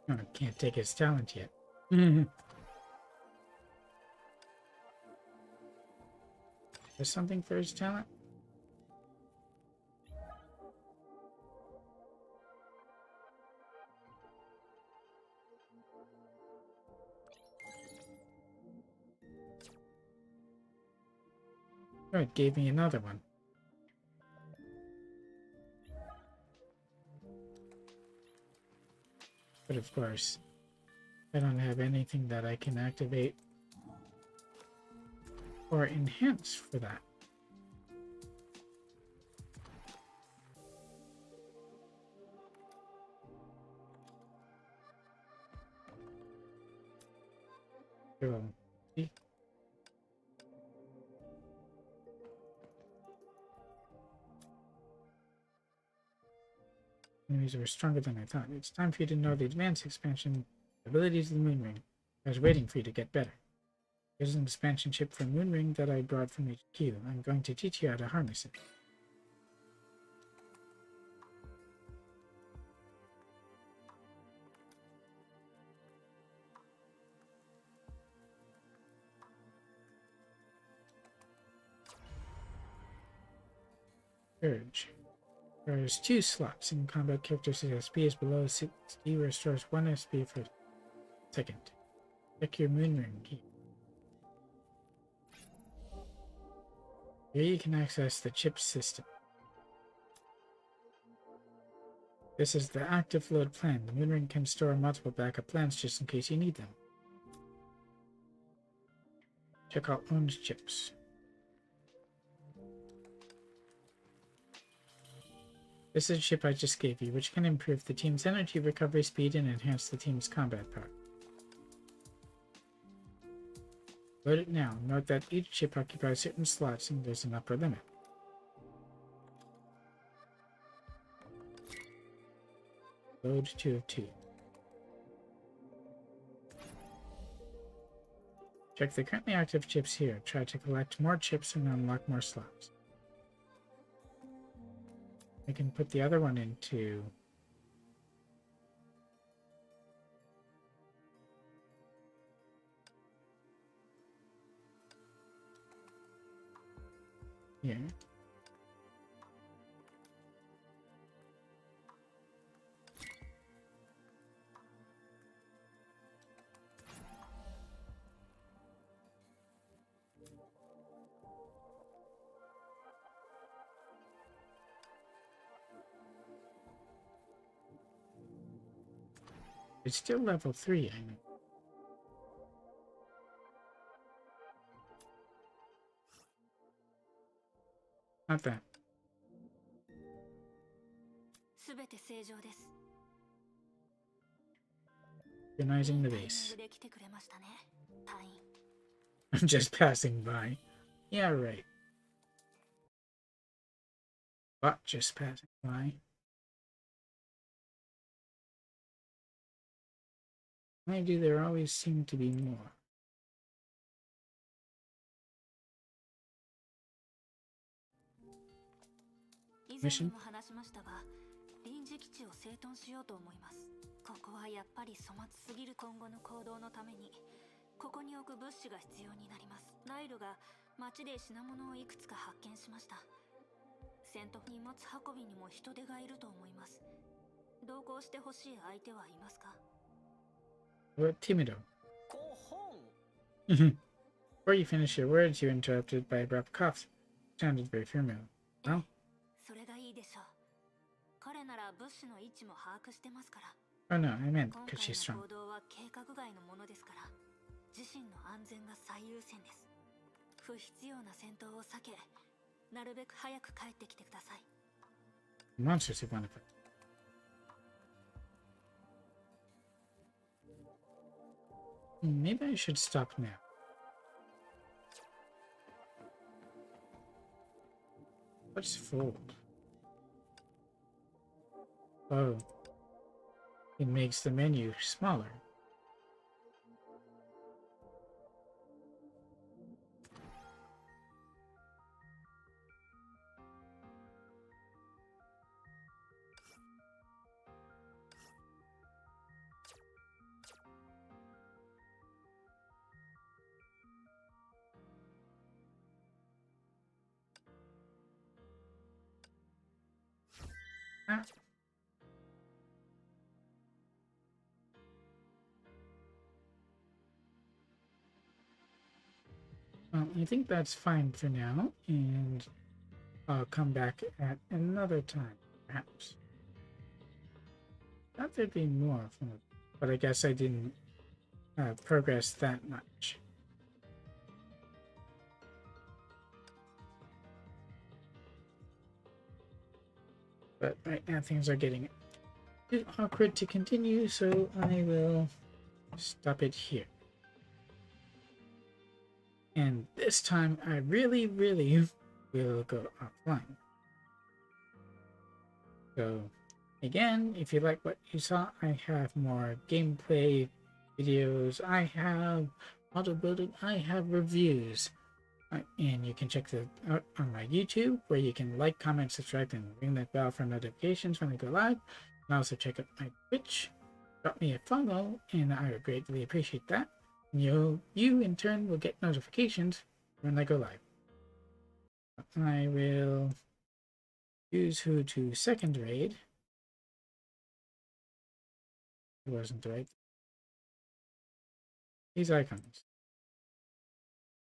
Oh, I can't take his talent yet. There's something for his talent? Oh, it gave me another one. But of course, I don't have anything that I can activate or enhance for that. So, see? Enemies were stronger than I thought. It's time for you to know the advanced expansion abilities of the Moonring. I was waiting for you to get better. Here's an expansion chip for Moonring that I brought from HQ. I'm going to teach you how to harness it. Urge. There's 2 slots in combat characters. SP is below 60, restores 1 SP for a second. Check your Moonring key. Here you can access the chip system. This is the active load plan. The Moonring can store multiple backup plans just in case you need them. Check out owned chips. This is a chip I just gave you, which can improve the team's energy recovery speed and enhance the team's combat power. Load it now. Note that each chip occupies certain slots and there's an upper limit. Load 2 of 2. Check the currently active chips here. Try to collect more chips and unlock more slots. I can put the other one into here. It's still level 3, I know. Not that. すべて正常です。 Organizing the タイミン base. グで来てくれましたね、隊員。 I'm just passing by. Yeah, right. But just passing by. Why do there always seem to be more? 以前にも話しましたが、臨時基地を整頓しようと思います。ここはやっぱり粗末すぎる今後の行動のために、ここに置く物資が必要になります。ナイルが町で品物をいくつか発見しました。戦闘荷物運びにも人手がいると思います。同行してほしい相手はいますか？ What timido? 5本 Before you finish your words, you were interrupted by abrupt coughs. Sounded very familiar. Well, それがいいでしょう。彼なら物資の位置も把握してますから。 oh no, I meant 今 because 回 she's の strong. 行動は計画外のものですから、自身の安全が最優先です。不必要な戦闘を避け、なるべく早く帰ってきてください。 Monsters who want to fight. Maybe I should stop now. What's fold? Oh. It makes the menu smaller. Ah. Well, I think that's fine for now, and I'll come back at another time, perhaps. Thought there'd be more from it, but I guess I didn't progress that much. But right now things are getting too awkward to continue, so I will stop it here. And this time I really will go offline. So again, if you like what you saw, I have more gameplay videos, I have model building, I have reviews. And you can check that out on my YouTube, where you can like, comment, subscribe, and ring that bell for notifications when I go live. And also check out my Twitch. Drop me a follow, and I would greatly appreciate that. And you in turn will get notifications when I go live. I will choose who to second raid. It wasn't right. These icons.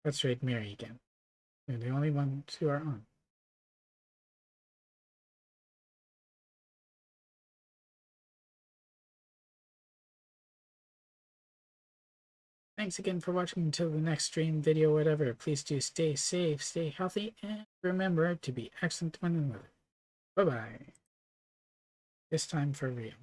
Let's raid Mary again. They're the only ones who are on. Thanks again for watching. Until the next stream, video, whatever. Please do stay safe, stay healthy, and remember to be excellent to one another. Bye-bye. This time for real.